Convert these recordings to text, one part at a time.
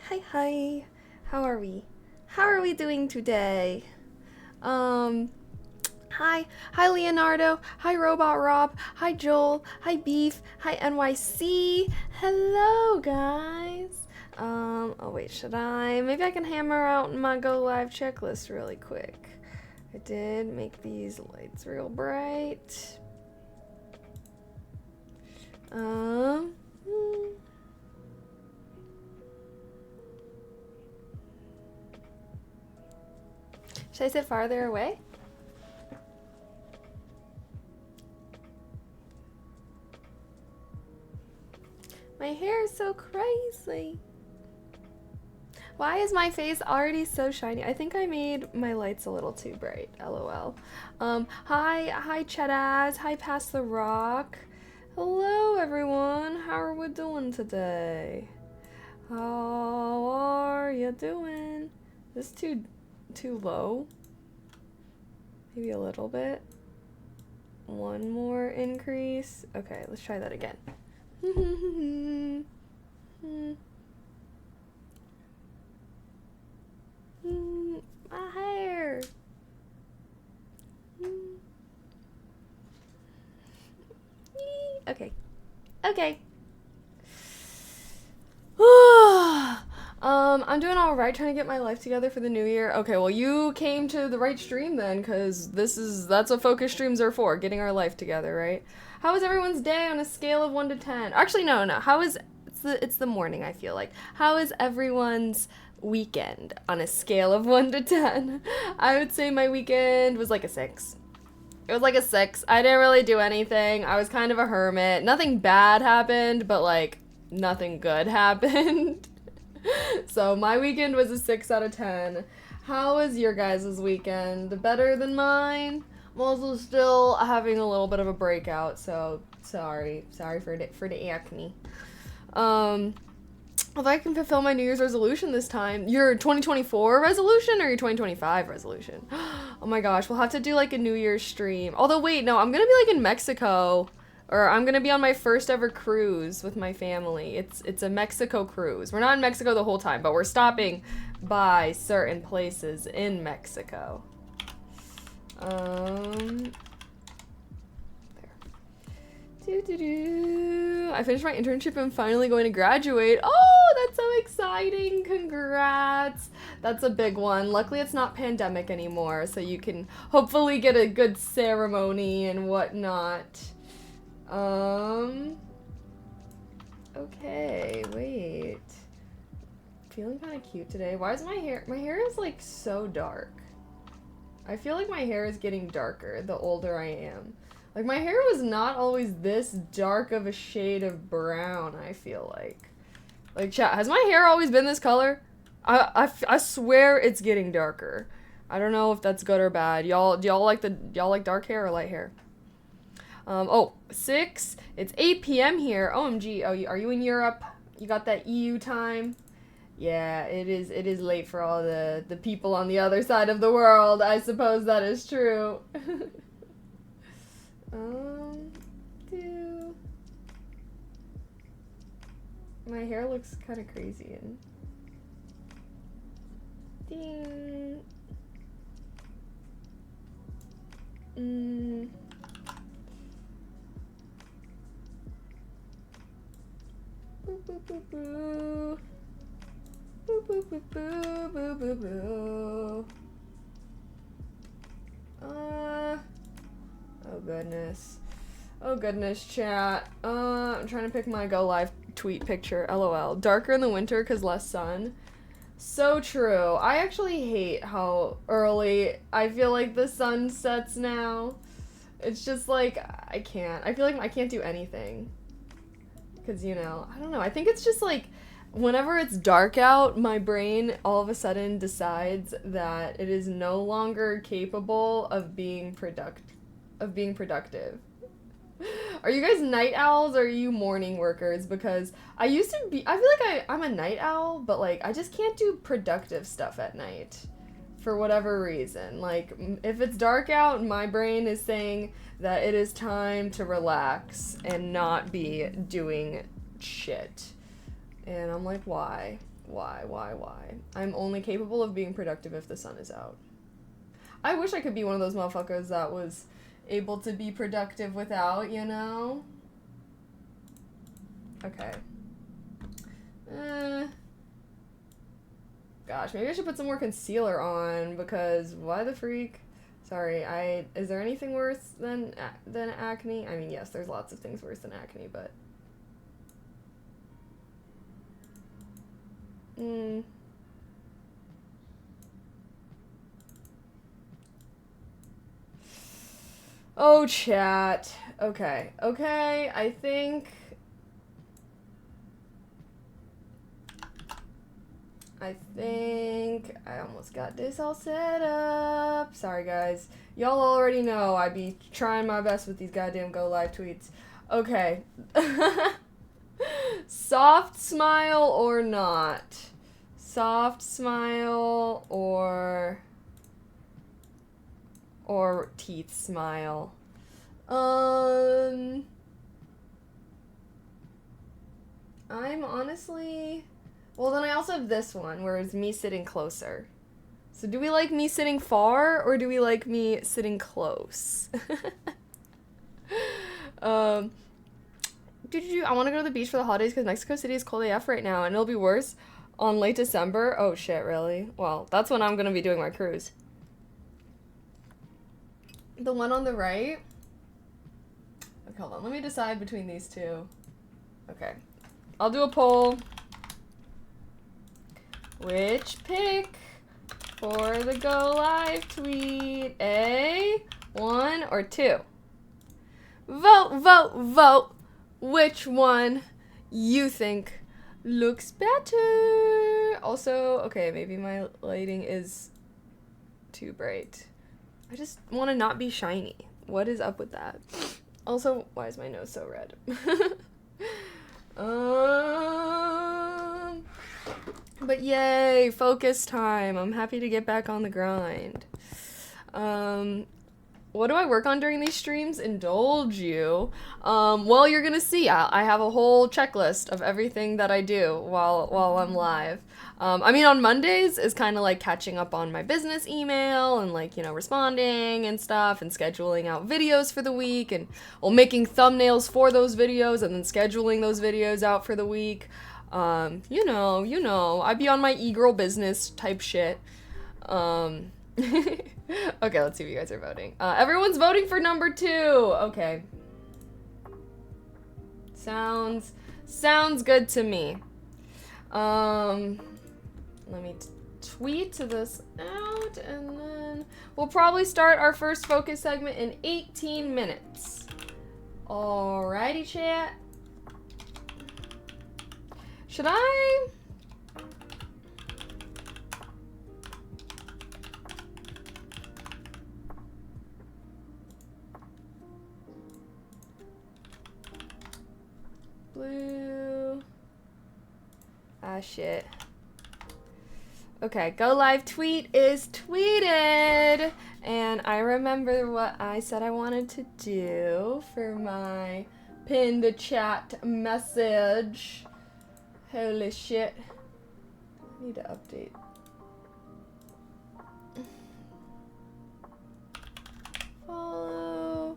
Hi. How are we? How are we doing today? Um, hi Leonardo. Hi Robot Rob. Hi Joel. Hi Beef. Hi NYC. Hello guys. Oh wait, should I? Maybe I can hammer out my go live checklist really quick. I did make these lights real bright. Um, hmm. Should I sit farther away? My hair is so crazy. Why is my face already so shiny? I think I made my lights a little too bright. LOL. Hi Chedaz. Hi Past the Rock. Hello everyone. How are we doing today? How are you doing? Is this too low? Maybe a little bit. One more increase. Okay, let's try that again. My hair. Okay. I'm doing all right, trying to get my life together for the new year. Okay, well, you came to the right stream then, because that's what focus streams are for, getting our life together, right? How was everyone's day on a scale of 1 to 10? Actually, no. It's the morning, I feel like. How is everyone's weekend on a scale of 1 to 10? I would say my weekend was like a 6. It was like a 6. I didn't really do anything. I was kind of a hermit. Nothing bad happened, but like nothing good happened. So my weekend was a 6 out of 10. How was your guys' weekend? Better than mine? I'm also still having a little bit of a breakout, so sorry for the acne. If I can fulfill my New Year's resolution this time, your 2024 resolution or your 2025 resolution? Oh my gosh, we'll have to do like a New Year's stream. Although wait, no, I'm gonna be like in Mexico. Or I'm gonna be on my first ever cruise with my family. It's a Mexico cruise. We're not in Mexico the whole time, but we're stopping by certain places in Mexico. There. I finished my internship and finally going to graduate. Oh, that's so exciting. Congrats. That's a big one. Luckily, it's not pandemic anymore, so you can hopefully get a good ceremony and whatnot. Okay, wait. Feeling kind of cute today. Why is my hair is like so dark. I feel like my hair is getting darker the older I am. Like my hair was not always this dark of a shade of brown, I feel like. Like chat, has my hair always been this color? I swear it's getting darker. I don't know if that's good or bad. Do y'all like dark hair or light hair? 6. It's 8 p.m. here. OMG. Oh, are you in Europe? You got that EU time? Yeah, it is late for all the people on the other side of the world. I suppose that is true. My hair looks kind of crazy and ding. Boo boo boo boo. Boo boo boo boo boo boo boo. Oh goodness, chat. I'm trying to pick my go live tweet picture. LOL. Darker in the winter because less sun. So true. I actually hate how early I feel like the sun sets now. It's just like I feel like I can't do anything. Because, you know, I don't know. I think it's just like whenever it's dark out, my brain all of a sudden decides that it is no longer capable of being productive. Are you guys night owls or are you morning workers? Because I feel like I'm a night owl, but like I just can't do productive stuff at night for whatever reason. Like if it's dark out, my brain is saying that it is time to relax and not be doing shit. And I'm like, why? Why? I'm only capable of being productive if the sun is out. I wish I could be one of those motherfuckers that was able to be productive without, you know? Okay. Gosh, maybe I should put some more concealer on, because why the freak? Sorry, is there anything worse than acne? I mean, yes, there's lots of things worse than acne, but... Oh, chat. Okay, I think I almost got this all set up. Sorry, guys. Y'all already know I be trying my best with these goddamn go live tweets. Okay. Soft smile or not? Soft smile or teeth smile? I'm honestly... Well, then I also have this one, where it's me sitting closer. So do we like me sitting far, or do we like me sitting close? I want to go to the beach for the holidays because Mexico City is cold AF right now, and it'll be worse on late December. Oh, shit, really? Well, that's when I'm going to be doing my cruise. The one on the right? Okay, hold on. Let me decide between these two. Okay. I'll do a poll. Which pick for the go live tweet? A, 1, or 2? Vote. Which one you think looks better? Also, okay, maybe my lighting is too bright. I just want to not be shiny. What is up with that? Also, why is my nose so red? But yay, focus time. I'm happy to get back on the grind. What do I work on during these streams? Indulge you. Well, you're gonna see. I have a whole checklist of everything that I do while I'm live. I mean, on Mondays is kind of like catching up on my business email and like, you know, responding and stuff and scheduling out videos for the week and, well, making thumbnails for those videos and then scheduling those videos out for the week. You know, I'd be on my e-girl business type shit. Okay, let's see what you guys are voting. Everyone's voting for number 2. Okay. Sounds good to me. Let me tweet this out, and then we'll probably start our first focus segment in 18 minutes. Alrighty, chat. Should I? Blue. Ah, shit. Okay, go live tweet is tweeted. And I remember what I said I wanted to do for my pinned chat message. Holy shit. I need to update. Follow.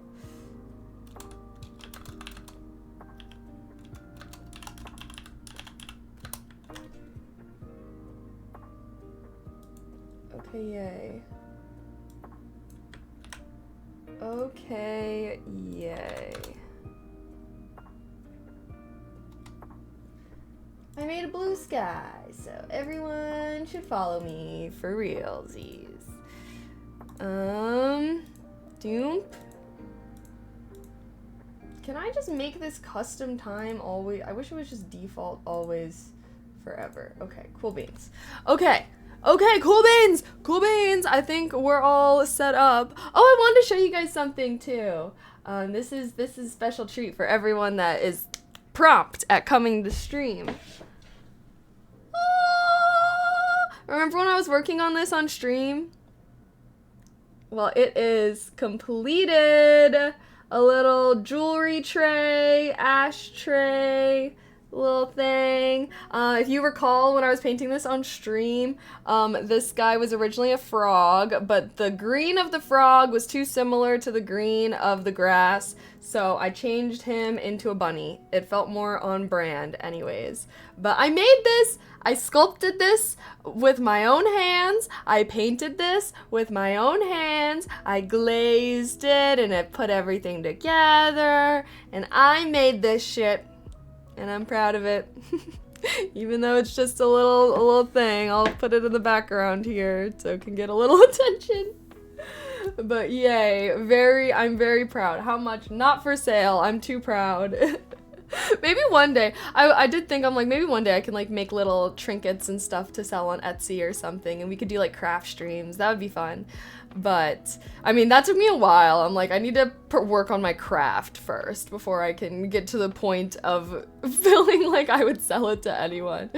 Okay, yay. Okay, yay. I made a blue sky, so everyone should follow me for realsies. Doom. Can I just make this custom time always? I wish it was just default always forever. Okay, cool beans. Okay, cool beans! Cool beans! I think we're all set up. Oh, I wanted to show you guys something too. This is a special treat for everyone that is prompt at coming to stream. Remember when I was working on this on stream? Well, it is completed. A little jewelry tray, ashtray, little thing. If you recall, when I was painting this on stream, this guy was originally a frog, but the green of the frog was too similar to the green of the grass, so I changed him into a bunny. It felt more on brand anyways. But I made this, I sculpted this with my own hands, I painted this with my own hands, I glazed it, and it put everything together, and I made this shit, and I'm proud of it. Even though it's just a little thing, I'll put it in the background here so it can get a little attention. But yay, I'm very proud. How much? Not for sale. I'm too proud. Maybe one day, I did think, I'm like, maybe one day I can like make little trinkets and stuff to sell on Etsy or something, and we could do like craft streams. That would be fun. But I mean, that took me a while. I'm like, I need to work on my craft first before I can get to the point of feeling like I would sell it to anyone.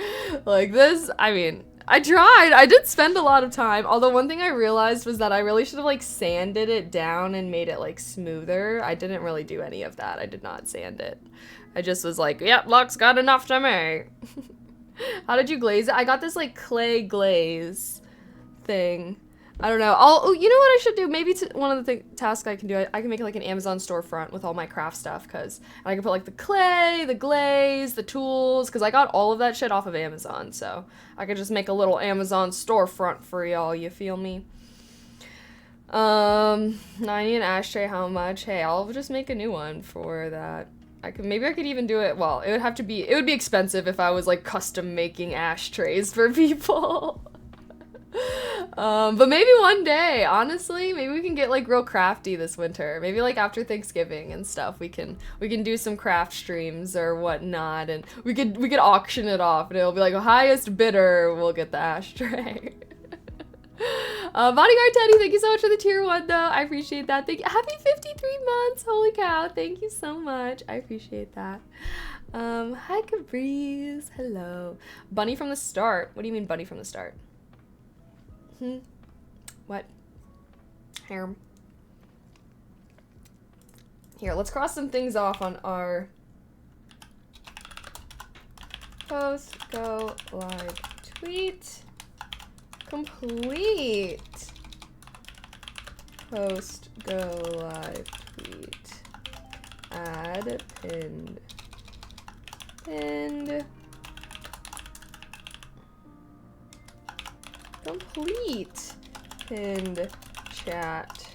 Like this, I mean, I tried. I did spend a lot of time. Although one thing I realized was that I really should have like sanded it down and made it like smoother. I didn't really do any of that. I did not sand it. I just was like, yep, luck's got enough to me. How did you glaze it? I got this like clay glaze thing. I don't know. You know what I should do? Maybe one of the tasks I can do, I can make like an Amazon storefront with all my craft stuff, because I can put like the clay, the glaze, the tools, because I got all of that shit off of Amazon, so I could just make a little Amazon storefront for y'all, you feel me? 90 an ashtray, how much? Hey, I'll just make a new one for that. Maybe I could even do it, well, it would be expensive if I was like custom making ashtrays for people. But maybe one day, honestly, maybe we can get like real crafty this winter. Maybe like after Thanksgiving and stuff, we can do some craft streams or whatnot, and we could auction it off, and it'll be like highest bidder will get the ashtray. Bodyguard Teddy, thank you so much for the tier 1 though. I appreciate that. Thank you. Happy 53 months. Holy cow. Thank you so much. I appreciate that. Hi Cabriz. Hello. Bunny from the start. What do you mean bunny from the start? What? Here, let's cross some things off on our post go live tweet. Complete. Post go live tweet. Add pinned. Complete. Pinned chat.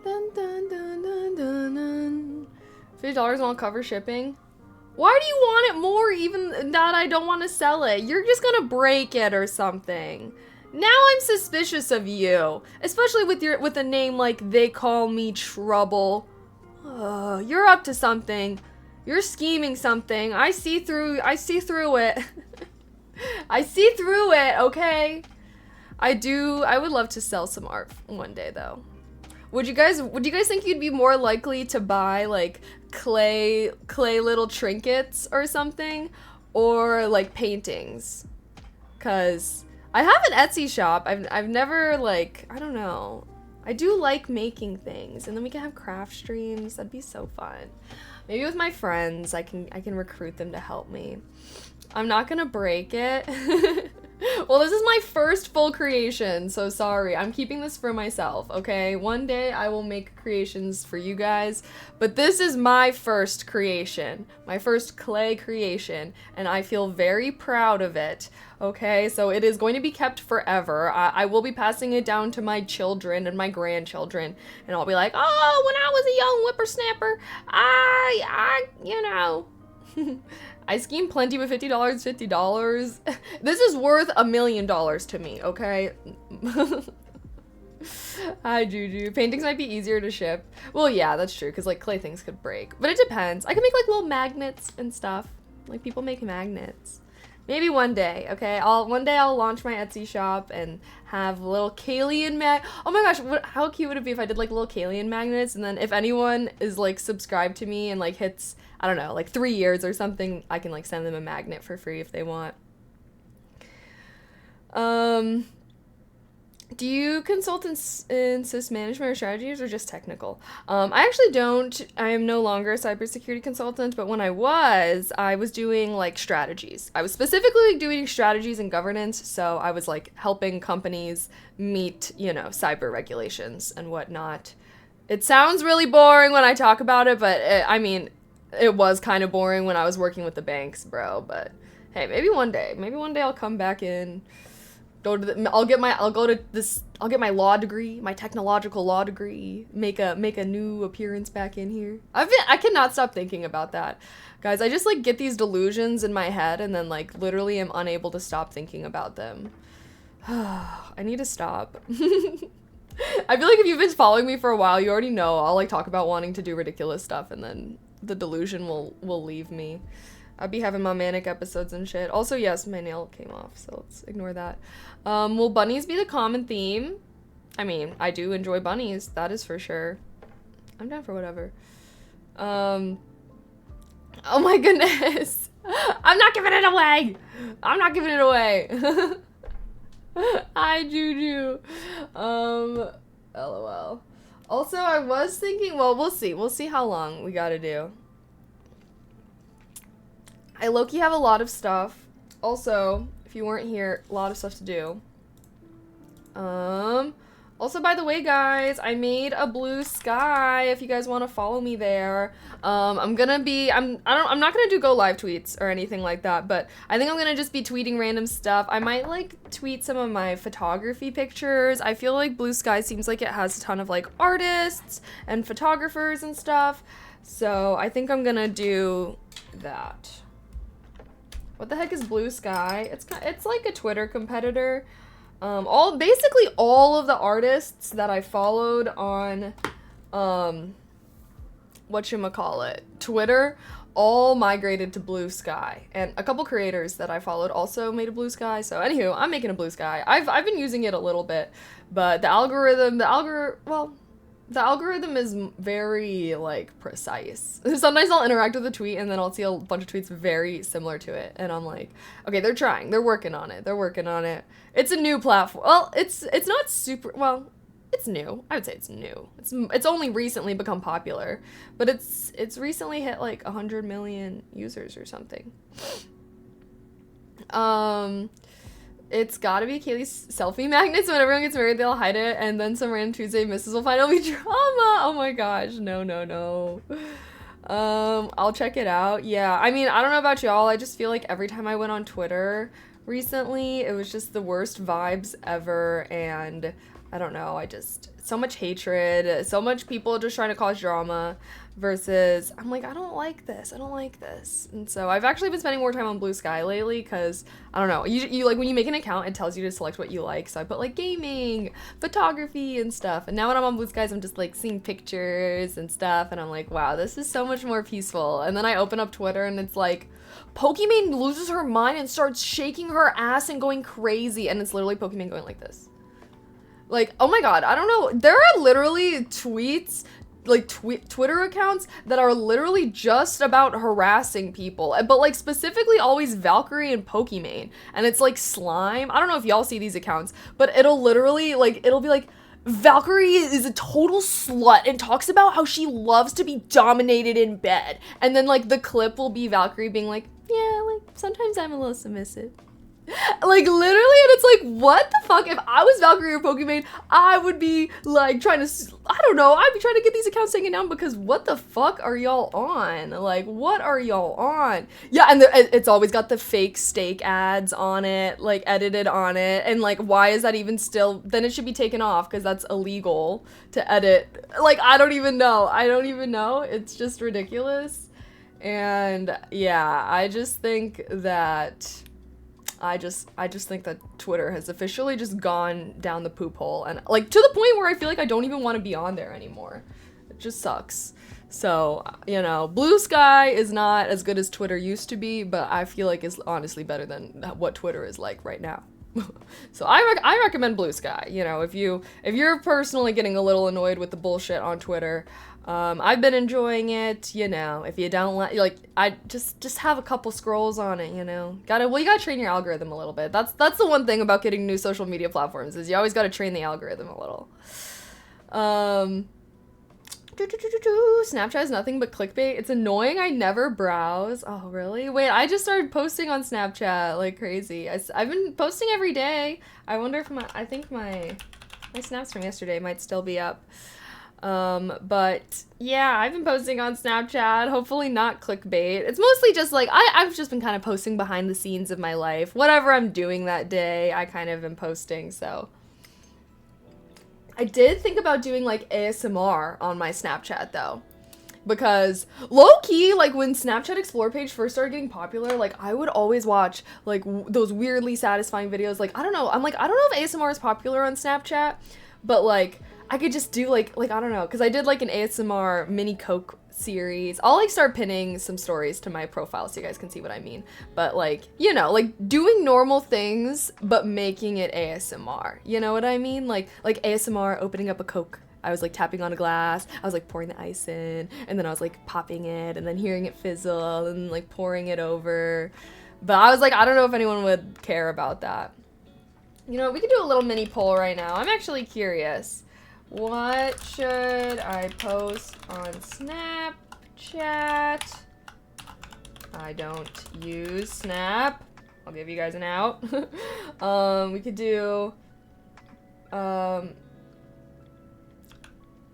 Dun, dun, dun, dun, dun, dun. $50 won't cover shipping. Why do you want it more even that I don't want to sell it? You're just gonna break it or something. Now I'm suspicious of you, especially with a name like They Call Me Trouble. You're up to something. You're scheming something. I see through it. I see through it, okay? I would love to sell some art one day though. Would you guys think you'd be more likely to buy like clay little trinkets or something, or like paintings? Cause I have an Etsy shop. I've never like, I don't know. I do like making things, and then we can have craft streams. That'd be so fun. Maybe with my friends, I can recruit them to help me. I'm not gonna break it. Well, this is my first full creation, so sorry. I'm keeping this for myself, okay? One day I will make creations for you guys, but this is my first creation, my first clay creation, and I feel very proud of it, okay? So it is going to be kept forever. I will be passing it down to my children and my grandchildren, and I'll be like, oh, when I was a young whippersnapper, you know. I scheme plenty with $50. This is worth $1 million to me, okay? Hi, Juju. Paintings might be easier to ship. Well, yeah, that's true, because, like, clay things could break. But it depends. I can make, like, little magnets and stuff. Like, people make magnets. Maybe one day, okay? One day I'll launch my Etsy shop and have little Kalian oh my gosh, how cute would it be if I did, like, little Kalian magnets, and then if anyone is, like, subscribed to me and, like, hits, I don't know, like 3 years or something, I can like send them a magnet for free if they want. Do you consult in sys management or strategies or just technical? I actually don't. I am no longer a cybersecurity consultant, but when I was doing like strategies. I was specifically doing strategies and governance, so I was like helping companies meet, cyber regulations and whatnot. It sounds really boring when I talk about it, but I mean, it was kind of boring when I was working with the banks, bro. But hey, maybe one day I'll come back in. I'll get my law degree, my technological law degree, make a new appearance back in here. I cannot stop thinking about that. Guys, I just like get these delusions in my head and then like literally am unable to stop thinking about them. I need to stop. I feel like if you've been following me for a while, you already know I'll like talk about wanting to do ridiculous stuff and then the delusion will leave me. I'd be having my manic episodes and shit. Also, yes, my nail came off, so let's ignore that. Will bunnies be the common theme? I mean, I do enjoy bunnies, that is for sure. I'm down for whatever. Oh my goodness. I'm not giving it away. I'm not giving it away. Hi, Juju. LOL. Also, I was thinking, well, we'll see. We'll see how long we gotta do. I low-key have a lot of stuff. Also, if you weren't here, a lot of stuff to do. Also, by the way, guys, I made a blue sky if you guys want to follow me there. I'm not gonna do go live tweets or anything like that, but I think I'm gonna just be tweeting random stuff. I might like tweet some of my photography pictures. I feel like blue sky seems like it has a ton of like artists and photographers and stuff. So I think I'm gonna do that. What the heck is Blue Sky? It's like a Twitter competitor. Basically all of the artists that I followed on whatchamacallit, Twitter, all migrated to Blue Sky. And a couple creators that I followed also made a Blue Sky. So anywho, I'm making a Blue Sky. I've been using it a little bit, but the algorithm is very, like, precise. Sometimes I'll interact with a tweet and then I'll see a bunch of tweets very similar to it. And I'm like, okay, they're trying. They're working on it. They're working on it. It's a new platform. Well, it's not super, well, it's new. I would say it's new. It's only recently become popular. But it's recently hit, like, 100 million users or something. It's gotta be Kaylee's selfie magnets. When everyone gets married, they'll hide it, and then some random Tuesday misses will find it'll be drama. Oh my gosh, no. I'll check it out. Yeah, I mean, I don't know about y'all. I just feel like every time I went on Twitter recently, it was just the worst vibes ever, and I don't know. So much hatred, so much people just trying to cause drama. Versus, I'm like, I don't like this. And so I've actually been spending more time on Blue Sky lately because, I don't know, you like when you make an account, it tells you to select what you like. So I put like gaming, photography and stuff. And now when I'm on Blue Skies, I'm just like seeing pictures and stuff. And I'm like, wow, this is so much more peaceful. And then I open up Twitter and it's like, Pokimane loses her mind and starts shaking her ass and going crazy. And it's literally Pokimane going like this. Like, oh my god, I don't know. There are literally tweets, like Twitter accounts that are literally just about harassing people, but like specifically always Valkyrie and Pokimane, and it's like slime. I don't know if y'all see these accounts, but it'll literally like, it'll be like, Valkyrie is a total slut and talks about how she loves to be dominated in bed, and then like the clip will be Valkyrie being like, yeah, like sometimes I'm a little submissive. Like, literally, and it's like, what the fuck? If I was Valkyrie or Pokimane, I would be, like, I'd be trying to get these accounts taken down because what the fuck are y'all on? Like, what are y'all on? Yeah, and it's always got the fake steak ads on it, like, edited on it, and, like, why is that even still? Then it should be taken off because that's illegal to edit. Like, I don't even know. It's just ridiculous. And, yeah, I just think that... I just think that Twitter has officially just gone down the poop hole, and like to the point where I feel like I don't even want to be on there anymore. It just sucks. So, you know, Blue Sky is not as good as Twitter used to be, but I feel like it's honestly better than what Twitter is like right now. So I recommend Blue Sky. You know, if you're personally getting a little annoyed with the bullshit on Twitter, I've been enjoying it, you know. If you don't like, I just have a couple scrolls on it, you know. You gotta train your algorithm a little bit. That's the one thing about getting new social media platforms is you always gotta train the algorithm a little. Snapchat is nothing but clickbait. It's annoying. I never browse. Oh, really? Wait, I just started posting on Snapchat like crazy. I've been posting every day. I wonder if I think my snaps from yesterday might still be up. But yeah, I've been posting on Snapchat. Hopefully not clickbait. It's mostly just like, I've just been kind of posting behind the scenes of my life. Whatever I'm doing that day, I kind of am posting, so. I did think about doing like ASMR on my Snapchat though, because low-key, like when Snapchat Explore page first started getting popular, like I would always watch like those weirdly satisfying videos. Like I don't know, I don't know if ASMR is popular on Snapchat, but like I could just do like I don't know, because I did like an ASMR mini Coke series. I'll like start pinning some stories to my profile so you guys can see what I mean. But like, you know, like doing normal things but making it ASMR. You know what I mean? Like ASMR opening up a Coke. I was like tapping on a glass. I was like pouring the ice in, and then I was like popping it and then hearing it fizzle and like pouring it over. But I was like, I don't know if anyone would care about that. You know, we could do a little mini poll right now. I'm actually curious. What should I post on Snapchat? I don't use Snap. I'll give you guys an out. We could do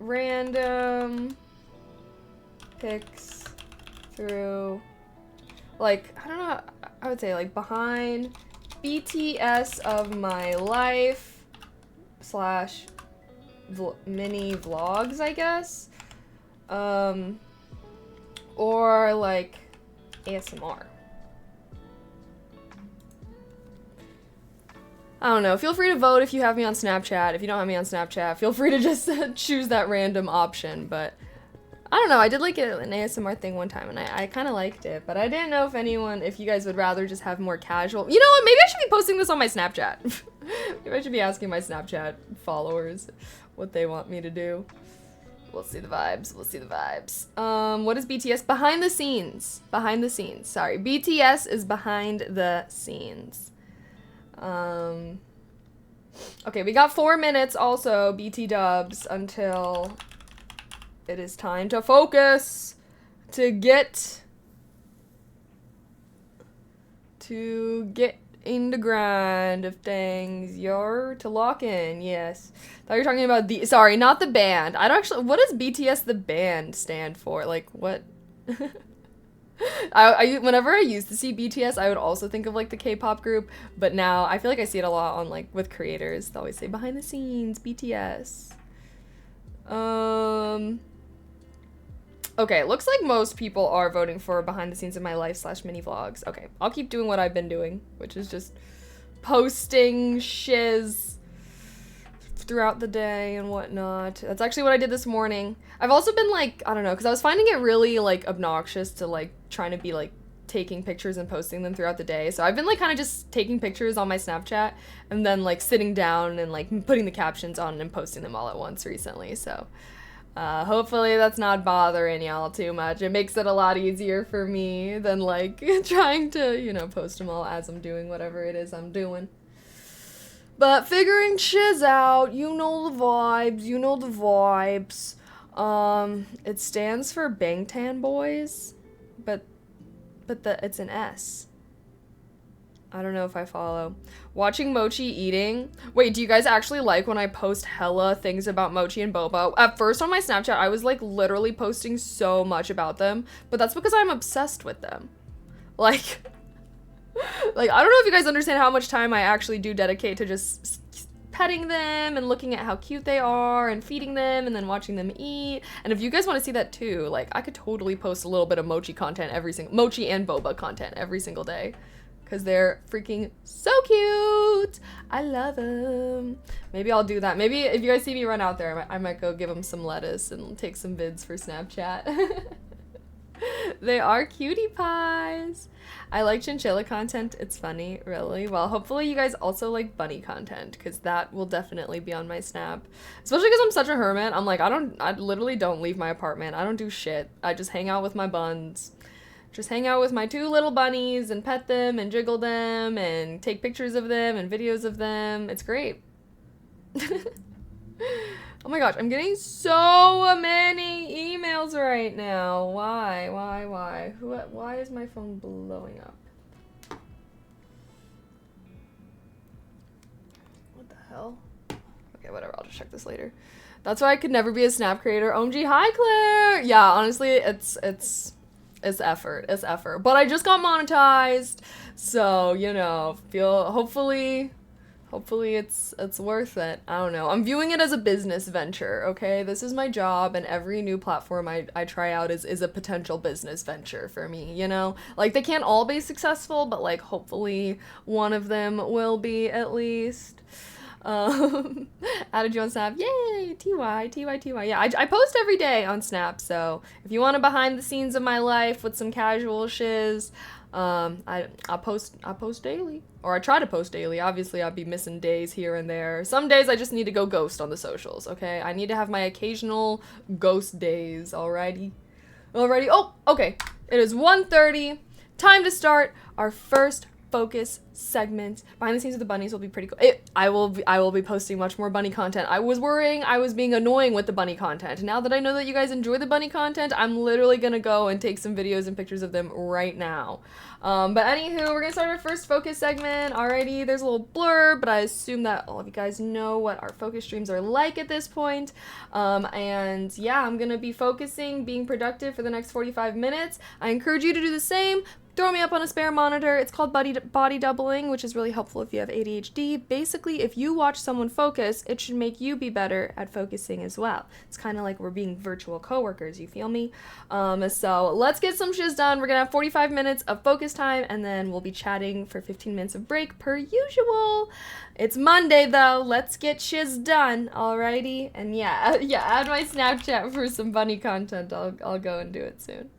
random pics through, like, I don't know, I would say like behind BTS of my life / mini vlogs, I guess, or like ASMR. I don't know. Feel free to vote if you have me on Snapchat. If you don't have me on Snapchat, feel free to just choose that random option. But I don't know. I did like an ASMR thing one time, and I kind of liked it. But I didn't know if you guys would rather just have more casual. You know what? Maybe I should be posting this on my Snapchat. Maybe I should be asking my Snapchat followers what they want me to do. We'll see the vibes. We'll see the vibes. What is BTS? Behind the scenes. Behind the scenes. Sorry. BTS is behind the scenes. Okay, we got 4 minutes also, BT dubs, until it is time to focus, to get in the grind of things, to lock in, yes. Thought you were talking about sorry, not the band. I don't actually, what does BTS the band stand for? Like, what? Whenever I used to see BTS, I would also think of like the K-pop group, but now I feel like I see it a lot on like with creators. They always say behind the scenes, BTS. Okay, looks like most people are voting for behind the scenes of my life / mini vlogs. Okay, I'll keep doing what I've been doing, which is just posting shiz throughout the day and whatnot. That's actually what I did this morning. I've also been like, I don't know, because I was finding it really like obnoxious to like trying to be like taking pictures and posting them throughout the day. So I've been like kind of just taking pictures on my Snapchat and then like sitting down and like putting the captions on and posting them all at once recently. So hopefully that's not bothering y'all too much. It makes it a lot easier for me than like trying to, you know, post them all as I'm doing whatever it is I'm doing. But figuring shiz out, you know the vibes, you know the vibes. It stands for Bangtan Boys, but it's an S. I don't know if I follow. Watching Mochi eating. Wait, do you guys actually like when I post hella things about Mochi and Boba? At first on my Snapchat, I was like literally posting so much about them, but that's because I'm obsessed with them. Like, I don't know if you guys understand how much time I actually do dedicate to just petting them and looking at how cute they are and feeding them and then watching them eat. And if you guys want to see that too, like I could totally post a little bit of Mochi content Mochi and Boba content every single day. Because they're freaking so cute. I love them. Maybe I'll do that. Maybe if you guys see me run out there, I might go give them some lettuce and take some vids for Snapchat. They are cutie pies. I like chinchilla content. It's funny, really. Well, hopefully you guys also like bunny content, because that will definitely be on my Snap. Especially because I'm such a hermit. I'm like, I literally don't leave my apartment. I don't do shit. I just hang out with my buns. Just hang out with my 2 little bunnies and pet them and jiggle them and take pictures of them and videos of them. It's great. Oh my gosh, I'm getting so many emails right now. Why? Why is my phone blowing up? What the hell? Okay, whatever, I'll just check this later. That's why I could never be a Snap creator. OMG, hi Claire! Yeah, honestly, it's effort. It's effort. But I just got monetized, so, you know, hopefully it's worth it. I don't know. I'm viewing it as a business venture, okay? This is my job, and every new platform I try out is a potential business venture for me, you know? Like, they can't all be successful, but, like, hopefully one of them will be at least. Added you on Snap. Yay! TY. Yeah, I post every day on Snap, so if you want a behind the scenes of my life with some casual shiz, I post daily. Or I try to post daily. Obviously, I'll be missing days here and there. Some days I just need to go ghost on the socials, okay? I need to have my occasional ghost days, alrighty? Oh, okay. It is 1:30. Time to start our first focus segment. Behind the scenes of the bunnies will be pretty cool. I will be posting much more bunny content. I was worrying I was being annoying with the bunny content. Now that I know that you guys enjoy the bunny content, I'm literally gonna go and take some videos and pictures of them right now. But anywho, we're gonna start our first focus segment. Alrighty, there's a little blurb, but I assume that all of you guys know what our focus streams are like at this point. And yeah, I'm gonna be focusing, being productive for the next 45 minutes. I encourage you to do the same. Throw me up on a spare monitor. It's called body doubling, which is really helpful if you have ADHD. Basically, if you watch someone focus, it should make you be better at focusing as well. It's kind of like we're being virtual coworkers, you feel me? So let's get some shiz done. We're gonna have 45 minutes of focus time, and then we'll be chatting for 15 minutes of break per usual. It's Monday though. Let's get shiz done, alrighty? And yeah, add my Snapchat for some bunny content. I'll go and do it soon.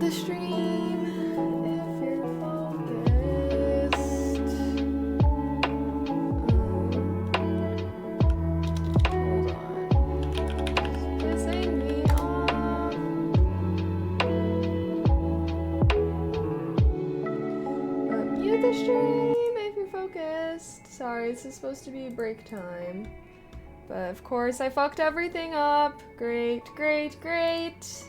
the stream if you're focused. Hold on. It's pissing me off. Mute the stream if you're focused. Sorry, this is supposed to be break time. But of course I fucked everything up. Great, great, great.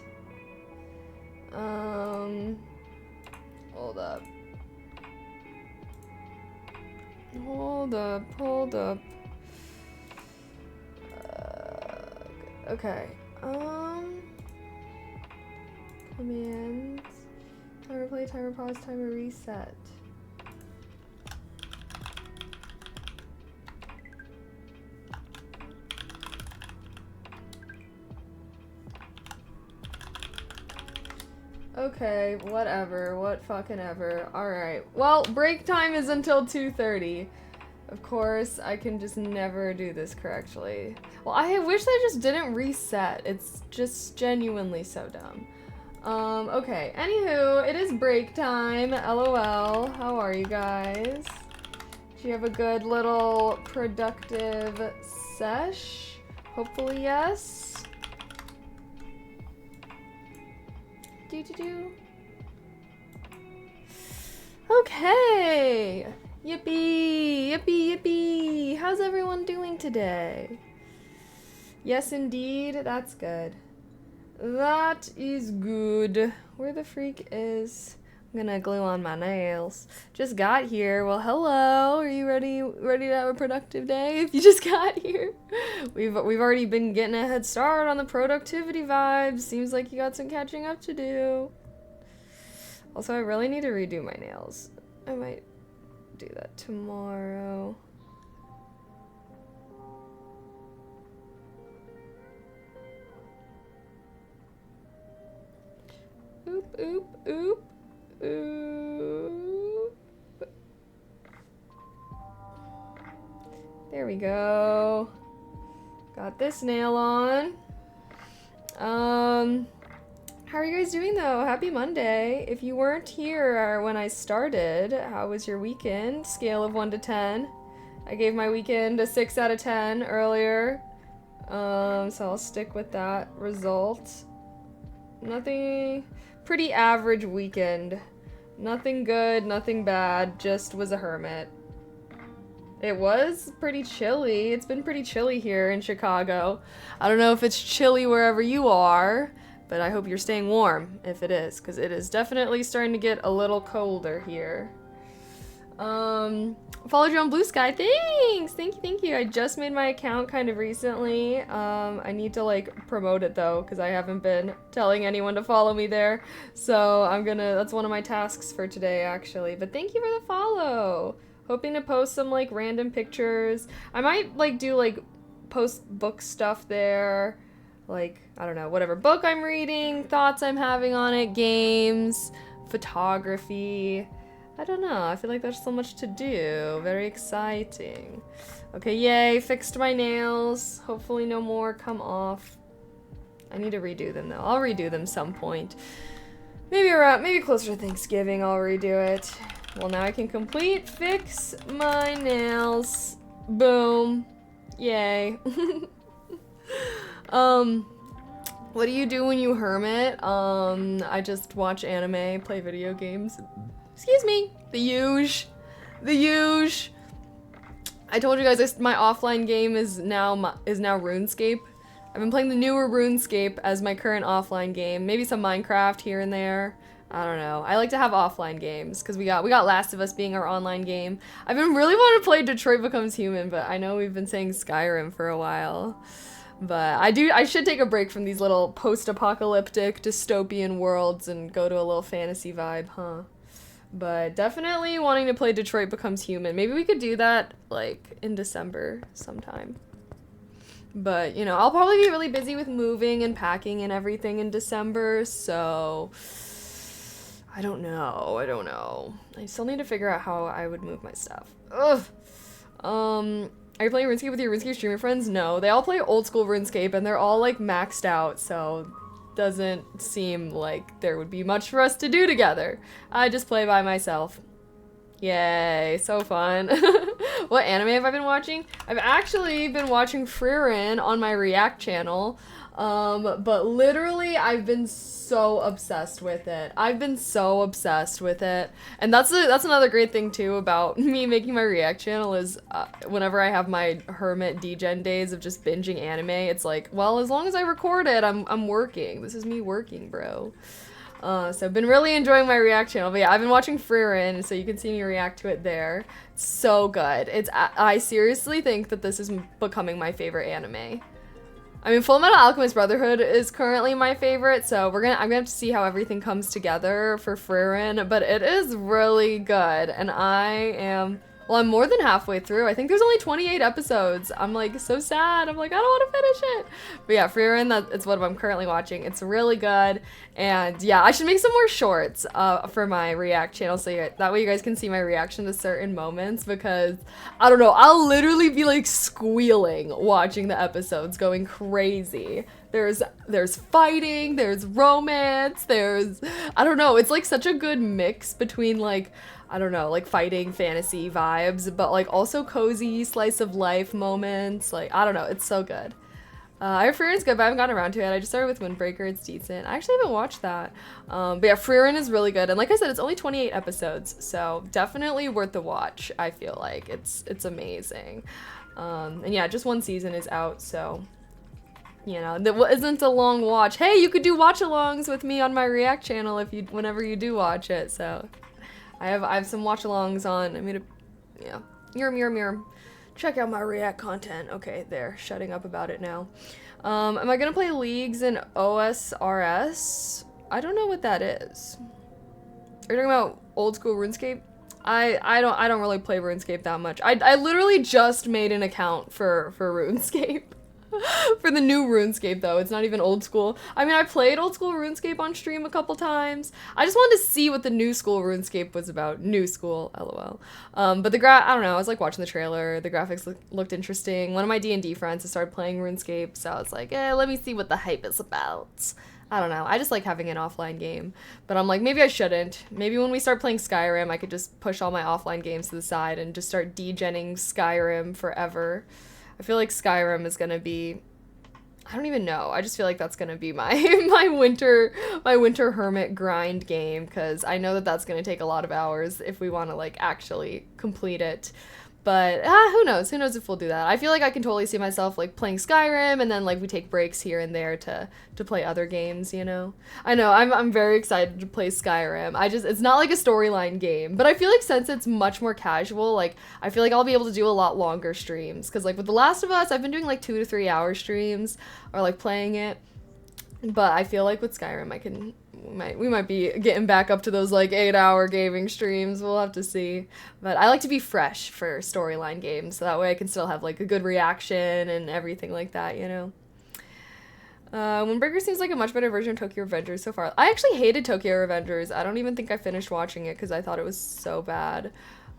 hold up. Hold up, hold up. Okay. Commands. Timer play, timer pause, timer reset. Okay, whatever, what fucking ever. Alright, well, break time is until 2:30. Of course, I can just never do this correctly. Well, I wish they just didn't reset. It's just genuinely so dumb. Okay, anywho, it is break time, LOL. How are you guys? Do you have a good little productive sesh? Hopefully, yes. Okay. Yippee, yippee, yippee. How's everyone doing today? Yes, indeed. That's good. That is good. Where the freak is... I'm gonna glue on my nails. Just got here. Well, hello. Are you ready to have a productive day? If you just got here. We've already been getting a head start on the productivity vibes. Seems like you got some catching up to do. Also, I really need to redo my nails. I might do that tomorrow. Oop, oop, oop. Oop. There we go. Got this nail on. How are you guys doing though? Happy Monday. If you weren't here when I started, how was your weekend? Scale of 1 to 10. I gave my weekend a 6 out of 10 earlier. So I'll stick with that result. Nothing, pretty average weekend. Nothing good, nothing bad, just was a hermit. It was pretty chilly. It's been pretty chilly here in Chicago. I don't know if it's chilly wherever you are, but I hope you're staying warm if it is, because it is definitely starting to get a little colder here. Followed you on Blue Sky. Thanks! Thank you. I just made my account kind of recently. I need to like promote it though, because I haven't been telling anyone to follow me there. So that's one of my tasks for today actually. But thank you for the follow. Hoping to post some like random pictures. I might like do like post book stuff there. Like, I don't know, whatever book I'm reading, thoughts I'm having on it, games, photography. I don't know, I feel like there's so much to do. Very exciting. Okay, yay, fixed my nails. Hopefully no more come off. I need to redo them though. I'll redo them some point. Maybe closer to Thanksgiving I'll redo it. Well, now I can fix my nails. Boom. Yay. What do you do when you hermit? I just watch anime, play video games. Excuse me. The huge. I told you guys my offline game is now RuneScape. I've been playing the newer RuneScape as my current offline game. Maybe some Minecraft here and there. I don't know. I like to have offline games because we got Last of Us being our online game. I've been really wanting to play Detroit Becomes Human, but I know we've been saying Skyrim for a while. But I should take a break from these little post-apocalyptic dystopian worlds and go to a little fantasy vibe, huh? But definitely wanting to play Detroit Becomes Human. Maybe we could do that like in December sometime. But, you know, I'll probably be really busy with moving and packing and everything in December, so I don't know. I still need to figure out how I would move my stuff. Ugh. Are you playing RuneScape with your RuneScape streamer friends? No, they all play old school RuneScape and they're all like maxed out, so doesn't seem like there would be much for us to do together. I just play by myself. Yay, so fun. What anime have I been watching? I've actually been watching Frieren on my React channel. But literally I've been so obsessed with it. And that's another great thing too about me making my React channel is whenever I have my hermit degen days of just binging anime, it's like, well, as long as I record it, I'm working. This is me working, bro. So I've been really enjoying my React channel. But yeah, I've been watching Frieren, so you can see me react to it there. It's so good. I seriously think that this is becoming my favorite anime. I mean, Full Metal Alchemist Brotherhood is currently my favorite, so I'm gonna have to see how everything comes together for Frieren, but it is really good, and I'm more than halfway through. I think there's only 28 episodes. I'm like so sad. I'm like, I don't want to finish it. But yeah, Frieren, it's what I'm currently watching. It's really good. And yeah, I should make some more shorts for my React channel so that way you guys can see my reaction to certain moments, because I don't know, I'll literally be like squealing watching the episodes, going crazy. There's fighting, there's romance, I don't know, it's like such a good mix between like, I don't know, like fighting fantasy vibes, but like also cozy slice of life moments. Like, I don't know, it's so good. I heard Frieren's good, but I haven't gotten around to it. I just started with Windbreaker, it's decent. I actually haven't watched that. But yeah, Frieren is really good. And like I said, it's only 28 episodes, so definitely worth the watch, I feel like. It's amazing. And yeah, just one season is out, so you know, that isn't a long watch. Hey, you could do watch-alongs with me on my React channel whenever you do watch it, so. I have some watch-alongs on. Yeah. Mirror. Check out my React content. Okay, there. Shutting up about it now. Am I gonna play Leagues in OSRS? I don't know what that is. Are you talking about old school RuneScape? I don't really play RuneScape that much. I literally just made an account for RuneScape. For the new RuneScape, though. It's not even old school. I mean, I played old school RuneScape on stream a couple times. I just wanted to see what the new school RuneScape was about. New school, lol. But I don't know, I was like watching the trailer. The graphics looked interesting. One of my D&D friends has started playing RuneScape, so I was like, let me see what the hype is about. I don't know. I just like having an offline game. But I'm like, maybe I shouldn't. Maybe when we start playing Skyrim, I could just push all my offline games to the side and just start degenning Skyrim forever. I feel like Skyrim is gonna be, I don't even know. I just feel like that's gonna be my my winter hermit grind game, because I know that that's gonna take a lot of hours if we want to like actually complete it. But who knows? Who knows if we'll do that? I feel like I can totally see myself like playing Skyrim, and then like we take breaks here and there to play other games, you know? I know, I'm very excited to play Skyrim. It's not like a storyline game, but I feel like since it's much more casual, like I feel like I'll be able to do a lot longer streams, because like with The Last of Us, I've been doing like 2 to 3 hour streams or like playing it. But I feel like with Skyrim, we might be getting back up to those like 8-hour gaming streams. We'll have to see. But I like to be fresh for storyline games, so that way I can still have like a good reaction and everything like that, you know? Windbreaker seems like a much better version of Tokyo Revengers so far. I actually hated Tokyo Revengers. I don't even think I finished watching it because I thought it was so bad.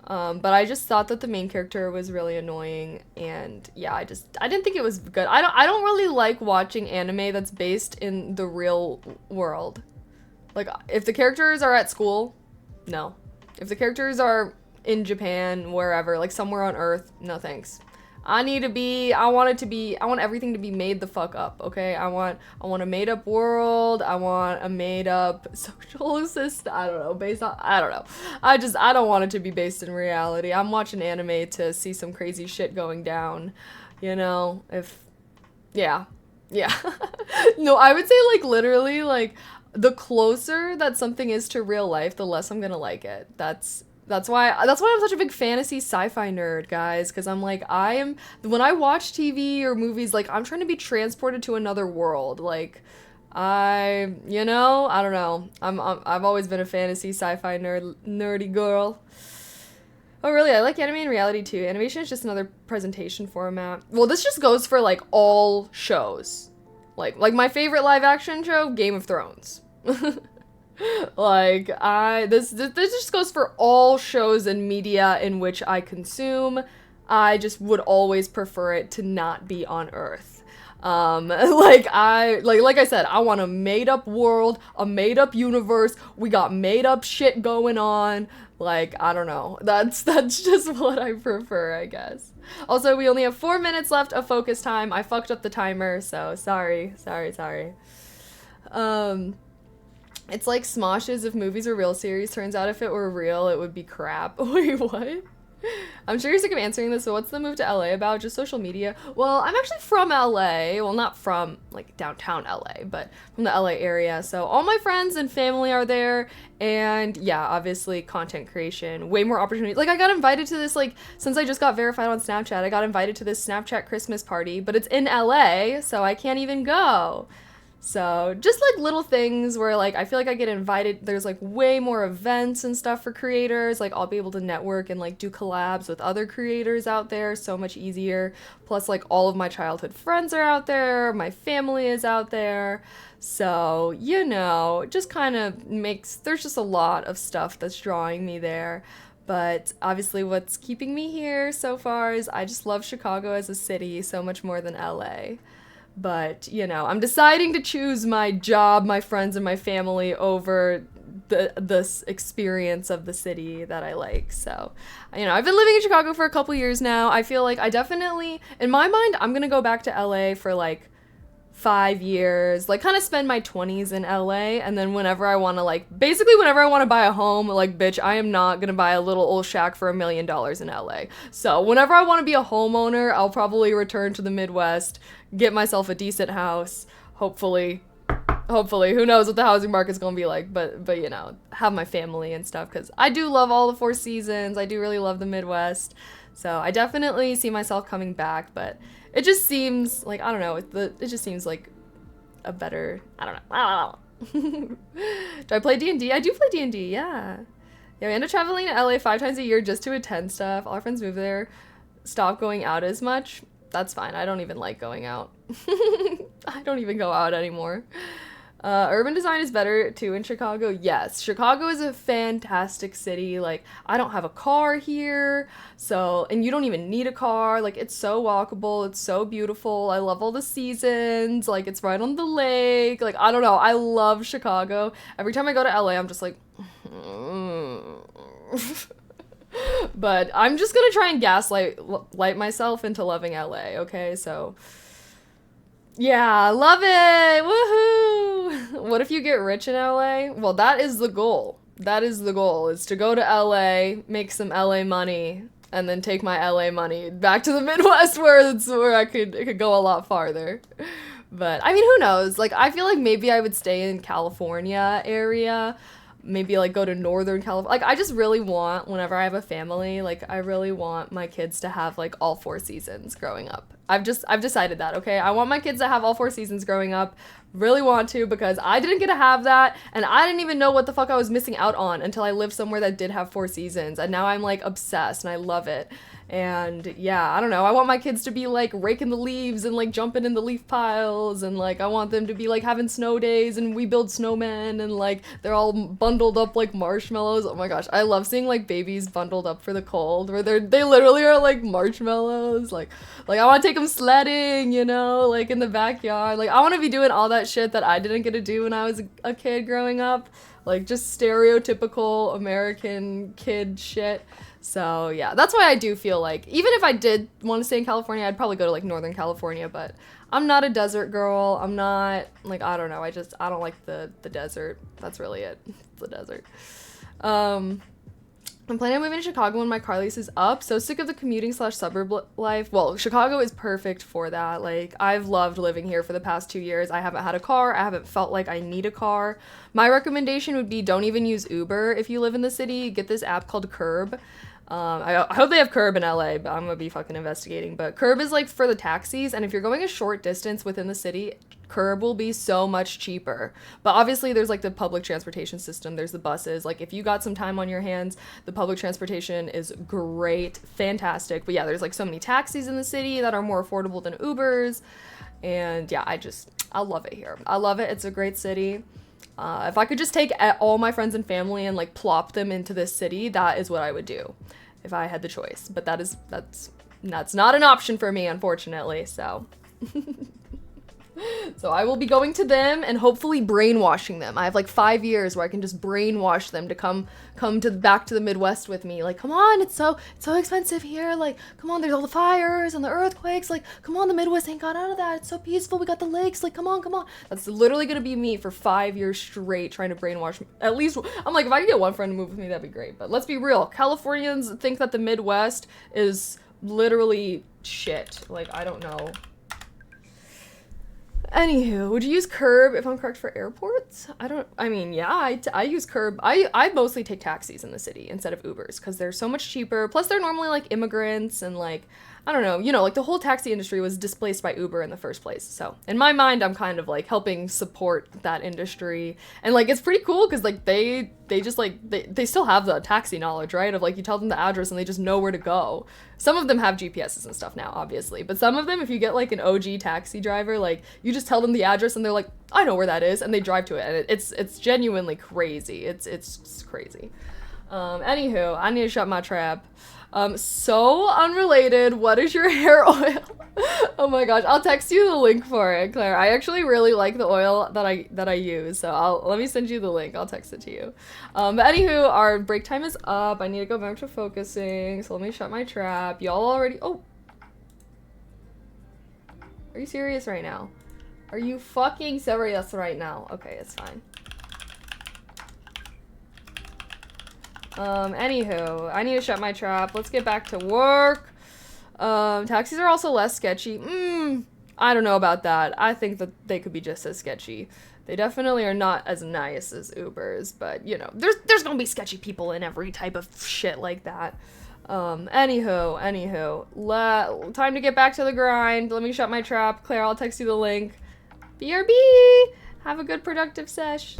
But I just thought that the main character was really annoying, and yeah, I didn't think it was good. I don't really like watching anime that's based in the real world. Like, if the characters are at school, no. If the characters are in Japan, wherever, like somewhere on Earth, no thanks. I want everything to be made the fuck up, okay? I want a made up world. I want a made up social system. I don't know, I don't know. I don't want it to be based in reality. I'm watching anime to see some crazy shit going down, you know? Yeah. No, I would say like literally like the closer that something is to real life, the less I'm gonna like it. That's why I'm such a big fantasy sci-fi nerd, guys, because I'm like, when I watch TV or movies, like, I'm trying to be transported to another world. Like, I don't know. I've always been a fantasy sci-fi nerdy girl. Oh, really? I like anime and reality, too. Animation is just another presentation format. Well, this just goes for, like, all shows. Like my favorite live-action show, Game of Thrones. Like, this just goes for all shows and media in which I consume. I just would always prefer it to not be on Earth. Like I said, I want a made-up world, a made-up universe. We got made-up shit going on. Like, I don't know. That's just what I prefer, I guess. Also, we only have 4 minutes left of focus time. I fucked up the timer, so sorry. It's like Smoshes if movies were real series. Turns out if it were real, it would be crap. Wait, what? I'm sure you're sick of answering this, so what's the move to LA about? Just social media? Well, I'm actually from LA. Well, not from like downtown LA, but from the LA area. So all my friends and family are there. And yeah, obviously content creation, way more opportunities. Like I got invited to this, like, since I just got verified on Snapchat, I got invited to this Snapchat Christmas party, but it's in LA, so I can't even go. So just like little things where like I feel like I get invited. There's like way more events and stuff for creators. Like I'll be able to network and like do collabs with other creators out there so much easier. Plus like all of my childhood friends are out there. My family is out there. So, you know, it just kind of makes, there's just a lot of stuff that's drawing me there. But obviously what's keeping me here so far is I just love Chicago as a city so much more than LA. But, you know, I'm deciding to choose my job, my friends, and my family over this experience of the city that I like. So, you know, I've been living in Chicago for a couple years now. I feel like I definitely, in my mind, I'm gonna go back to LA for like 5 years, like kind of spend my 20s in LA, and then whenever I want to, like, basically whenever I want to buy a home, like, bitch, I am not gonna buy a little old shack for $1 million in LA. So whenever I want to be a homeowner, I'll probably return to the Midwest, get myself a decent house, hopefully, who knows what the housing market's gonna be like, but you know, have my family and stuff, because I do love all the four seasons. I do really love the Midwest, so I definitely see myself coming back. But it just seems like, I don't know, it just seems like a better, I don't know. Do I play D&D? I do play D&D, yeah. Yeah, we end up traveling to LA 5 times a year just to attend stuff. All our friends move there, stop going out as much. That's fine. I don't even like going out. I don't even go out anymore. Urban design is better too in Chicago. Yes, Chicago is a fantastic city. Like, I don't have a car here, so, and you don't even need a car. Like, it's so walkable. It's so beautiful. I love all the seasons. Like, it's right on the lake. Like, I don't know. I love Chicago. Every time I go to LA, I'm just like, but I'm just gonna try and light myself into loving LA, okay? So, yeah, love it! Woohoo! What if you get rich in LA? Well, that is the goal. That is the goal, is to go to LA, make some LA money, and then take my LA money back to the Midwest where it could go a lot farther. But, I mean, who knows? Like, I feel like maybe I would stay in California area, maybe like go to Northern California. Like, I just really want, whenever I have a family, like, I really want my kids to have like all 4 seasons growing up. I've decided that, okay? I want my kids to have all 4 seasons growing up. Really want to, because I didn't get to have that, and I didn't even know what the fuck I was missing out on until I lived somewhere that did have 4 seasons, and now I'm like obsessed and I love it. And yeah, I don't know, I want my kids to be like raking the leaves and like jumping in the leaf piles, and like I want them to be like having snow days and we build snowmen and like they're all bundled up like marshmallows. Oh my gosh, I love seeing like babies bundled up for the cold, where they literally are like marshmallows. Like I want to take them sledding, you know, like in the backyard. Like I want to be doing all that shit that I didn't get to do when I was a kid growing up, like just stereotypical American kid shit. So yeah, that's why I do feel like, even if I did want to stay in California, I'd probably go to like Northern California, but I'm not a desert girl. I'm not, like, I don't know, I don't like the desert. That's really it. It's the desert. I'm planning on moving to Chicago when my car lease is up. So sick of the commuting / suburb life. Well, Chicago is perfect for that. Like, I've loved living here for the past 2 years. I haven't had a car. I haven't felt like I need a car. My recommendation would be, don't even use Uber if you live in the city. Get this app called Curb. I hope they have Curb in LA, but I'm gonna be fucking investigating. But Curb is like for the taxis, and if you're going a short distance within the city, Curb will be so much cheaper. But obviously there's like the public transportation system, there's the buses. Like, if you got some time on your hands, the public transportation is great, fantastic. But yeah, there's like so many taxis in the city that are more affordable than Ubers. And yeah, I love it here. I love it. It's a great city. If I could just take all my friends and family and like plop them into this city, that is what I would do if I had the choice. But that's not an option for me, unfortunately. So So I will be going to them and hopefully brainwashing them. I have like 5 years where I can just brainwash them to come to back to the Midwest with me. Like, come on, it's so expensive here. Like, come on, there's all the fires and the earthquakes. Like, come on, the Midwest ain't got out of that. It's so peaceful. We got the lakes. Like, come on, come on. That's literally gonna be me for 5 years straight trying to brainwash. At least I'm like, if I could get one friend to move with me, that'd be great. But let's be real. Californians think that the Midwest is literally shit. Like, I don't know. Anywho, would you use Curb if I'm correct for airports? I mean, yeah, I use Curb. I mostly take taxis in the city instead of Ubers because they're so much cheaper. Plus, they're normally like immigrants and like, I don't know, you know, like the whole taxi industry was displaced by Uber in the first place. So in my mind, I'm kind of like helping support that industry. And like, it's pretty cool because like they just like, they still have the taxi knowledge, right? Of like, you tell them the address and they just know where to go. Some of them have GPSs and stuff now, obviously. But some of them, if you get like an OG taxi driver, like you just tell them the address and they're like, I know where that is. And they drive to it. And it's genuinely crazy. It's crazy. Anywho, I need to shut my trap. So unrelated, what is your hair oil? Oh my gosh, I'll text you the link for it, Claire. I actually really like the oil that I use, so let me send you the link. I'll text it to you. But anywho, our break time is up. I need to go back to focusing, so let me shut my trap. Y'all already, oh. Are you serious right now? Are you fucking serious right now? Okay, it's fine. Anywho, I need to shut my trap. Let's get back to work. Taxis are also less sketchy. I don't know about that. I think that they could be just as sketchy. They definitely are not as nice as Ubers, but you know, there's gonna be sketchy people in every type of shit like that. Anywho, time to get back to the grind. Let me shut my trap. Claire, I'll text you the link. BRB! Have a good productive sesh.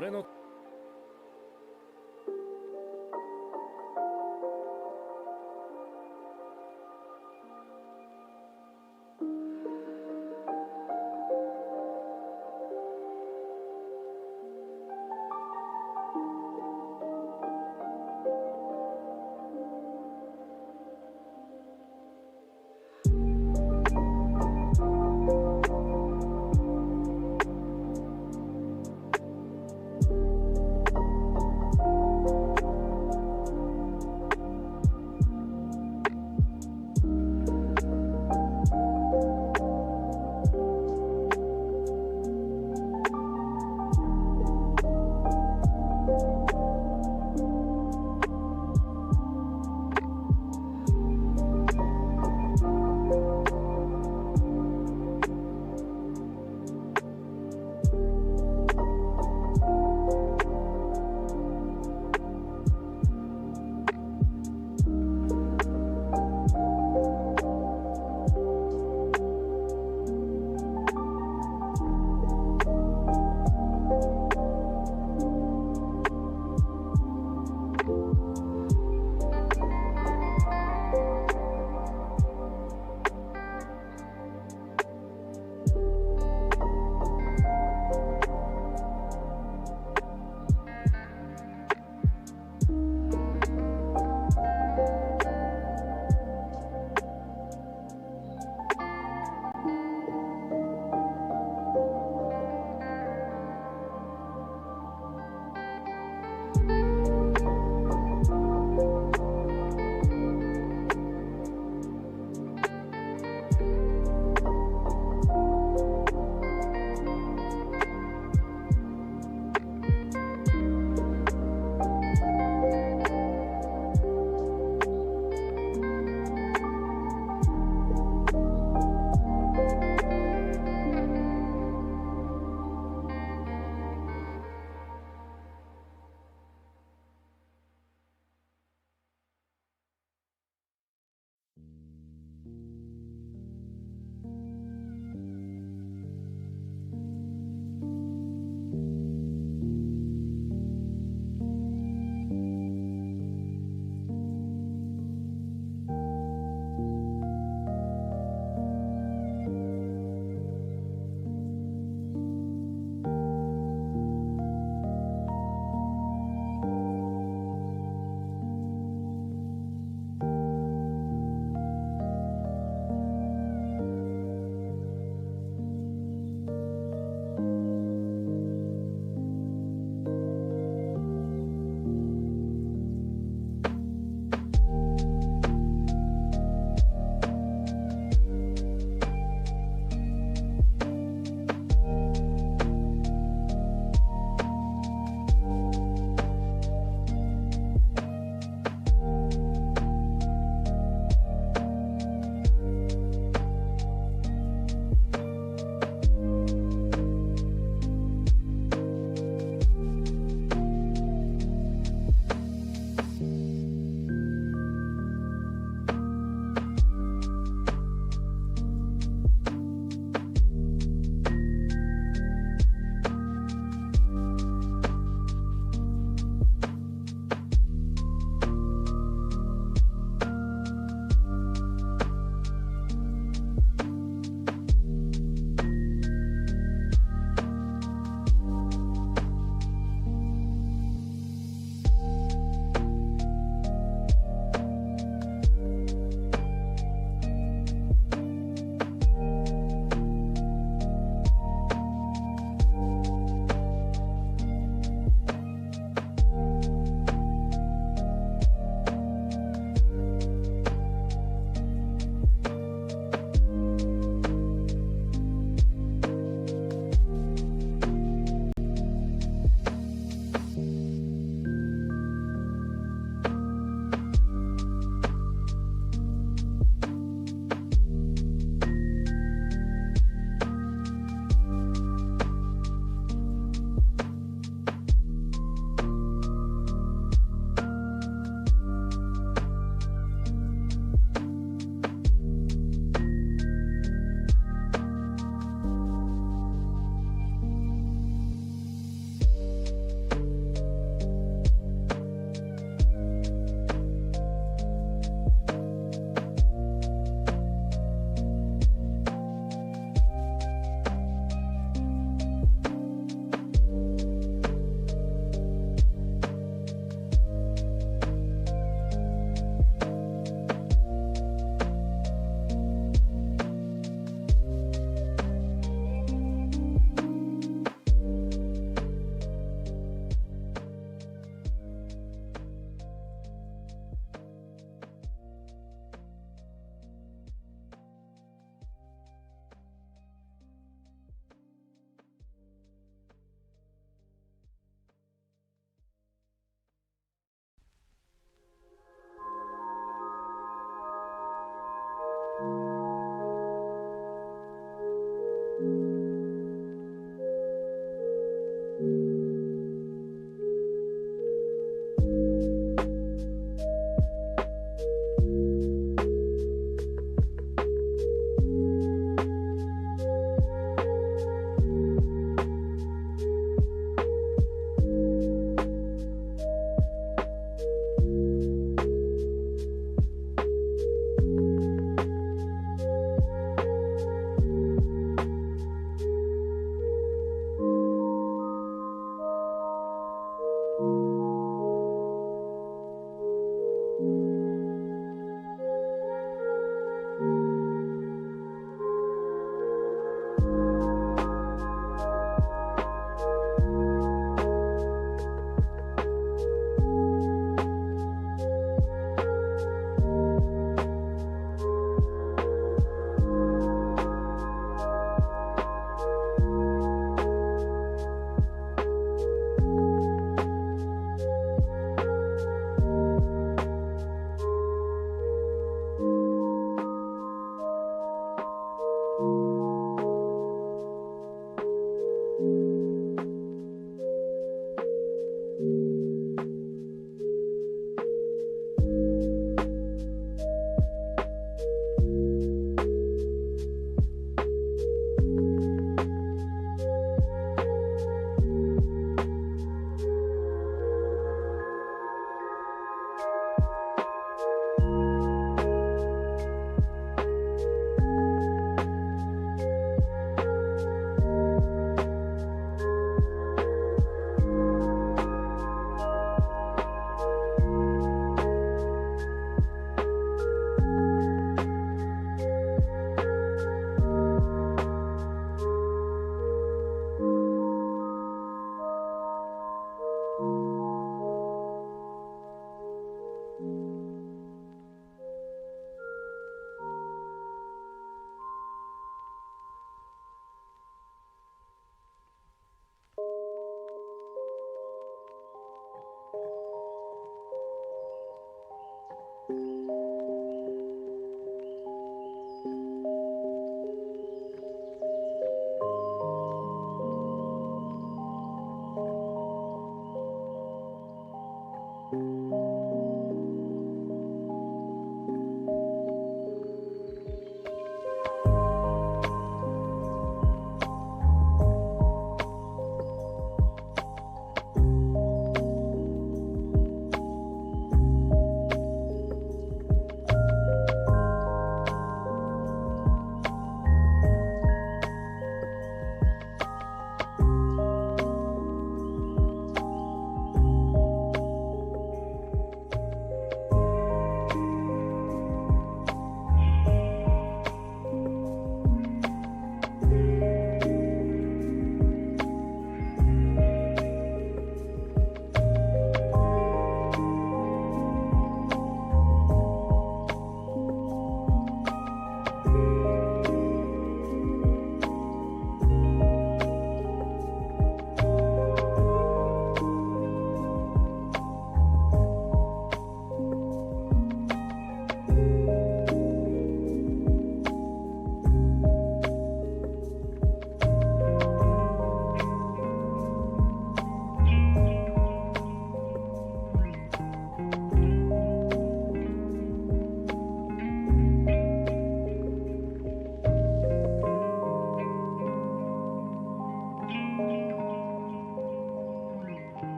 俺の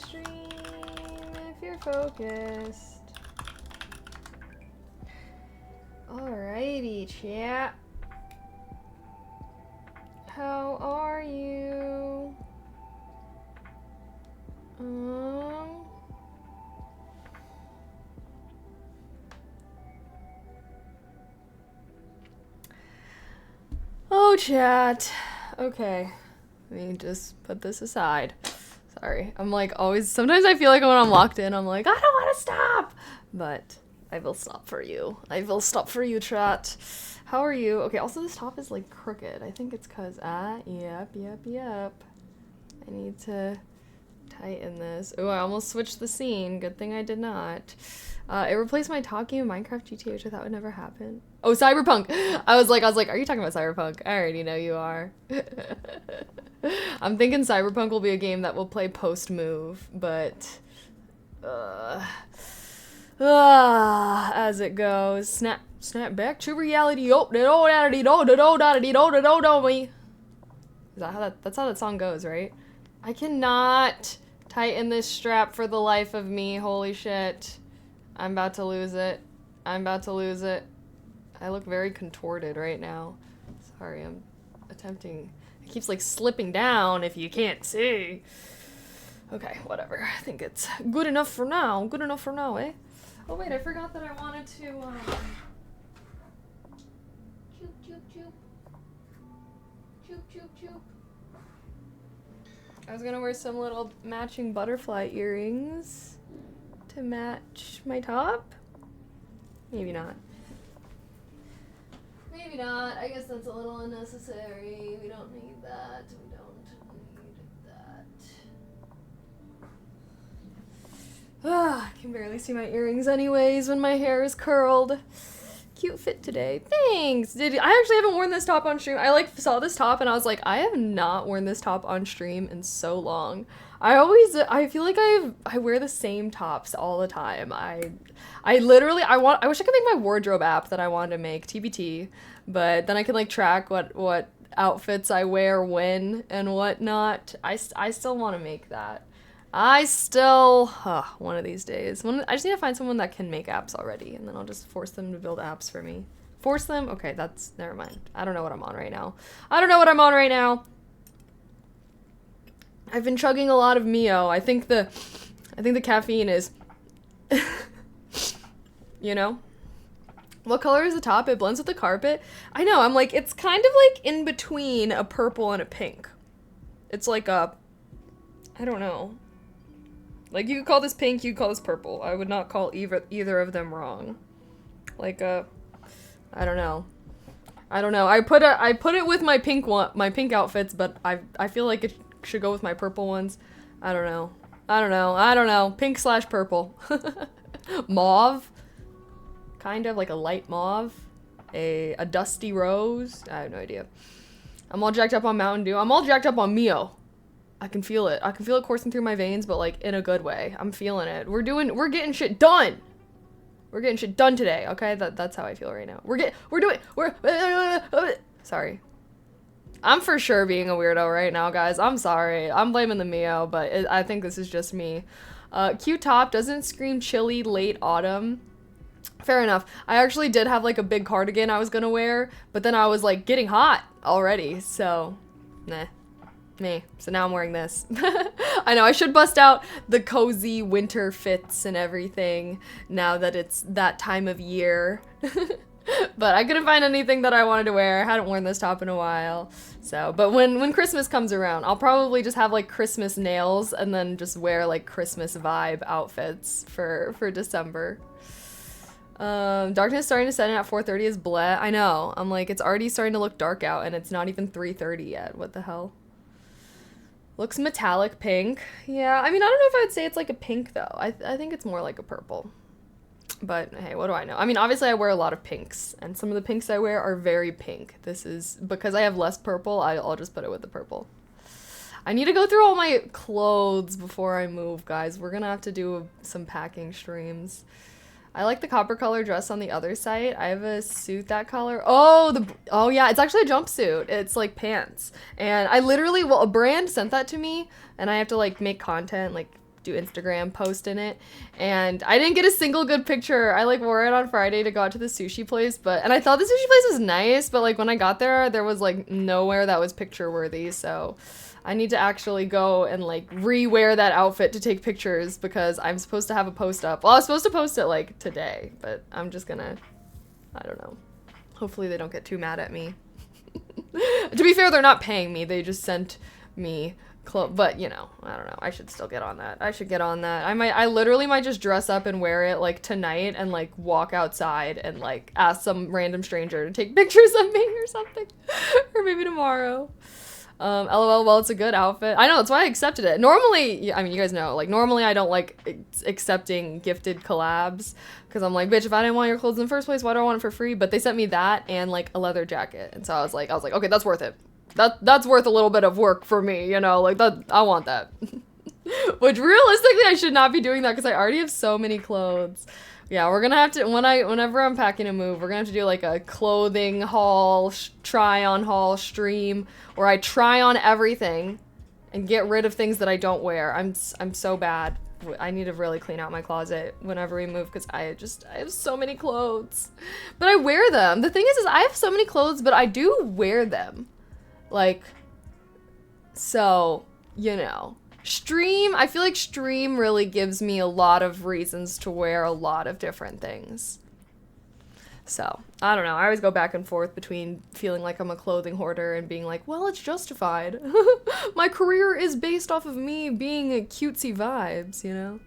stream if you're focused. Alrighty, chat. How are you? Oh, chat. Okay. Let me just put this aside. Sorry. I'm like always, sometimes I feel like when I'm locked in, I'm like, I don't want to stop. But I will stop for you. I will stop for you, chat. How are you? Okay, also this top is like crooked. I think it's cause, yep. I need to tighten this. Oh, I almost switched the scene. Good thing I did not. It replaced my top game of Minecraft GTA, which I thought would never happen. Oh, Cyberpunk! I was like, are you talking about Cyberpunk? I already know you are. I'm thinking Cyberpunk will be a game that will play post-move, but... as it goes. Snap back to reality. Oh, me. Is that how that's how that song goes, right? I cannot tighten this strap for the life of me. Holy shit. I'm about to lose it. I'm about to lose it. I look very contorted right now. Sorry, I'm attempting. It keeps like slipping down if you can't see. Okay, whatever. I think it's good enough for now. Good enough for now, eh? Oh wait, I forgot that I wanted to, choop, choop, choop. Choop, choop, choop. I was gonna wear some little matching butterfly earrings to match my top. Maybe not. Maybe not. I guess that's a little unnecessary. We don't need that. We don't need that. I can barely see my earrings anyways when my hair is curled. Cute fit today. Thanks. I actually haven't worn this top on stream. I like saw this top and I was like, I have not worn this top on stream in so long. I feel like I wear the same tops all the time. I wish I could make my wardrobe app that I wanted to make, TBT, but then I can like track what outfits I wear when and whatnot. I still want to make that. One of these days. I just need to find someone that can make apps already, and then I'll just force them to build apps for me. Force them? Okay, never mind. I don't know what I'm on right now. I've been chugging a lot of Mio. I think the caffeine is, you know? What color is the top? It blends with the carpet. I know, I'm like, it's kind of like in between a purple and a pink. It's like I don't know. Like, you could call this pink, you could call this purple. I would not call either of them wrong. Like, I don't know. I put it with my pink outfits, but I feel like it should go with my purple ones. I don't know. Pink/purple. Mauve. Kind of like a light mauve. A dusty rose. I have no idea. I'm all jacked up on Mountain Dew. I'm all jacked up on Mio. I can feel it. I can feel it coursing through my veins, but like in a good way. I'm feeling it. We're getting shit done. We're getting shit done today, okay? That's how I feel right now. Sorry. I'm for sure being a weirdo right now, guys. I'm sorry. I'm blaming the Mio, but I think this is just me. Cute top doesn't scream chilly late autumn. Fair enough. I actually did have like a big cardigan I was gonna wear, but then I was like getting hot already, so nah. Me. So now I'm wearing this. I know, I should bust out the cozy winter fits and everything now that it's that time of year. But I couldn't find anything that I wanted to wear. I hadn't worn this top in a while. So, but when Christmas comes around, I'll probably just have like Christmas nails and then just wear like Christmas vibe outfits for December. Darkness starting to set in at 4:30 is bleh. I know. I'm like, it's already starting to look dark out and it's not even 3:30 yet. What the hell? Looks metallic pink. Yeah, I mean, I don't know if I would say it's like a pink, though. I think it's more like a purple. But, hey, what do I know? I mean, obviously I wear a lot of pinks, and some of the pinks I wear are very pink. This is, because I have less purple, I'll just put it with the purple. I need to go through all my clothes before I move, guys. We're gonna have to do some packing streams. I like the copper color dress on the other side. I have a suit that color. Oh yeah, it's actually a jumpsuit. It's like pants. And I literally, well, a brand sent that to me and I have to like make content, like do Instagram post in it. And I didn't get a single good picture. I like wore it on Friday to go out to the sushi place, and I thought the sushi place was nice, but like when I got there was like nowhere that was picture worthy. So I need to actually go and like re-wear that outfit to take pictures because I'm supposed to have a post up. Well, I was supposed to post it like today, but I'm just gonna, I don't know. Hopefully they don't get too mad at me. To be fair, they're not paying me. They just sent me clothes, but you know, I don't know. I should still get on that. I should get on that. I literally might just dress up and wear it like tonight and like walk outside and like ask some random stranger to take pictures of me or something. Or maybe tomorrow. LOL, well, it's a good outfit. I know, that's why I accepted it. Normally, I mean, you guys know, like, normally I don't like accepting gifted collabs because I'm like, bitch, if I didn't want your clothes in the first place, why do I want it for free? But they sent me that and like a leather jacket. And so I was like, okay, that's worth it. That's worth a little bit of work for me, you know, like that, I want that. Which realistically, I should not be doing that because I already have so many clothes. Yeah, we're gonna have to, whenever I'm packing a move, we're gonna have to do like a clothing haul, try-on haul stream, where I try on everything and get rid of things that I don't wear. I'm so bad. I need to really clean out my closet whenever we move because I have so many clothes. But I wear them. The thing is I have so many clothes, but I do wear them. Like, so, you know. I feel like stream really gives me a lot of reasons to wear a lot of different things. So, I don't know. I always go back and forth between feeling like I'm a clothing hoarder and being like, well, it's justified. My career is based off of me being a cutesy vibes, you know?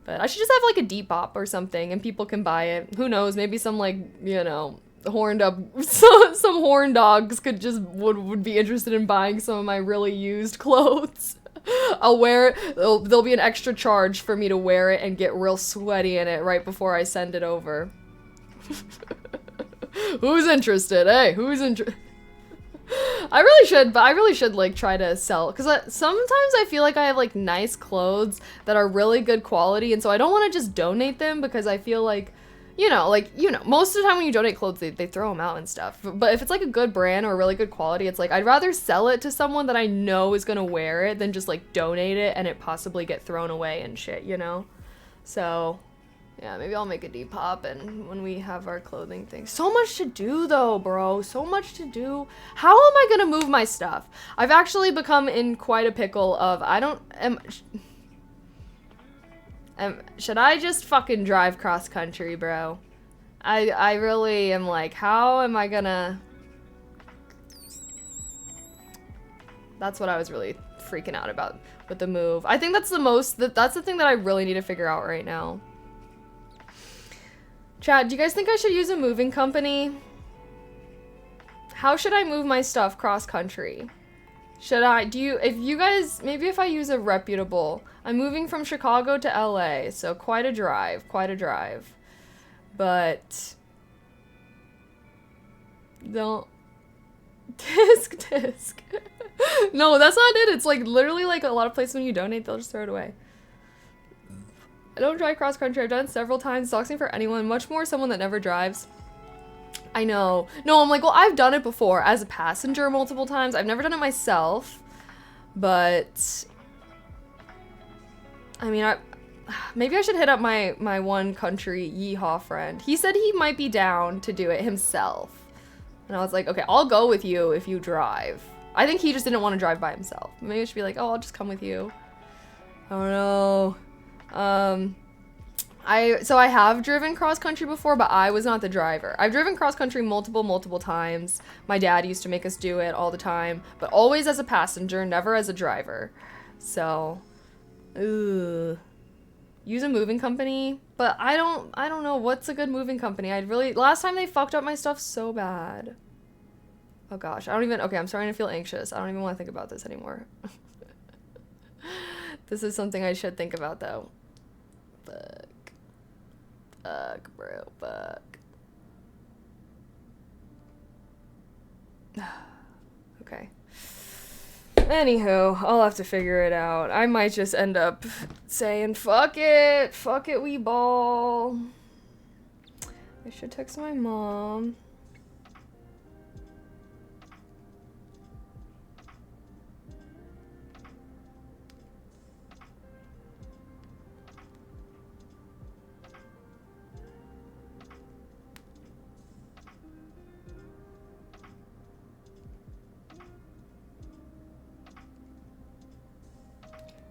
But I should just have like a Depop or something and people can buy it. Who knows? Maybe some like, you know, horned up, some horn dogs would be interested in buying some of my really used clothes. I'll wear it. There'll be an extra charge for me to wear it and get real sweaty in it right before I send it over. Who's interested? Hey, who's interested? I really should like try to sell, because sometimes I feel like I have like nice clothes that are really good quality, and so I don't want to just donate them because I feel like, you know, most of the time when you donate clothes, they throw them out and stuff. But if it's like a good brand or really good quality, it's like I'd rather sell it to someone that I know is gonna wear it than just like donate it and it possibly get thrown away and shit, you know? So yeah, maybe I'll make a Depop and when we have our clothing thing. So much to do though, bro. So much to do. How am I gonna move my stuff? I've actually become in quite a pickle of, should I just fucking drive cross country, bro? I really am like, how am I gonna... That's what I was really freaking out about with the move. I think that's the thing that I really need to figure out right now. Chad, do you guys think I should use a moving company? How should I move my stuff cross country? Maybe if I use a reputable, I'm moving from Chicago to LA, so quite a drive. But, don't, disc. No, that's not it. It's like literally like a lot of places when you donate, they'll just throw it away. I don't drive cross country. I've done it several times. Doxing for anyone, much more someone that never drives. I know. No, I'm like, well, I've done it before as a passenger multiple times. I've never done it myself, but I mean, maybe I should hit up my one country yeehaw friend. He said he might be down to do it himself. And I was like, okay, I'll go with you if you drive. I think he just didn't want to drive by himself. Maybe I should be like, oh, I'll just come with you. I don't know. So I have driven cross country before, but I was not the driver. I've driven cross country multiple times. My dad used to make us do it all the time, but always as a passenger, never as a driver. So, use a moving company, but I don't know what's a good moving company. Last time they fucked up my stuff so bad. Oh gosh, okay, I'm starting to feel anxious. I don't even want to think about this anymore. This is something I should think about though. Fuck, bro, fuck. Okay. Anywho, I'll have to figure it out. I might just end up saying, fuck it, we ball. I should text my mom.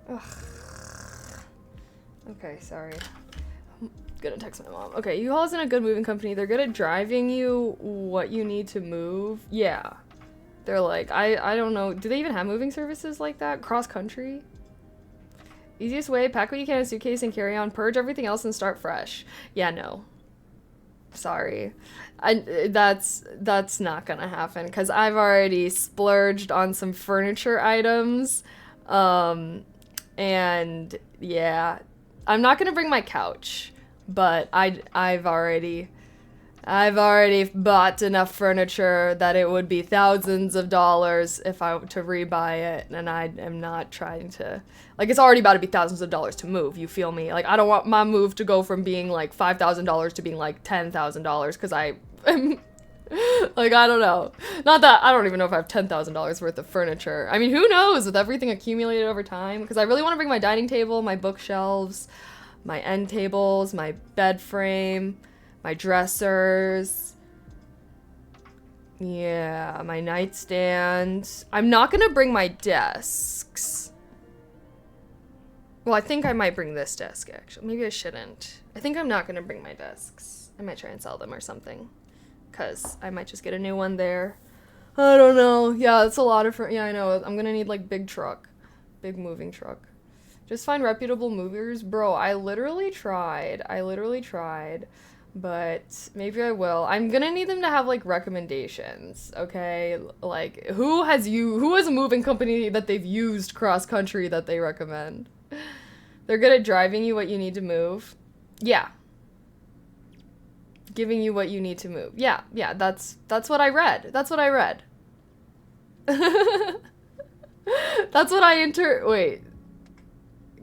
Ugh. Okay, sorry. I'm gonna text my mom. Okay, U-Haul's in a good moving company. They're good at driving you what you need to move. Yeah. They're like, I don't know. Do they even have moving services like that? Cross country? Easiest way, pack what you can in a suitcase and carry on. Purge everything else and start fresh. Yeah, no. Sorry. That's not gonna happen because I've already splurged on some furniture items. And yeah, I'm not gonna bring my couch, but I've already bought enough furniture that it would be thousands of dollars if I were to rebuy it, and I am not trying to, like, it's already about to be thousands of dollars to move, you feel me? Like, I don't want my move to go from being like $5,000 to being like $10,000 because I am, like, I don't know. Not that, I don't even know if I have $10,000 worth of furniture. I mean, who knows with everything accumulated over time, because I really want to bring my dining table, my bookshelves, my end tables, my bed frame, my dressers, yeah, my nightstand. I'm not gonna bring my desks. Well, I think I might bring this desk, actually. Maybe I shouldn't. I think I'm not gonna bring my desks. I might try and sell them or something, because I might just get a new one there. I don't know. Yeah, it's a lot of yeah, I know. I'm gonna need, like, big moving truck. Just find reputable movers. Bro, I literally tried. But maybe I will. I'm gonna need them to have, like, recommendations, okay? Like, who has a moving company that they've used cross-country that they recommend? They're good at driving you what you need to move. Yeah. Giving you what you need to move. Yeah, that's what I read. That's what I read. That's what wait.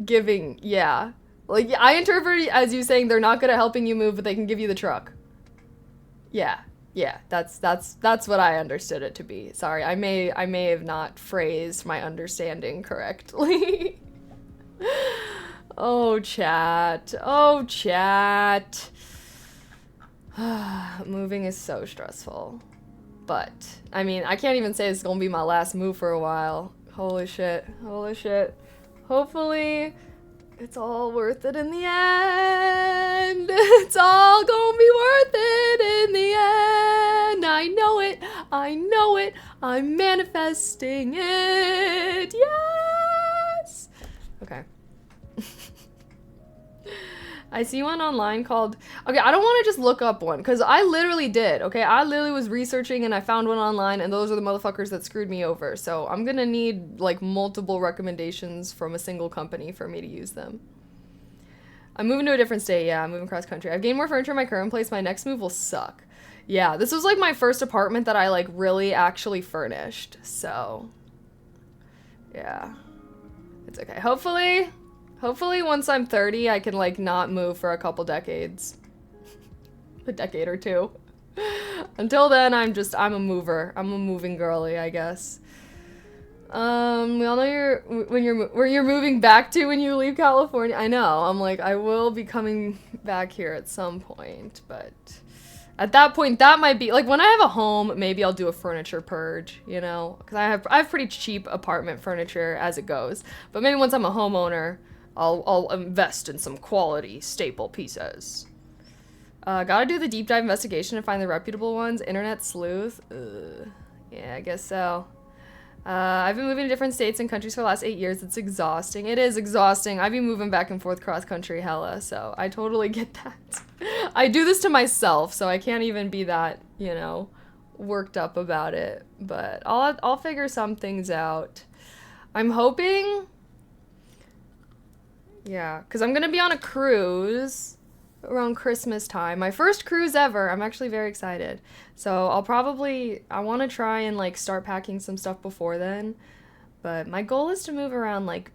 Giving, yeah. Like, I interpret it as you saying they're not good at helping you move, but they can give you the truck. Yeah, that's what I understood it to be. Sorry, I may have not phrased my understanding correctly. Oh, chat. Moving is so stressful. But, I mean, I can't even say it's gonna be my last move for a while. Holy shit. Hopefully it's all worth it in the end. It's all gonna be worth it in the end. I know it. I'm manifesting it. Yes. Okay. I see one online called, okay, I don't want to just look up one, because I literally did, okay? I literally was researching and I found one online, and those are the motherfuckers that screwed me over. So I'm gonna need, like, multiple recommendations from a single company for me to use them. I'm moving to a different state. Yeah, I'm moving cross country. I've gained more furniture in my current place. My next move will suck. Yeah, this was, like, my first apartment that I, like, really actually furnished. So, yeah. It's okay. Hopefully once I'm 30, I can, like, not move for a couple decades. A decade or two. Until then, I'm a mover. I'm a moving girly, I guess. We all know where you're moving back to when you leave California. I know. I'm like, I will be coming back here at some point, but at that point, that might be, like, when I have a home, maybe I'll do a furniture purge, you know? Because I have pretty cheap apartment furniture as it goes. But maybe once I'm a homeowner, I'll invest in some quality staple pieces. Gotta do the deep dive investigation to find the reputable ones. Internet sleuth. Yeah, I guess so. I've been moving to different states and countries for the last 8 years. It's exhausting. It is exhausting. I've been moving back and forth cross country hella, so I totally get that. I do this to myself, so I can't even be that, you know, worked up about it. But I'll figure some things out. I'm hoping. Yeah, because I'm going to be on a cruise around Christmas time. My first cruise ever. I'm actually very excited. So I want to try and, like, start packing some stuff before then. But my goal is to move around, like,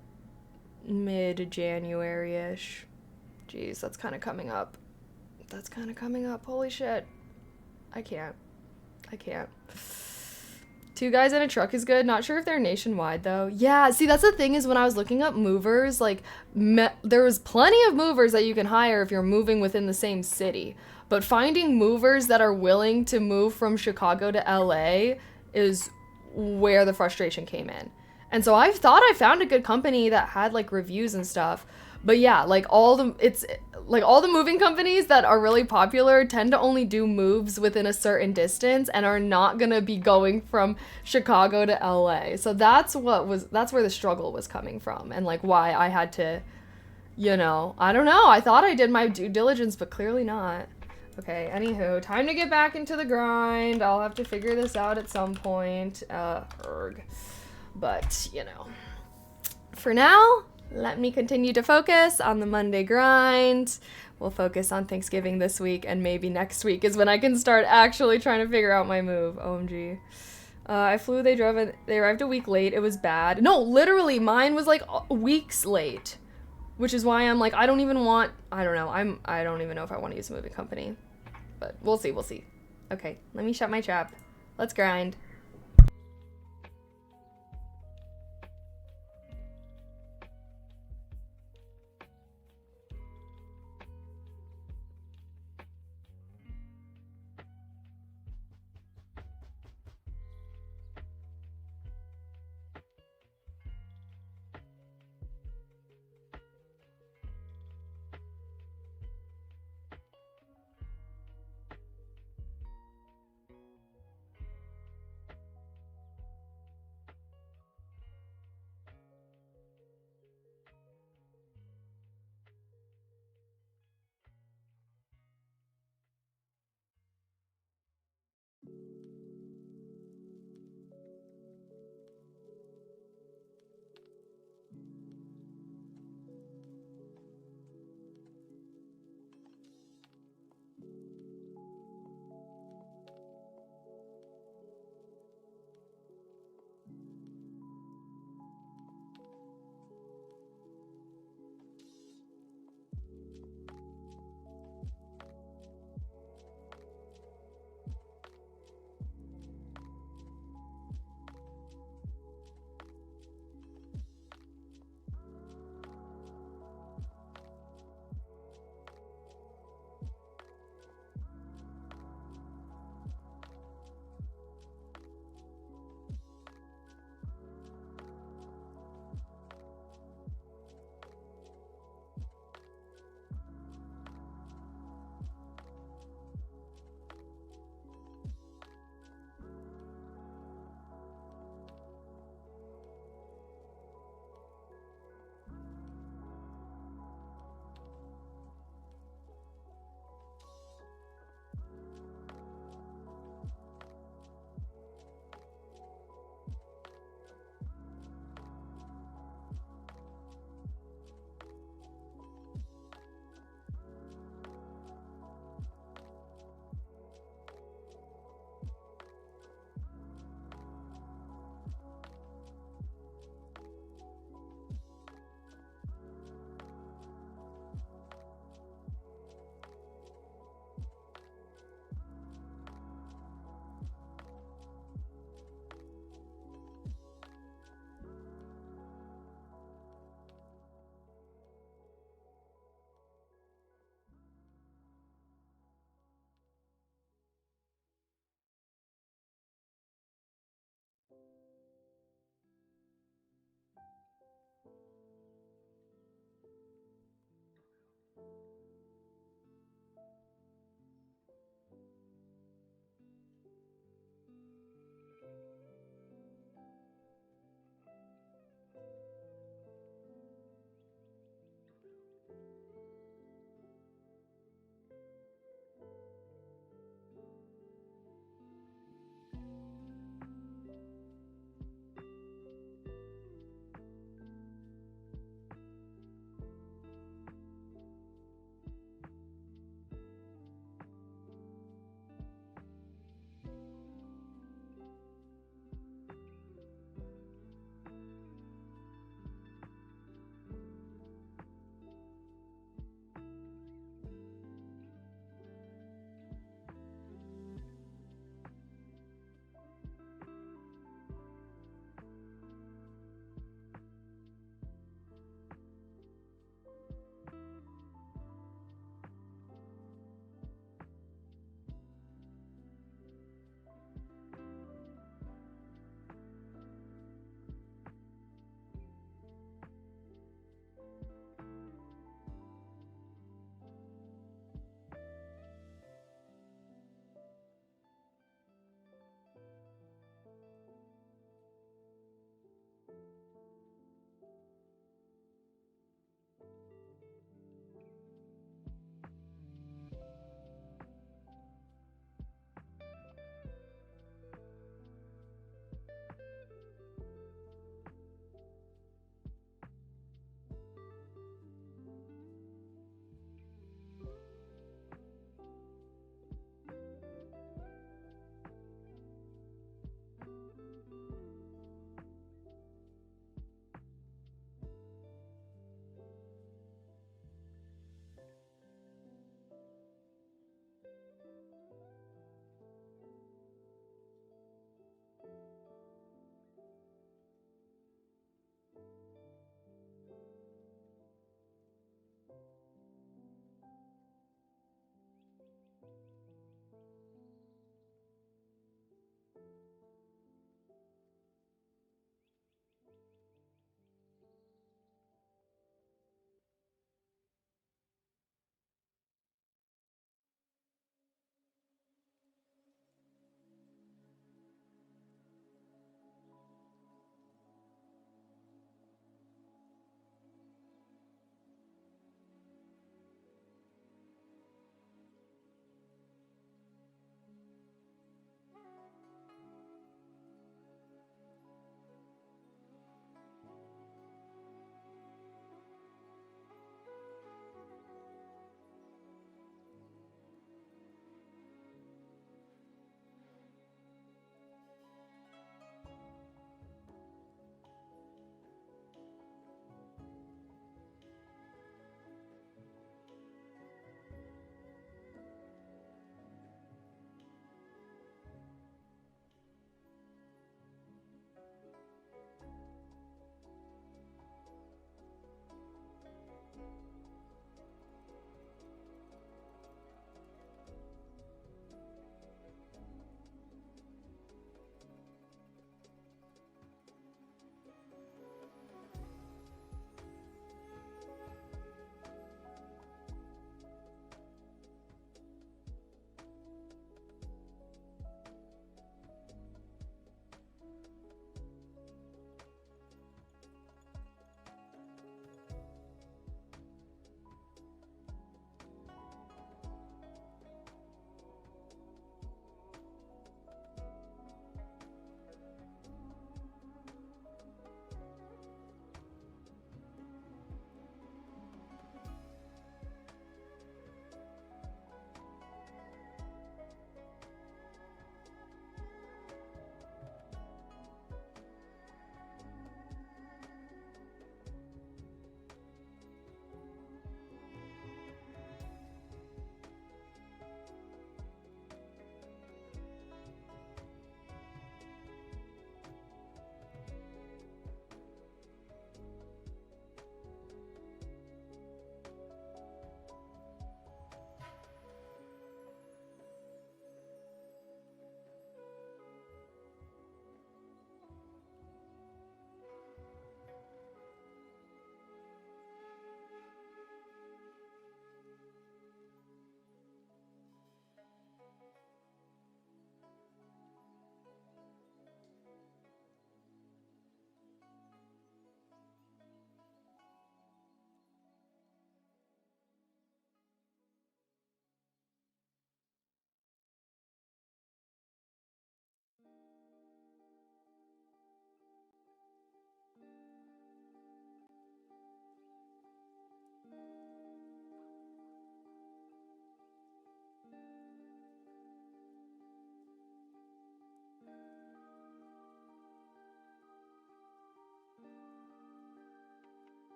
mid-January-ish. Jeez, that's kind of coming up. Holy shit. I can't. 2 guys in a truck is good. Not sure if they're nationwide, though. Yeah, see, that's the thing is when I was looking up movers, like, there was plenty of movers that you can hire if you're moving within the same city. But finding movers that are willing to move from Chicago to LA is where the frustration came in. And so I thought I found a good company that had like reviews and stuff. But yeah, like all the moving companies that are really popular tend to only do moves within a certain distance and are not going to be going from Chicago to LA. So that's where the struggle was coming from, and like why I had to, I don't know. I thought I did my due diligence, but clearly not. Okay, anywho, time to get back into the grind. I'll have to figure this out at some point. Erg. But, for now, let me continue to focus on the Monday grind. We'll focus on Thanksgiving this week, and maybe next week is when I can start actually trying to figure out my move. OMG. I flew, they arrived a week late. It was bad. No, literally, mine was like weeks late. Which is why I'm like, I don't even know if I want to use a moving company. But we'll see. Okay, let me shut my trap. Let's grind.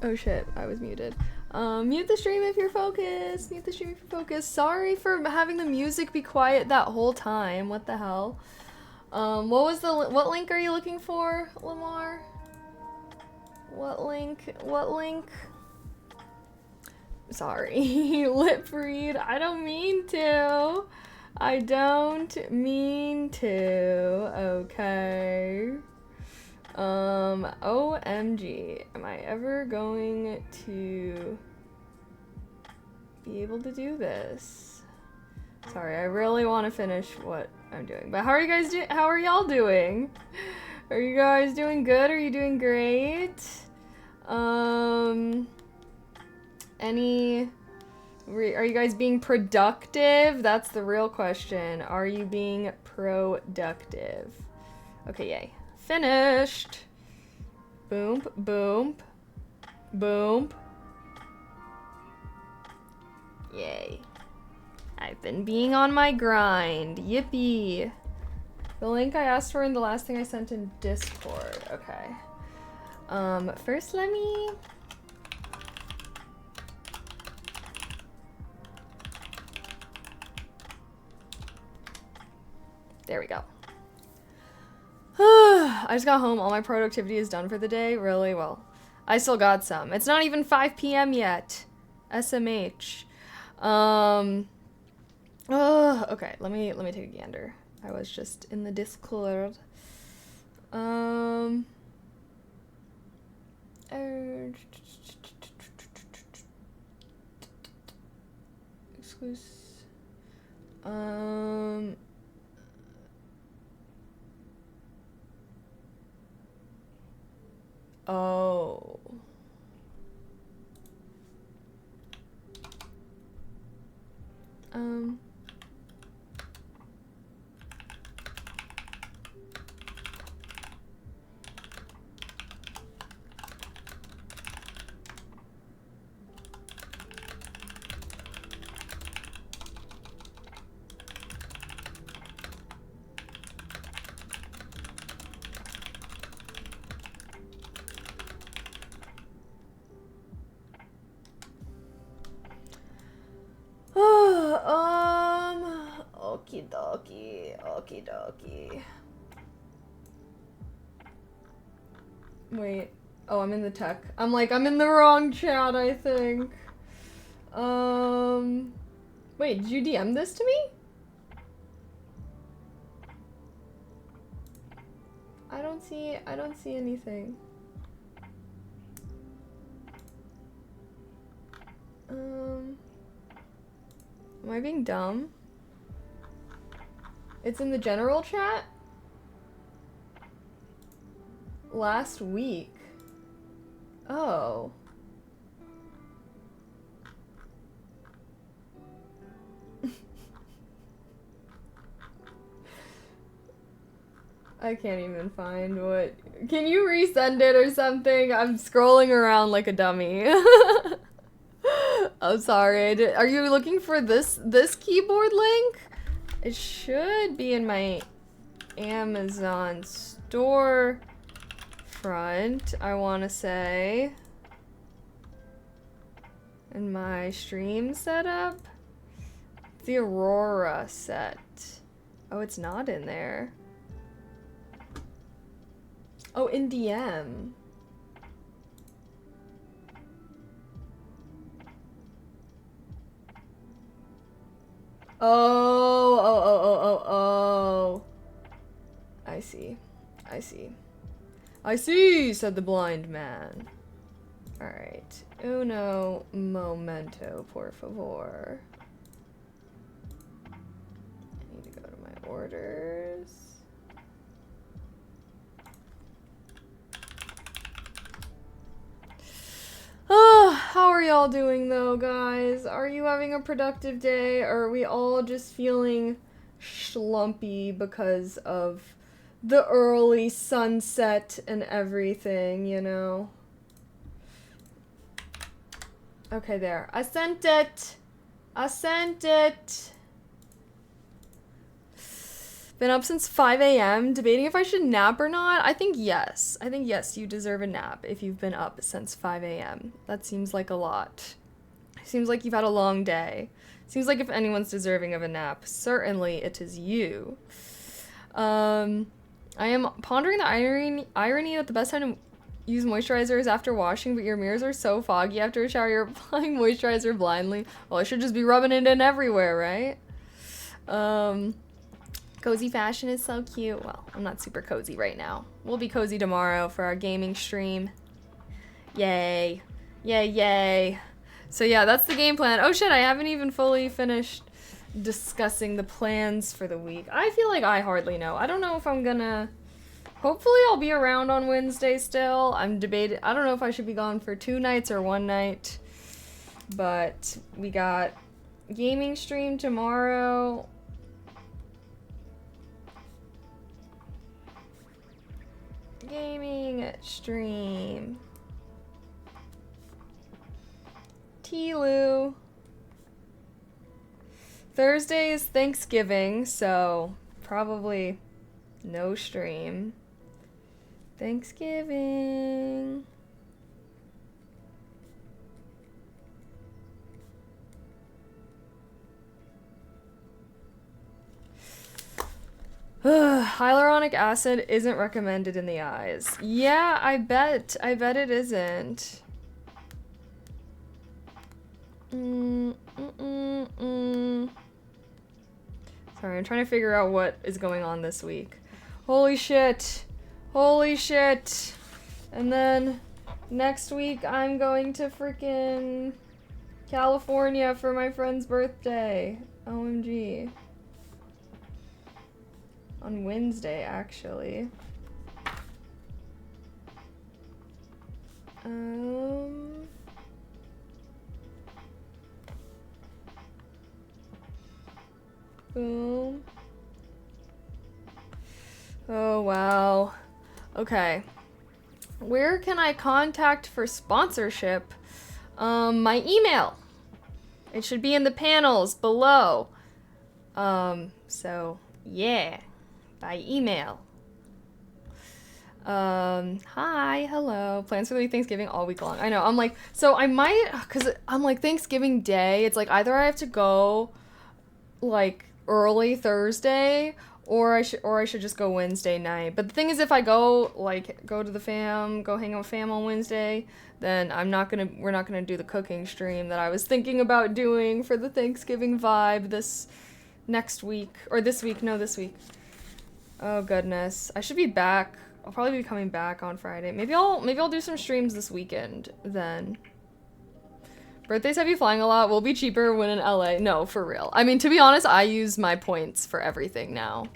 Oh shit, I was muted. Mute the stream if you're focused. Mute the stream if you're focused. Sorry for having the music be quiet that whole time. What the hell? What link are you looking for, Lamar? What link? What link? Sorry. Lip read. I don't mean to. I don't mean to. Okay. OMG. Am I ever going to be able to do this? Sorry, I really want to finish what I'm doing. But how are you guys doing? How are y'all doing? Are you guys doing good? Are you doing great? Are you guys being productive? That's the real question. Are you being productive? Okay, yay. Finished. Boom, boom, boom. Yay. I've been being on my grind. Yippee. The link I asked for in the last thing I sent in Discord. Okay. First let me... There we go. I just got home. All my productivity is done for the day. Really? Well, I still got some. It's not even 5 p.m. yet. SMH. Okay, let me take a gander. I was just in the Discord. Excuse. Oh. Okie dokie, okie dokie. Wait. Oh, I'm in the tech. I'm in the wrong chat, I think. Wait, did you DM this to me? I don't see anything. Am I being dumb? It's in the general chat? Last week. Oh. I can't even find what... Can you resend it or something? I'm scrolling around like a dummy. I'm sorry. Are you looking for this keyboard link? It should be in my Amazon store front, I want to say. In my stream setup. The Aurora set. Oh, it's not in there. Oh, in DM. Oh. I see, said the blind man. Alright. Uno momento, por favor. I need to go to my orders. How are y'all doing though, guys? Are you having a productive day, or are we all just feeling schlumpy because of the early sunset and everything, you know? Okay, there. I sent it! Been up since 5 a.m. debating if I should nap or not. I think yes. I think yes, you deserve a nap if you've been up since 5 a.m. That seems like a lot. Seems like you've had a long day. Seems like if anyone's deserving of a nap, certainly it is you. I am pondering the irony that the best time to use moisturizer is after washing, but your mirrors are so foggy after a shower you're applying moisturizer blindly. Well, I should just be rubbing it in everywhere, right? Cozy fashion is so cute. Well, I'm not super cozy right now. We'll be cozy tomorrow for our gaming stream. Yay. Yay, yay. So yeah, that's the game plan. Oh shit, I haven't even fully finished discussing the plans for the week. I feel like I hardly know. I don't know if I'm gonna... Hopefully I'll be around on Wednesday still. I'm debating... I don't know if I should be gone for 2 nights or 1 night. But we got gaming stream tomorrow. Gaming stream. T-Lou. Thursday is Thanksgiving, so probably no stream. Thanksgiving. Hyaluronic acid isn't recommended in the eyes. Yeah, I bet it isn't. Sorry, I'm trying to figure out what is going on this week. Holy shit. Holy shit. And then next week I'm going to freaking California for my friend's birthday. OMG. On Wednesday, actually. Boom. Oh, wow. Okay. Where can I contact for sponsorship? My email. It should be in the panels below. So, yeah. By email. Hi, hello. Plans for the Thanksgiving all week long. I know, I'm like, so I might, cause I'm like Thanksgiving Day, it's like either I have to go like early Thursday or I should just go Wednesday night. But the thing is, if I go to the fam, go hang out with fam on Wednesday, then we're not gonna do the cooking stream that I was thinking about doing for the Thanksgiving vibe this week. Oh goodness. I should be back. I'll probably be coming back on Friday. Maybe I'll do some streams this weekend then. Birthdays have you flying a lot? Will be cheaper when in LA. No, for real. I mean, to be honest, I use my points for everything now.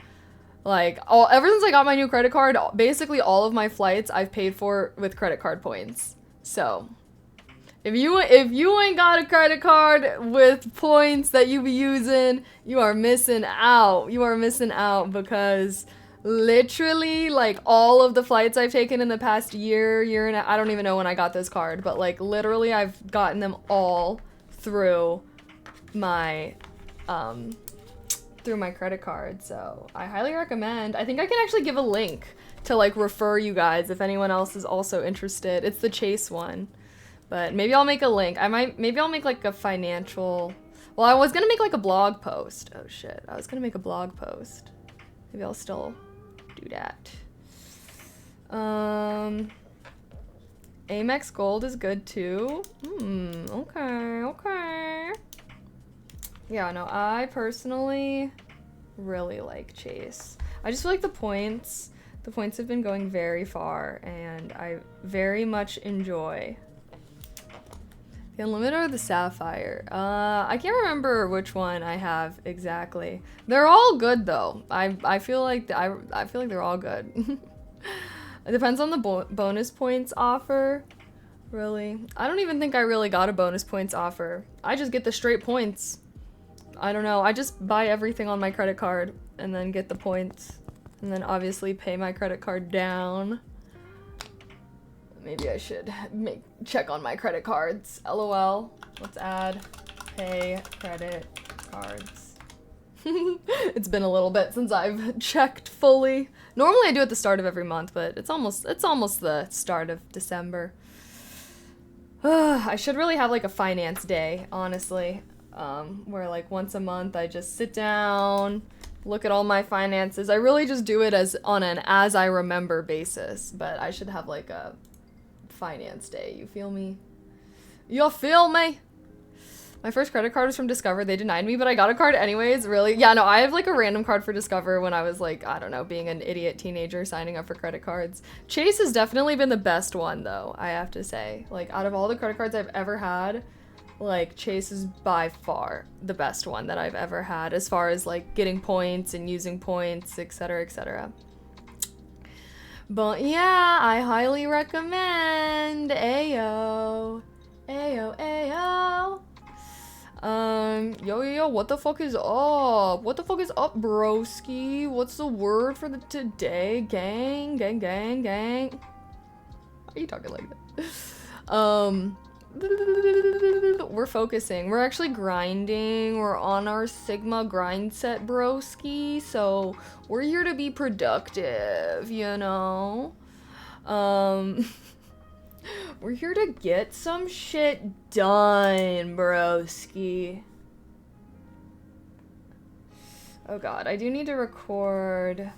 Like, ever since I got my new credit card, basically all of my flights I've paid for with credit card points. So, if you ain't got a credit card with points that you be using, you are missing out. You are missing out because literally, like, all of the flights I've taken in the past year and I don't even know when I got this card, but like literally I've gotten them all through my credit card. So I highly recommend. I think I can actually give a link to like refer you guys if anyone else is also interested. It's the Chase one. But maybe I'll make a link. Maybe I'll make like a financial, well, I was gonna make like a blog post. Oh shit, I was gonna make a blog post. Maybe I'll still do that. Amex Gold is good too. Okay. Yeah, no, I personally really like Chase. I just feel like the points have been going very far and I very much enjoy the Unlimited or the Sapphire. I can't remember which one I have exactly. They're all good though. I feel like I feel like they're all good. It depends on the bonus points offer. Really, I don't even think I really got a bonus points offer. I just get the straight points. I don't know. I just buy everything on my credit card and then get the points, and then obviously pay my credit card down. Maybe I should check on my credit cards. LOL. Let's add pay credit cards. It's been a little bit since I've checked fully. Normally I do at the start of every month, but it's almost the start of December. I should really have like a finance day, honestly, where like once a month I just sit down, look at all my finances. I really just do it on an as I remember basis, but I should have like a finance day. You feel me? You feel me? My first credit card was from Discover. They denied me, but I got a card anyways. Really? Yeah, no, I have like a random card for Discover when I was like, I don't know, being an idiot teenager signing up for credit cards. Chase has definitely been the best one though, I have to say. Like out of all the credit cards I've ever had, like Chase is by far the best one that I've ever had as far as like getting points and using points, etc., etc. But yeah, I highly recommend. Ayo. Ayo, ayo. Yo, what the fuck is up? What the fuck is up, broski? What's the word for the today? Gang? Why are you talking like that? We're focusing. We're actually grinding. We're on our Sigma grind set, broski. So, we're here to be productive, you know? We're here to get some shit done, broski. Oh god, I do need to record.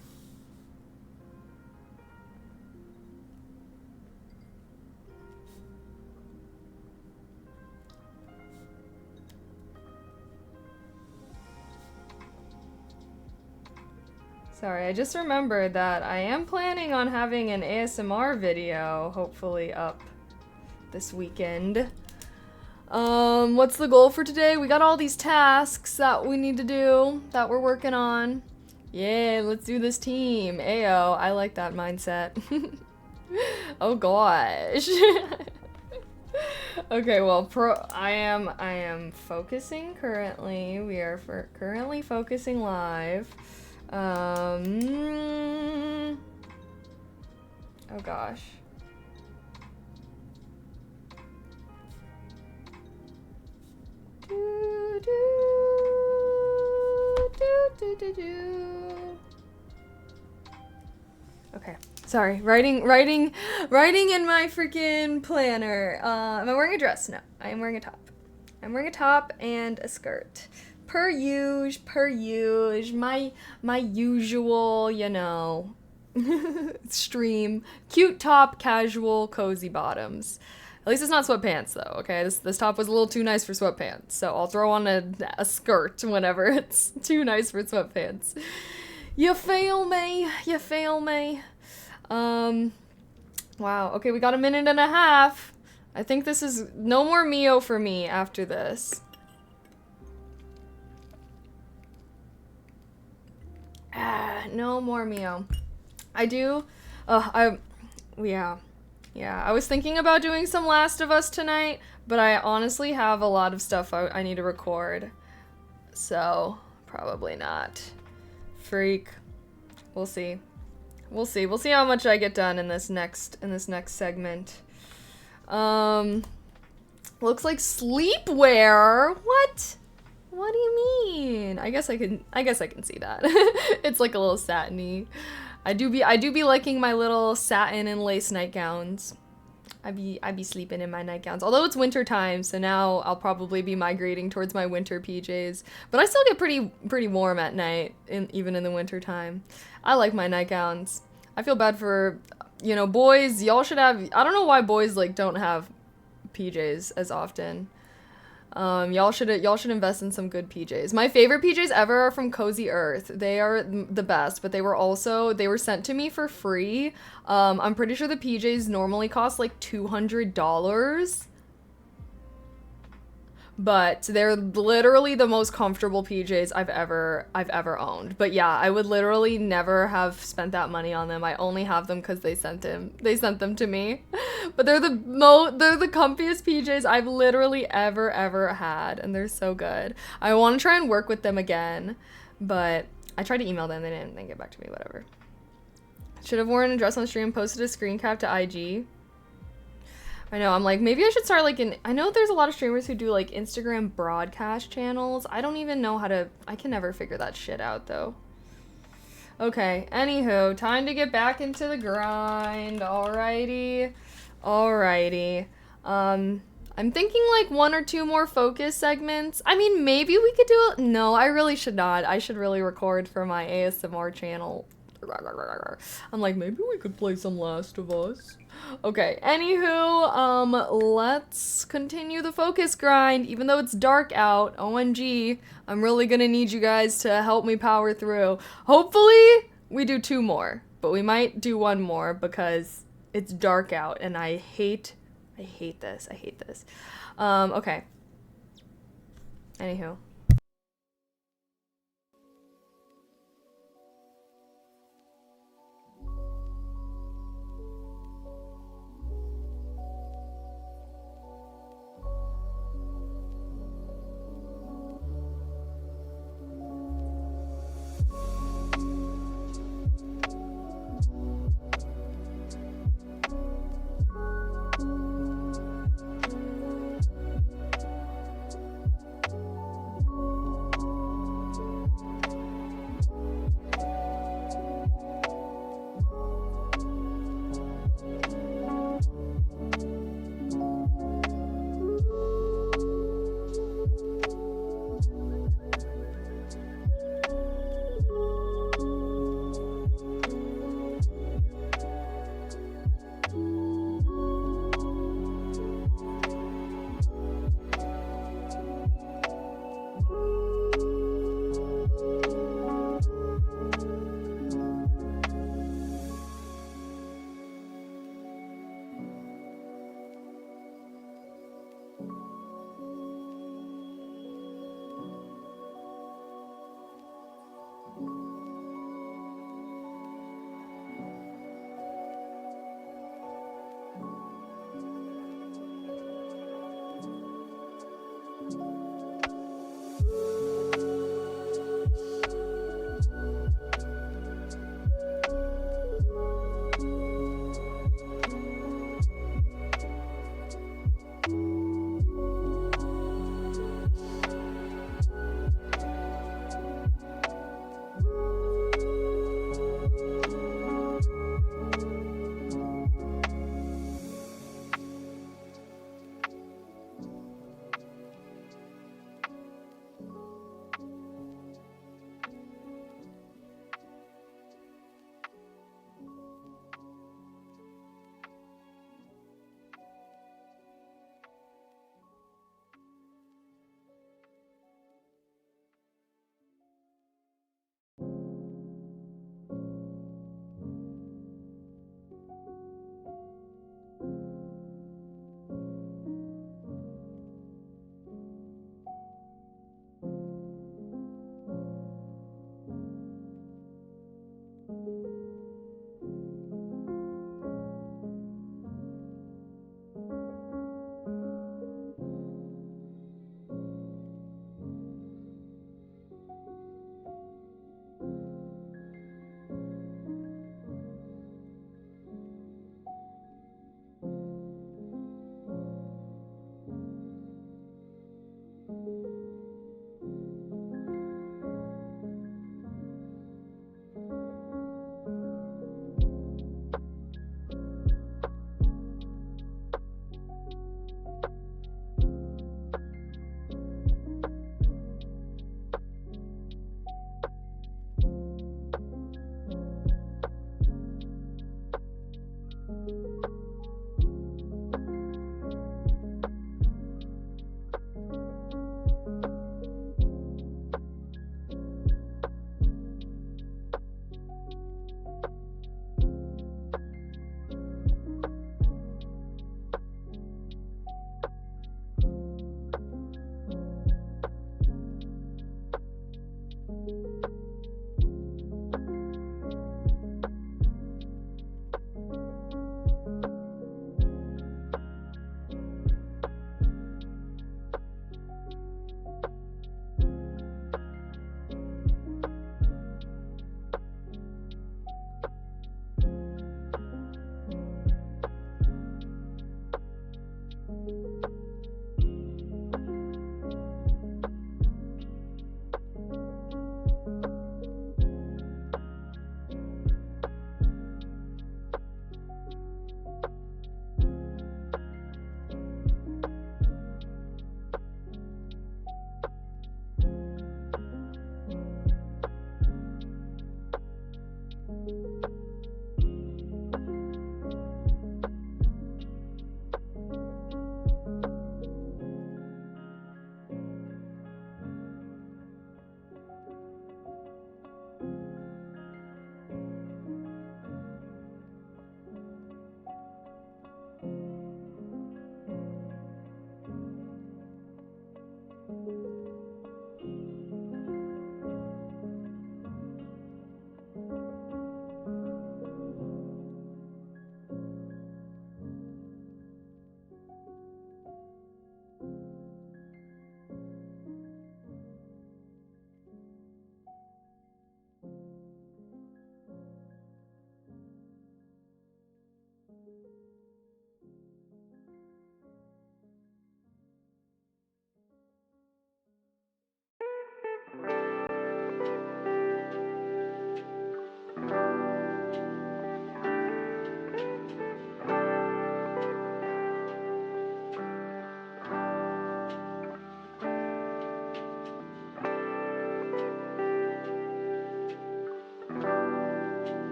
Sorry, I just remembered that I am planning on having an ASMR video, hopefully up this weekend. What's the goal for today? We got all these tasks that we need to do, that we're working on. Yeah, let's do this team. Ayo, I like that mindset. Oh gosh. Okay, well, I am focusing currently. We are currently focusing live. Oh gosh. Okay, sorry. Writing in my freaking planner. Am I wearing a dress? No, I am wearing a top. I'm wearing a top and a skirt. Per usual, my usual, you know, stream. Cute top, casual, cozy bottoms. At least it's not sweatpants though, okay? This top was a little too nice for sweatpants, so I'll throw on a skirt whenever it's too nice for sweatpants. You feel me? You feel me? Wow, okay, we got a minute and a half. I think this is no more Mio for me after this. No more Mio. Yeah, I was thinking about doing some Last of Us tonight, but I honestly have a lot of stuff I need to record. So, probably not. Freak. We'll see. We'll see how much I get done in this next segment. Looks like sleepwear. What? What do you mean? I guess I can see that. It's like a little satiny. I do be liking my little satin and lace nightgowns. I be sleeping in my nightgowns. Although it's winter time, so now I'll probably be migrating towards my winter PJs. But I still get pretty warm at night, even in the winter time. I like my nightgowns. I feel bad for, you know, boys. Y'all should have. I don't know why boys like don't have PJs as often. Y'all should invest in some good PJs. My favorite PJs ever are from Cozy Earth. They are the best, but they were sent to me for free. I'm pretty sure the PJs normally cost like $200. But they're literally the most comfortable PJs I've ever owned. But yeah, I would literally never have spent that money on them. I only have them because they sent them to me. But they're the comfiest PJs I've literally ever had, and they're so good. I want to try and work with them again, but I tried to email them, they didn't get back to me. Whatever. Should have worn a dress on stream, posted a screen cap to IG. I know, I'm like, maybe I should start like I know there's a lot of streamers who do like Instagram broadcast channels. I don't even know how to, I can never figure that shit out though. Okay, anywho, time to get back into the grind. Alrighty. Alrighty. I'm thinking like 1 or 2 more focus segments. I mean, maybe we could do it. No, I really should not. I should really record for my ASMR channel. I'm like, maybe we could play some Last of Us. Okay, anywho, let's continue the focus grind. Even though it's dark out, OMG, I'm really gonna need you guys to help me power through. Hopefully, we do 2 more, but we might do 1 more because it's dark out and I hate this. I hate this. Okay. Anywho.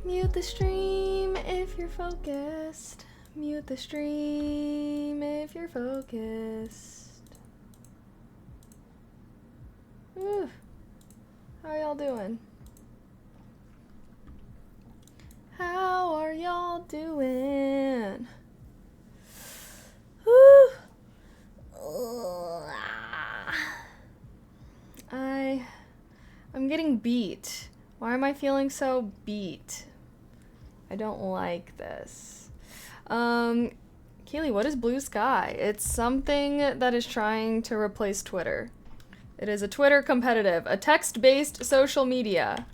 Mute the stream if you're focused. Mute the stream if you're focused. Ooh. How are y'all doing? How are y'all doing? Whew. I'm getting beat. Why am I feeling so beat? I don't like this. Keely, what is Blue Sky? It's something that is trying to replace Twitter. It is a Twitter competitive, a text-based social media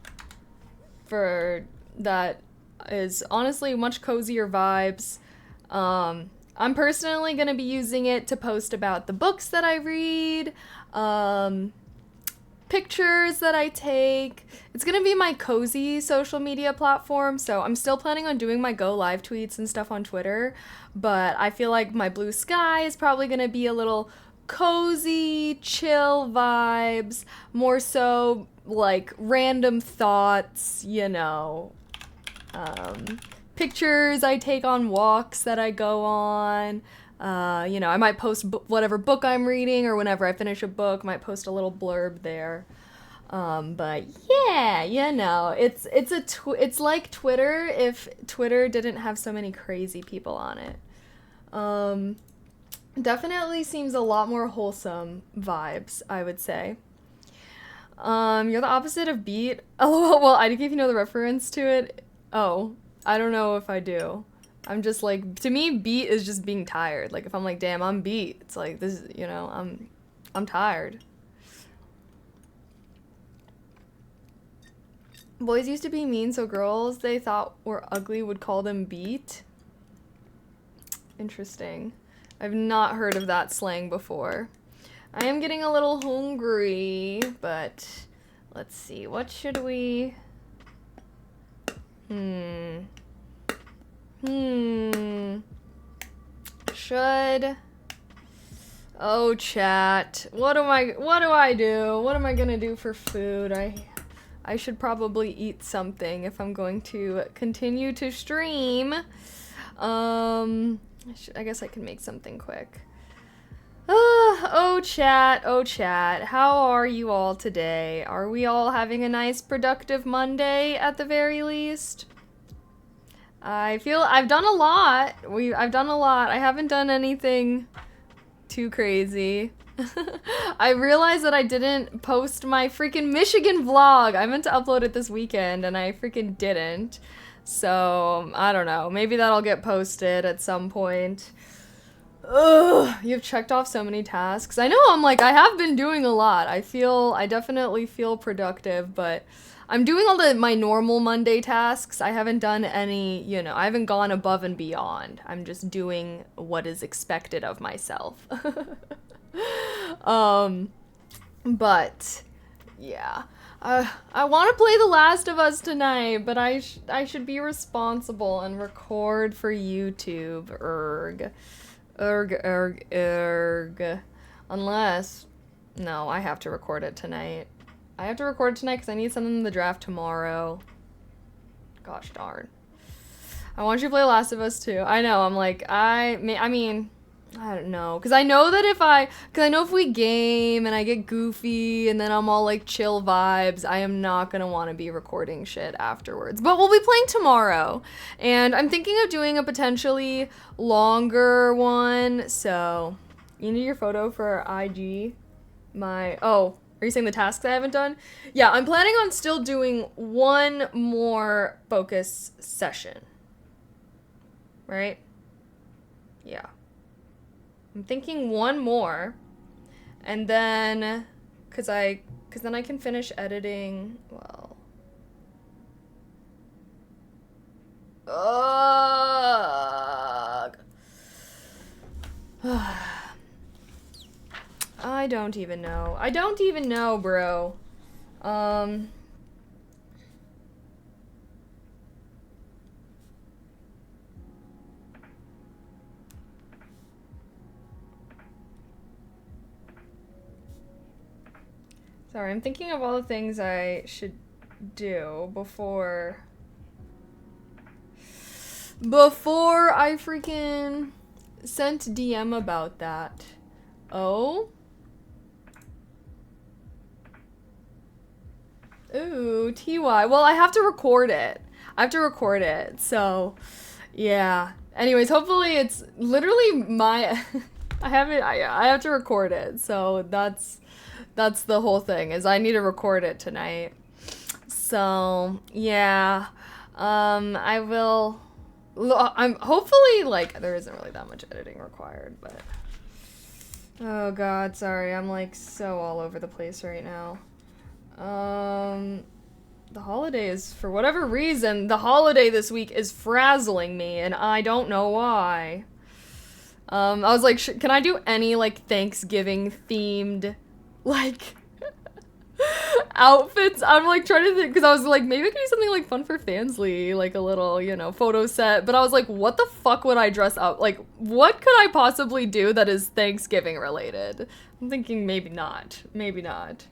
for that is honestly much cozier vibes. I'm personally going to be using it to post about the books that I read, pictures that I take. It's going to be my cozy social media platform, so I'm still planning on doing my go live tweets and stuff on Twitter, but I feel like my Blue Sky is probably going to be a little cozy, chill vibes, more so like random thoughts, you know, pictures I take on walks that I go on. You know, I might post whatever book I'm reading, or whenever I finish a book, might post a little blurb there. But yeah, you know, it's like Twitter if Twitter didn't have so many crazy people on it. Definitely seems a lot more wholesome vibes, I would say. You're the opposite of beat. Oh, well, I didn't give you know the reference to it. Oh, I don't know if I do. I'm just like, to me, beat is just being tired. Like, if I'm like, damn, I'm beat. It's like, this, you know, I'm tired. Boys used to be mean, so girls they thought were ugly would call them beat. Interesting. I've not heard of that slang before. I am getting a little hungry, but let's see. What should we... Should... Oh, chat. What do I do? What am I gonna do for food? I should probably eat something if I'm going to continue to stream. I guess I can make something quick. Oh chat, how are you all today? Are we all having a nice productive Monday at the very least? I feel I've done a lot. I've done a lot. I haven't done anything too crazy. I realized that I didn't post my freaking Michigan vlog. I meant to upload it this weekend and I freaking didn't. So, I don't know. Maybe that'll get posted at some point. Ugh, you've checked off so many tasks. I know, I'm like, I have been doing a lot. I definitely feel productive, but I'm doing all my normal Monday tasks. I haven't done any, you know, I haven't gone above and beyond. I'm just doing what is expected of myself. But, yeah. I want to play The Last of Us tonight, but I should be responsible and record for YouTube. Erg. Unless, no, I have to record it tonight. I have to record tonight because I need something in the draft tomorrow. Gosh darn. I want you to play Last of Us too. I know, I'm like, I mean, I don't know. Because I know that if we game and I get goofy and then I'm all like chill vibes, I am not going to want to be recording shit afterwards. But we'll be playing tomorrow. And I'm thinking of doing a potentially longer one. So, You need your photo for IG. Oh, are you saying the tasks I haven't done? Yeah, I'm planning on still doing one more focus session. Right? Yeah. I'm thinking one more. And then, cause then I can finish editing, well. Ugh. I don't even know. I don't even know, bro. Sorry, I'm thinking of all the things I should do before I freaking sent DM about that. Oh? Ooh, TY. Well, I have to record it. So, yeah. Anyways, hopefully it's literally my I have to record it. So that's the whole thing, is I need to record it tonight. So, yeah. I will I'm hopefully, like, there isn't really that much editing required, but oh god, sorry. I'm like so all over the place right now. The holidays, for whatever reason, the holiday this week is frazzling me, and I don't know why. I was like, can I do any, like, Thanksgiving themed, like, outfits? I'm like trying to think, because I was like, maybe I could do something like fun for Fansly, like a little, you know, photo set. But I was like, what the fuck would I dress up? Like, what could I possibly do that is Thanksgiving related? I'm thinking maybe not. Maybe not.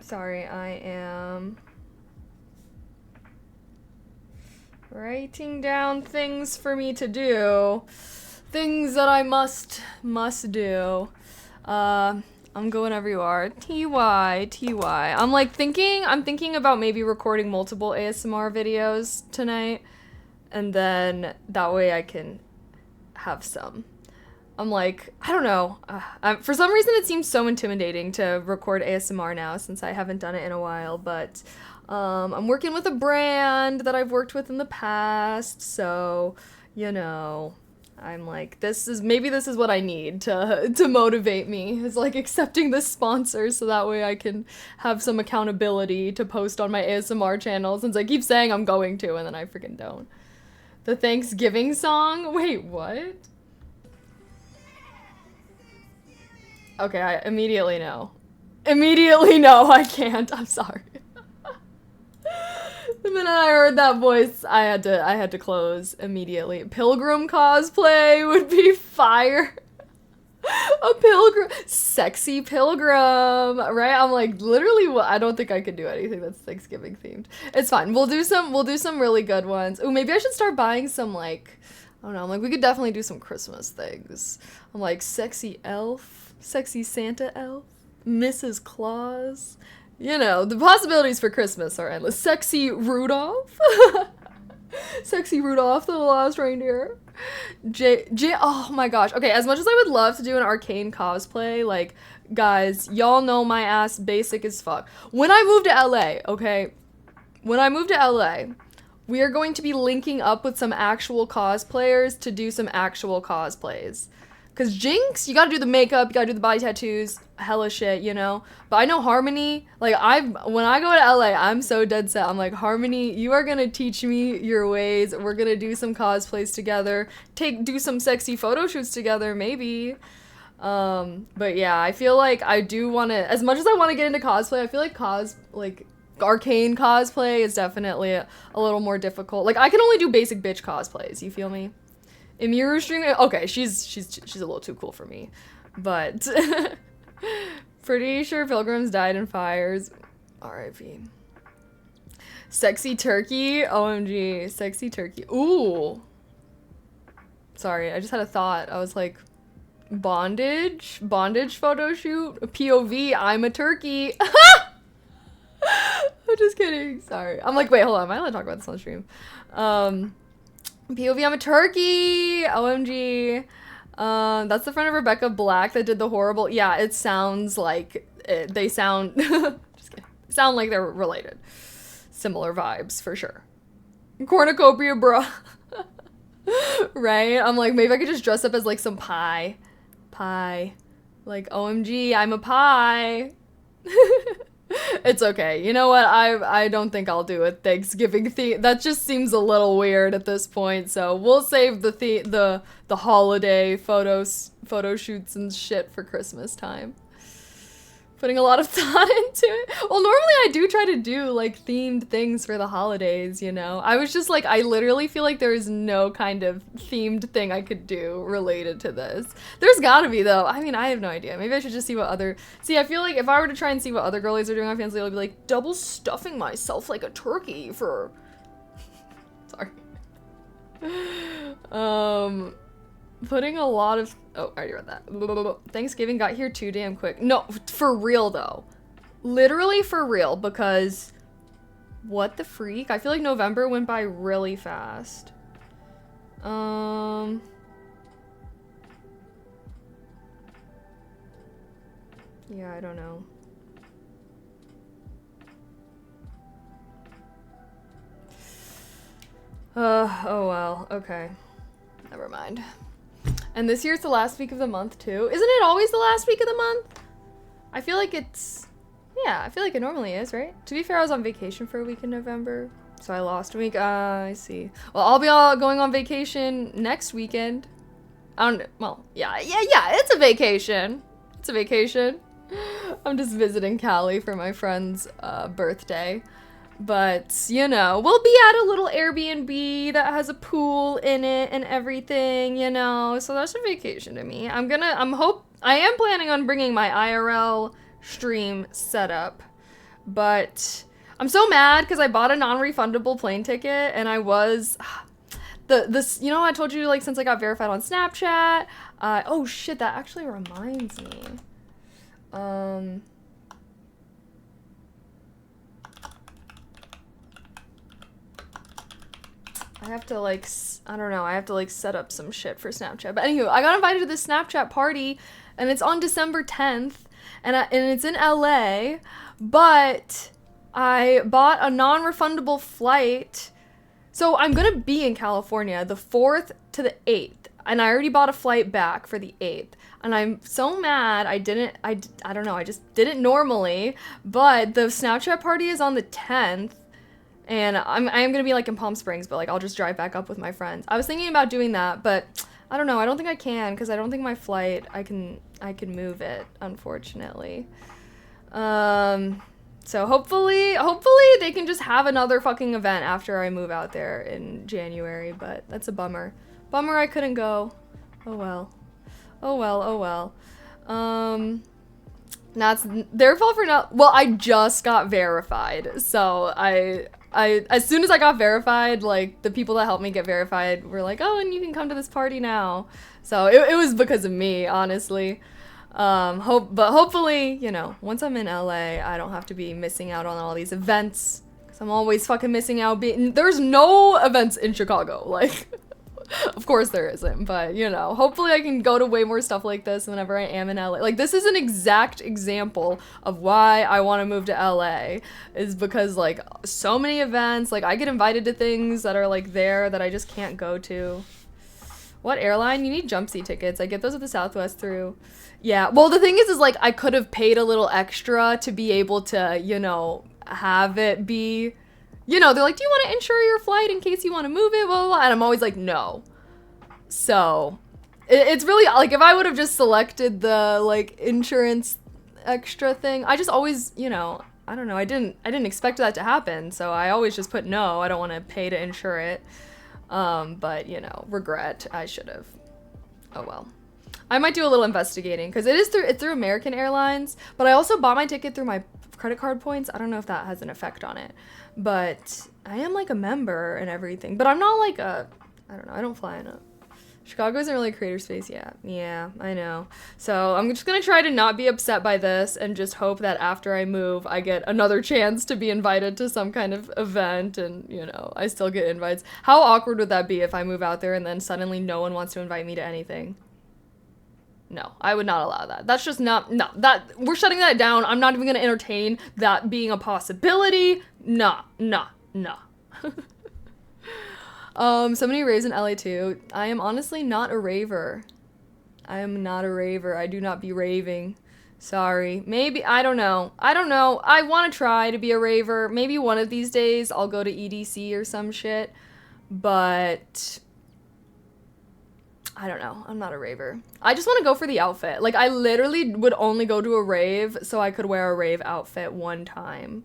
Sorry, I am writing down things for me to do. Things that I must do. I'm going wherever you are. TY. I'm thinking about maybe recording multiple ASMR videos tonight. And then that way I can have some. I'm like, I don't know. For some reason it seems so intimidating to record ASMR now, since I haven't done it in a while, but I'm working with a brand that I've worked with in the past, so, you know, I'm like, maybe this is what I need to motivate me, is like accepting this sponsor, so that way I can have some accountability to post on my ASMR channel, since I keep saying I'm going to, and then I freaking don't. The Thanksgiving song? Wait, what? Okay, I immediately know. I can't. I'm sorry. The minute I heard that voice, I had to close immediately. Pilgrim cosplay would be fire. A pilgrim, sexy pilgrim, right? I'm like, literally, I don't think I could do anything that's Thanksgiving themed. It's fine. We'll do some really good ones. Ooh, maybe I should start buying some, like, I don't know. I'm like, we could definitely do some Christmas things. I'm like, sexy elf, sexy Santa elf, Mrs. Claus. You know, the possibilities for Christmas are endless. Sexy Rudolph. Sexy Rudolph, the last reindeer. Oh my gosh. Okay, as much as I would love to do an Arcane cosplay, like, guys, y'all know my ass basic as fuck. When I move to LA, okay? When I move to LA, we are going to be linking up with some actual cosplayers to do some actual cosplays. Because Jinx, you gotta do the makeup, you gotta do the body tattoos, hella shit, you know? But I know Harmony, like, when I go to LA, I'm so dead set. I'm like, Harmony, you are gonna teach me your ways. We're gonna do some cosplays together. Do some sexy photo shoots together, maybe. But yeah, I feel like I do wanna, as much as I wanna get into cosplay, I feel like Arcane cosplay is definitely a little more difficult. Like, I can only do basic bitch cosplays, you feel me? Imiru streaming, okay, she's a little too cool for me, but pretty sure pilgrims died in fires. R.I.P. Sexy turkey, OMG, sexy turkey. Ooh. Sorry, I just had a thought. I was like, Bondage photo shoot, POV, I'm a turkey. I'm just kidding, sorry. I'm like, wait, hold on, am I allowed to talk about this on stream? POV, I'm a turkey, OMG. That's the friend of Rebecca Black that did the horrible, yeah, it sounds like, they sound, just kidding, sound like they're related. Similar vibes, for sure. Cornucopia, bro. Right? I'm like, maybe I could just dress up as like some pie. Like, OMG, I'm a pie. It's okay. You know what? I don't think I'll do a Thanksgiving theme. That just seems a little weird at this point. So we'll save the holiday photo shoots and shit for Christmas time. Putting a lot of thought into it. Well, normally I do try to do like themed things for the holidays, you know? I was just like, I literally feel like there is no kind of themed thing I could do related to this. There's gotta be though. I mean, I have no idea. Maybe I should just see what I feel like if I were to try and see what other girlies are doing on Fansly, I would be like, double stuffing myself like a turkey for... Sorry. Putting a lot of... Oh, I already read that. Thanksgiving got here too damn quick. No, for real though. Literally for real, because... What the freak? I feel like November went by really fast. Yeah, I don't know. Oh well, okay. Never mind. And this year's the last week of the month too. Isn't it always the last week of the month? I feel like it's... Yeah, I feel like it normally is, right? To be fair, I was on vacation for a week in November, so I lost a week. I see. Well, I'll be going on vacation next weekend. Well, yeah, it's a vacation. It's a vacation. I'm just visiting Cali for my friend's birthday. But, you know, we'll be at a little Airbnb that has a pool in it and everything, you know. So that's a vacation to me. I am planning on bringing my IRL stream setup. But I'm so mad because I bought a non-refundable plane ticket and I was... you know, I told you, like, since I got verified on Snapchat. Oh, shit, that actually reminds me. I have to, like, I don't know, I have to, like, set up some shit for Snapchat. But anywho, I got invited to this Snapchat party, and it's on December 10th, and it's in LA, but I bought a non-refundable flight. So I'm gonna be in California the 4th to the 8th, and I already bought a flight back for the 8th. And I'm so mad I don't know, I just didn't normally, but the Snapchat party is on the 10th. And I am gonna be like in Palm Springs, but like I'll just drive back up with my friends. I was thinking about doing that, but I don't know. I don't think I can because I don't think my flight I can move it, unfortunately. So hopefully they can just have another fucking event after I move out there in January. But that's a bummer. Bummer I couldn't go. Oh well. Oh well. Oh well. That's their fault for not. Well, I just got verified, so I as soon as I got verified, like the people that helped me get verified were like, oh, and you can come to this party now. So it was because of me, honestly. But hopefully, you know, once I'm in LA, I don't have to be missing out on all these events. Cause I'm always fucking missing out. There's no events in Chicago, like. Of course there isn't, but you know, hopefully I can go to way more stuff like this whenever I am in LA. Like this is an exact example of why I want to move to LA, is because like so many events, like I get invited to things that are like there that I just can't go to. What airline? You need jump seat tickets. I get those at the Southwest through. Yeah, well the thing is like I could have paid a little extra to be able to, you know, have it be... You know, they're like, do you want to insure your flight in case you want to move it, blah, blah, blah. And I'm always like, no. So, it's really, like, if I would have just selected the, like, insurance extra thing, I just always, you know, I don't know, I didn't expect that to happen, so I always just put no, I don't want to pay to insure it. But, you know, regret, I should have. Oh well. I might do a little investigating, because it's through American Airlines, but I also bought my ticket through my credit card points. I don't know if that has an effect on it. But I am like a member and everything. But I'm not like I don't know, I don't fly in a Chicago isn't really a creator space yet. Yeah, I know. So I'm just gonna try to not be upset by this and just hope that after I move, I get another chance to be invited to some kind of event and, you know, I still get invites. How awkward would that be if I move out there and then suddenly no one wants to invite me to anything? No, I would not allow that. That's just not, no, that, we're shutting that down. I'm not even gonna entertain that being a possibility. Nah. So many raves in LA too. I am honestly not a raver. I am not a raver. I do not be raving. Sorry. Maybe, I don't know. I want to try to be a raver. Maybe one of these days I'll go to EDC or some shit. But I don't know. I'm not a raver. I just want to go for the outfit. Like, I literally would only go to a rave so I could wear a rave outfit one time.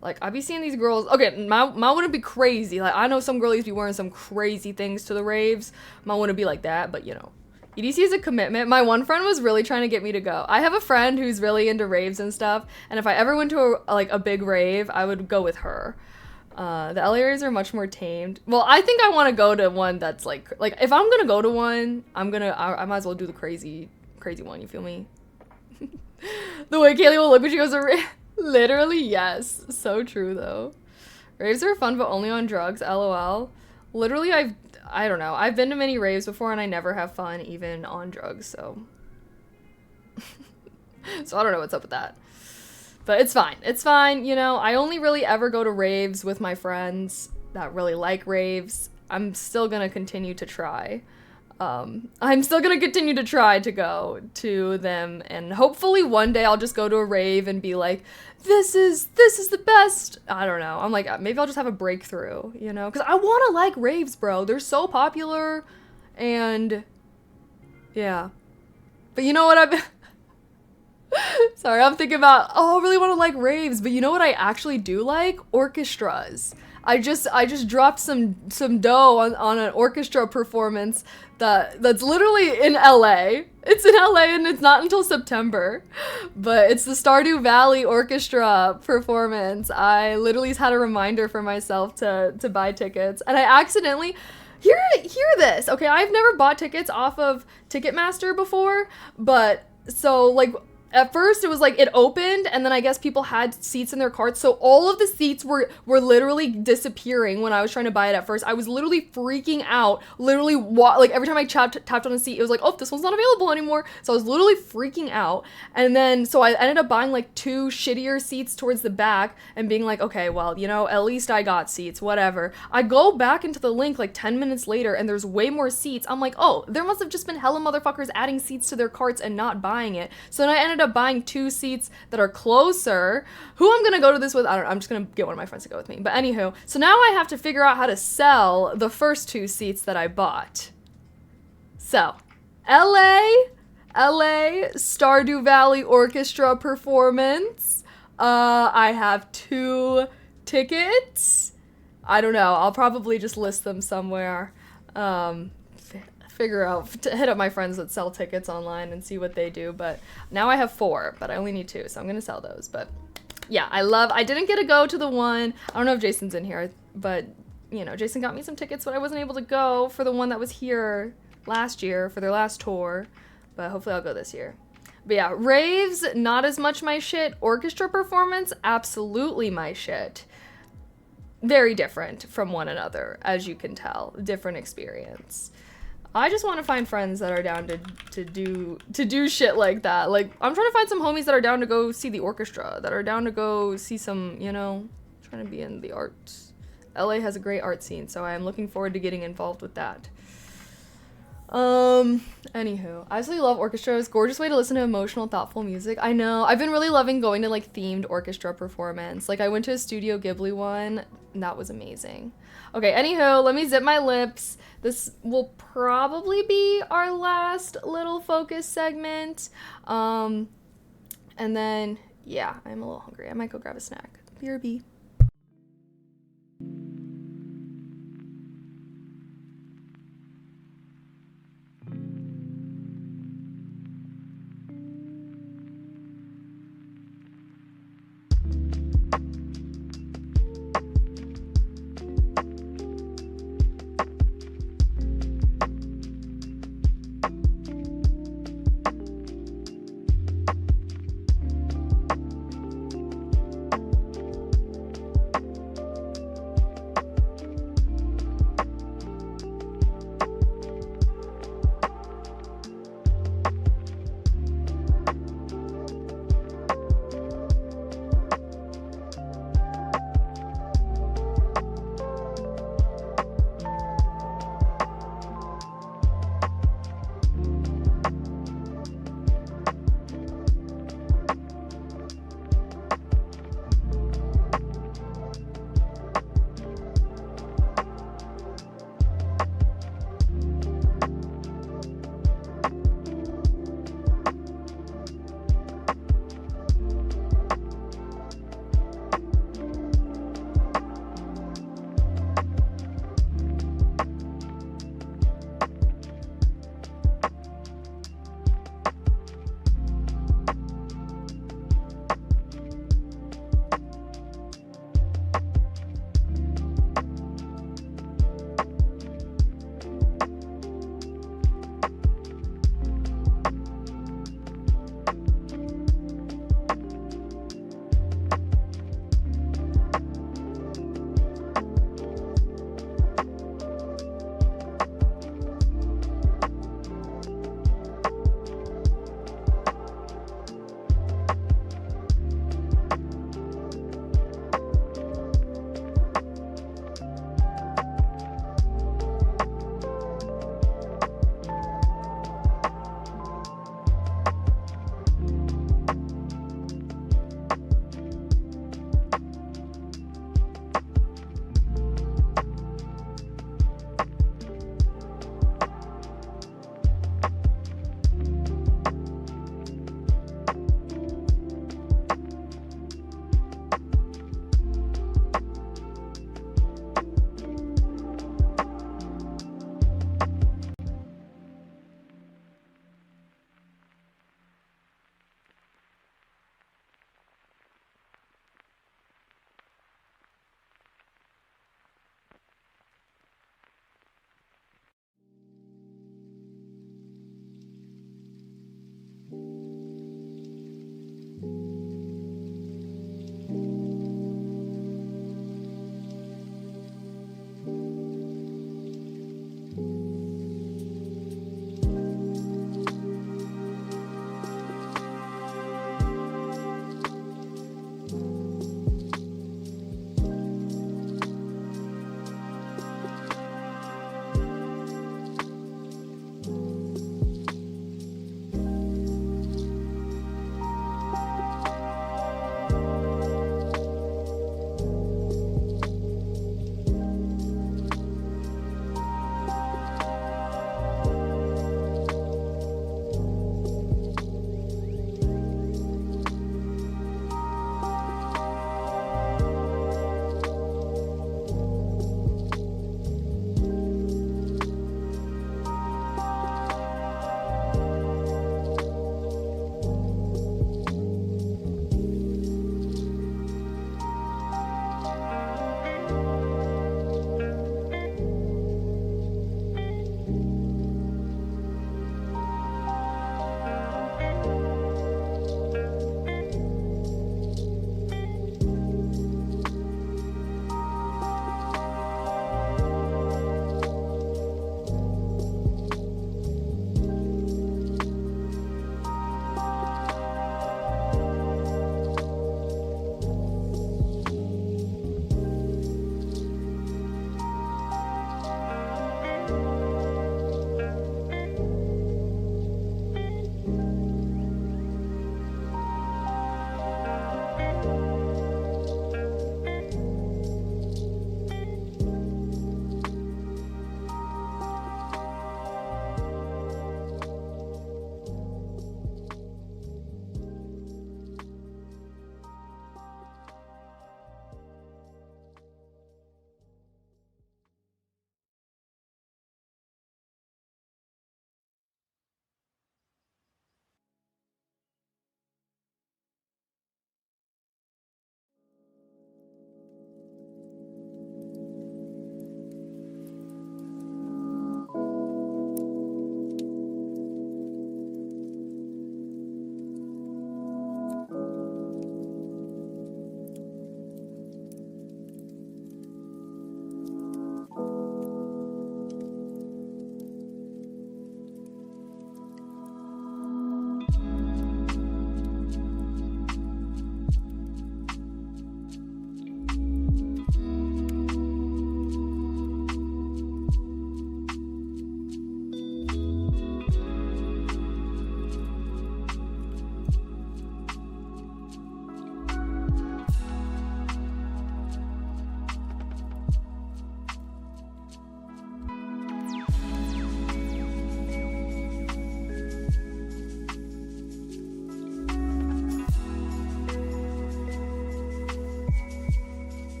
Like, I be seeing these girls, okay, my wouldn't be crazy. Like, I know some girlies be wearing some crazy things to the raves. Mine wouldn't be like that, but, you know. EDC is a commitment. My one friend was really trying to get me to go. I have a friend who's really into raves and stuff, and if I ever went to, a big rave, I would go with her. The LA areas are much more tamed. Well, I think I want to go to one that's, like, if I'm gonna go to one, I might as well do the crazy one, you feel me? The way Kaylee will look when she goes to rave. Literally, yes. So true, though. Raves are fun, but only on drugs, lol. Literally, I don't know. I've been to many raves before, and I never have fun, even on drugs, so. So I don't know what's up with that. But it's fine. It's fine, you know. I only really ever go to raves with my friends that really like raves. I'm still gonna continue to try. I'm still gonna continue to try to go to them, and hopefully one day I'll just go to a rave and be like, this is the best. I don't know. I'm like, maybe I'll just have a breakthrough, you know? Because I want to like raves, bro. They're so popular, and yeah. But you know what I've been... Sorry, I'm thinking about, I really want to like raves, but you know what I actually do like? Orchestras. I just dropped some dough on an orchestra performance that's literally in LA. It's in LA and it's not until September. But it's the Stardew Valley Orchestra performance. I literally had a reminder for myself to buy tickets, and I accidentally hear this. Okay, I've never bought tickets off of Ticketmaster before, but so like at first it was like it opened and then I guess people had seats in their carts, so all of the seats were literally disappearing when I was trying to buy it at first. I was literally freaking out, literally like every time I tapped on a seat it was like, oh, this one's not available anymore. So I was literally freaking out, and then so I ended up buying like 2 shittier seats towards the back and being like, okay, well, you know, at least I got seats, whatever. I go back into the link like 10 minutes later and there's way more seats. I'm like, oh, there must have just been hella motherfuckers adding seats to their carts and not buying it. So then I ended up buying 2 seats that are closer. Who I'm gonna go to this with, I don't know. I'm just gonna get one of my friends to go with me. But anywho, so now I have to figure out how to sell the first 2 seats that I bought. So, LA Stardew Valley Orchestra performance. I have 2 tickets. I don't know. I'll probably just list them somewhere. Figure out to hit up my friends that sell tickets online and see what they do. But now I have 4, but I only need 2, so I'm gonna sell those. But yeah, I didn't get to go to the one, I don't know if Jason's in here, but you know, Jason got me some tickets, but I wasn't able to go for the one that was here last year for their last tour, but hopefully I'll go this year. But yeah, raves, not as much my shit. Orchestra performance, absolutely my shit. Very different from one another, as you can tell. Different experience. I just want to find friends that are down to do shit like that. Like, I'm trying to find some homies that are down to go see the orchestra, that are down to go see some, you know, trying to be in the arts. LA has a great art scene, so I am looking forward to getting involved with that. Anywho, I absolutely love orchestras. Gorgeous way to listen to emotional, thoughtful music. I know. I've been really loving going to like themed orchestra performance. Like I went to a Studio Ghibli one, and that was amazing. Okay, anywho, let me zip my lips. This will probably be our last little focus segment. And then, yeah, I'm a little hungry. I might go grab a snack. BRB.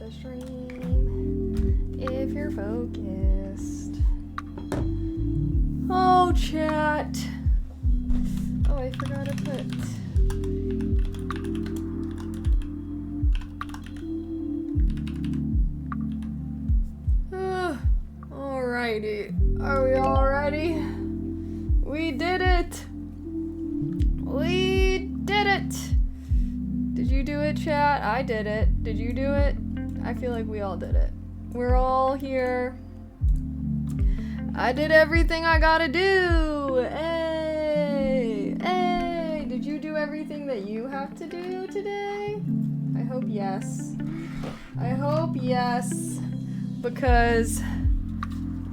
the stream if you're focused. Oh, chat. Oh, I forgot to put... Alrighty. Are we all ready? We did it! We did it! Did you do it, chat? I did it. Did you do it? I feel like we all did it. We're all here. I did everything I gotta do! Hey! Hey! Did you do everything that you have to do today? I hope yes. I hope yes. Because,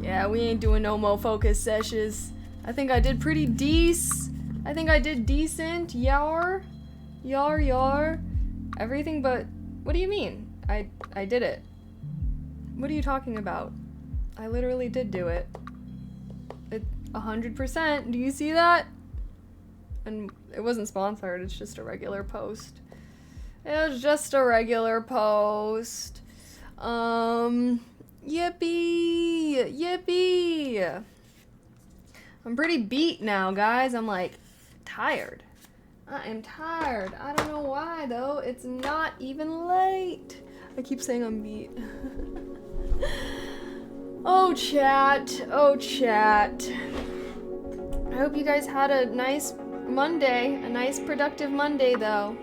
yeah, we ain't doing no more focus sessions. I think I did pretty I think I did decent. Yar. Everything but, what do you mean? I did it. What are you talking about? I literally did do it. 100%. Do you see that? And it wasn't sponsored, it's just a regular post. It was just a regular post. Yippee! I'm pretty beat now, guys. I'm like tired. I am tired. I don't know why though. It's not even late. I keep saying I'm beat. Oh chat. I hope you guys had a nice Monday, a nice productive Monday though.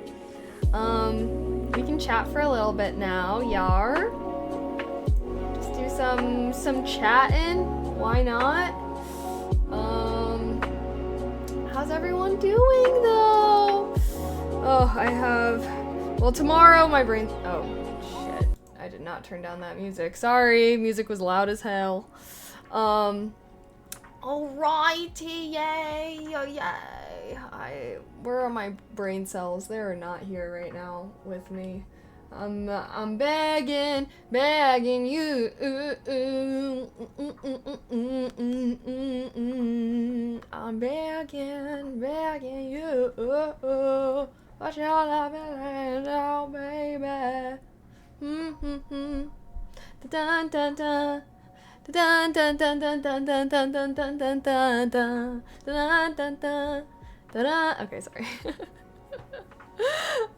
We can chat for a little bit now, yar. Just do some chatting. Why not? How's everyone doing though? Oh, well, tomorrow my brain, oh shit, I did not turn down that music. Sorry, music was loud as hell. Alrighty, yay, oh yay. Where are my brain cells? They're not here right now with me. I'm begging you. I'm begging you. What shall I be now, baby? Dun dun dun. Dun dun dun dun dun dun dun dun dun dun dun dun dun dun dun. Okay, sorry.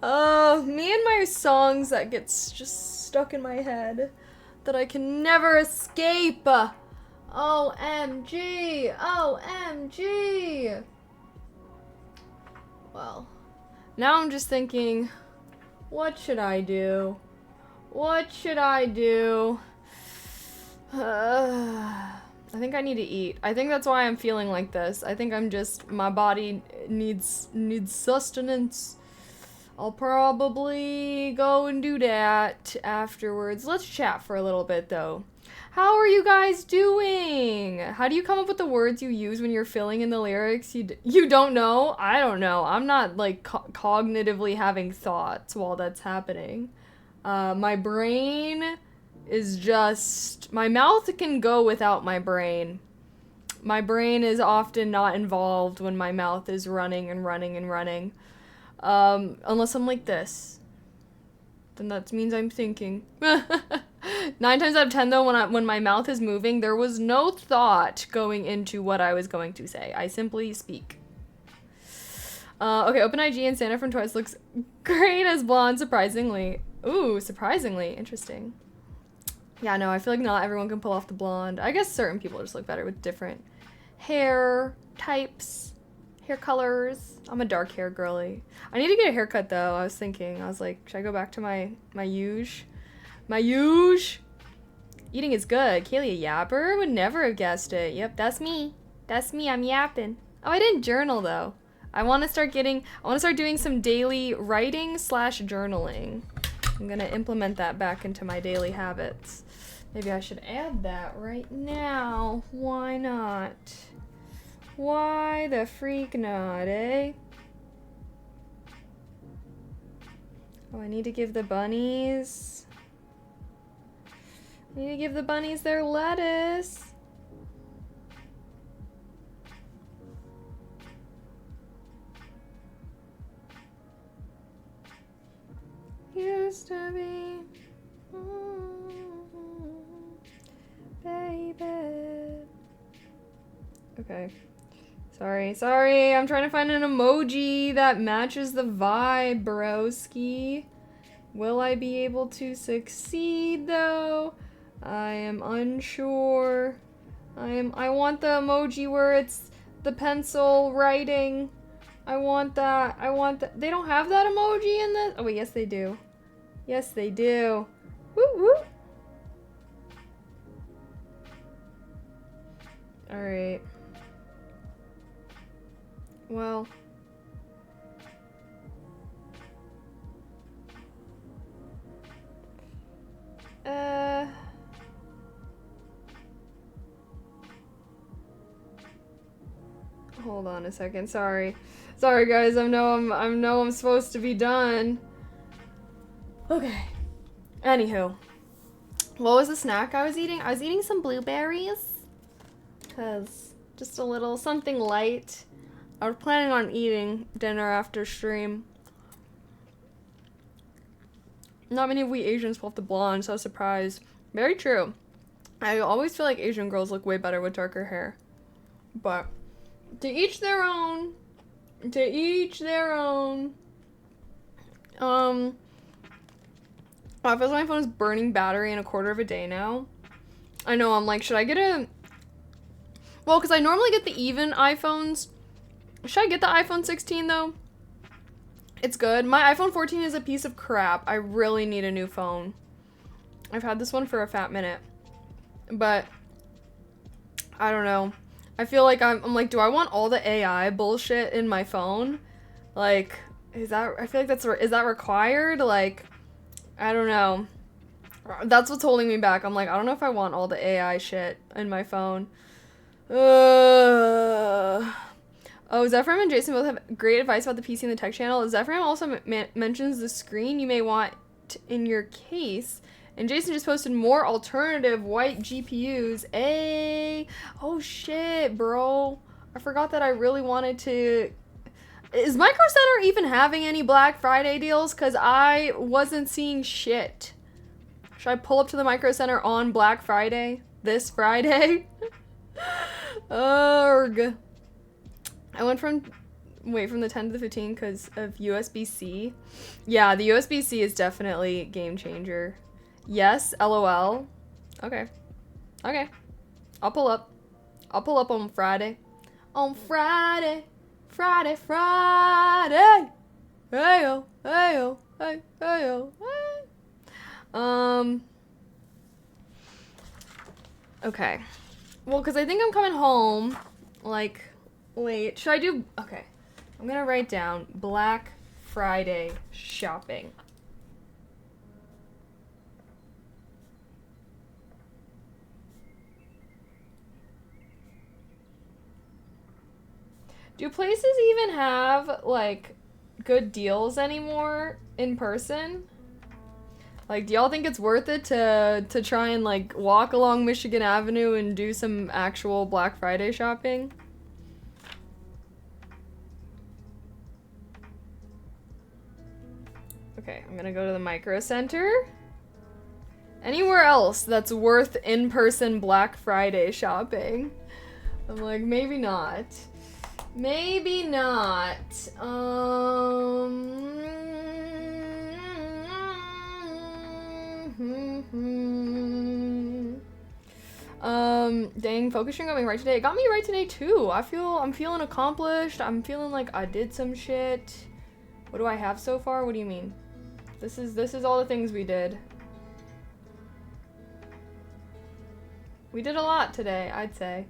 Oh, me and my songs that gets just stuck in my head that I can never escape. OMG! OMG! Well, now I'm just thinking, what should I do? What should I do? I think I need to eat. I think that's why I'm feeling like this. I think I'm just, my body needs sustenance. I'll probably go and do that afterwards. Let's chat for a little bit though. How are you guys doing? How do you come up with the words you use when you're filling in the lyrics? You don't know? I don't know. I'm not like cognitively having thoughts while that's happening. My brain is just, my mouth can go without my brain. My brain is often not involved when my mouth is running and running and running. Unless I'm like this. Then that means I'm thinking. 9 times out of 10 though, when my mouth is moving, there was no thought going into what I was going to say. I simply speak. Okay, OpenIG and Santa from Twice looks great as blonde, surprisingly. Ooh, surprisingly. Interesting. Yeah, no, I feel like not everyone can pull off the blonde. I guess certain people just look better with different hair types, hair colors. I'm a dark hair girly. I need to get a haircut though. I was thinking, I was like, should I go back to my huge? My huge? Eating is good. Kaylee, a yapper? Would never have guessed it. Yep, that's me. That's me, I'm yapping. Oh, I didn't journal though. I want to start doing some daily writing / journaling. I'm gonna implement that back into my daily habits. Maybe I should add that right now. Why not? Why the freak not, eh? Oh, I need to give the bunnies. I need to give the bunnies their lettuce. Used to be. Okay. Sorry. I'm trying to find an emoji that matches the vibe, broski. Will I be able to succeed, though? I am unsure. I want the emoji where it's the pencil writing. I want that. They don't have that emoji in this? Oh, wait, yes, they do. Yes, they do. Woo woo. Alright. Well. Hold on a second. Sorry guys. I know I'm supposed to be done. Okay. Anywho. What was the snack I was eating? I was eating some blueberries. Cause just a little something light. I was planning on eating dinner after stream. Not many of we Asians pull off the blonde, so surprised. Very true. I always feel like Asian girls look way better with darker hair. But to each their own. To each their own. I feel like my phone is burning battery in a quarter of a day now. I know, I'm like, should I get a... Well, because I normally get the even iPhones. Should I get the iPhone 16, though? It's good. My iPhone 14 is a piece of crap. I really need a new phone. I've had this one for a fat minute. But, I don't know. I feel like I'm like, do I want all the AI bullshit in my phone? Like, I feel like is that required? Like, I don't know. That's what's holding me back. I'm like, I don't know if I want all the AI shit in my phone. Oh, Zephyr and Jason both have great advice about the PC and the tech channel. Zephyr also mentions the screen you may want in your case. And Jason just posted more alternative white GPUs. Oh shit, bro. I forgot that I really wanted to... Is Micro Center even having any Black Friday deals? Because I wasn't seeing shit. Should I pull up to the Micro Center on Black Friday? This Friday? Urgh. I went from the 10 to the 15 because of USB-C. Yeah, the USB-C is definitely game changer. Yes, LOL. Okay. Okay. I'll pull up. I'll pull up on Friday. On Friday. Friday. Hey-yo. Hey-yo. Hey. Hey-yo. Hey. Okay. Well, because I think I'm coming home, like, late. Should I do... Okay. I'm gonna write down Black Friday shopping. Do places even have, like, good deals anymore in person? Like, do y'all think it's worth it to try and, like, walk along Michigan Avenue and do some actual Black Friday shopping? Okay, I'm gonna go to the Micro Center. Anywhere else that's worth in-person Black Friday shopping? I'm like, maybe not. Maybe not. Dang, focusing got me right today. It got me right today too. I'm feeling accomplished. I'm feeling like I did some shit. What do I have so far? What do you mean? This is all the things we did. We did a lot today, I'd say.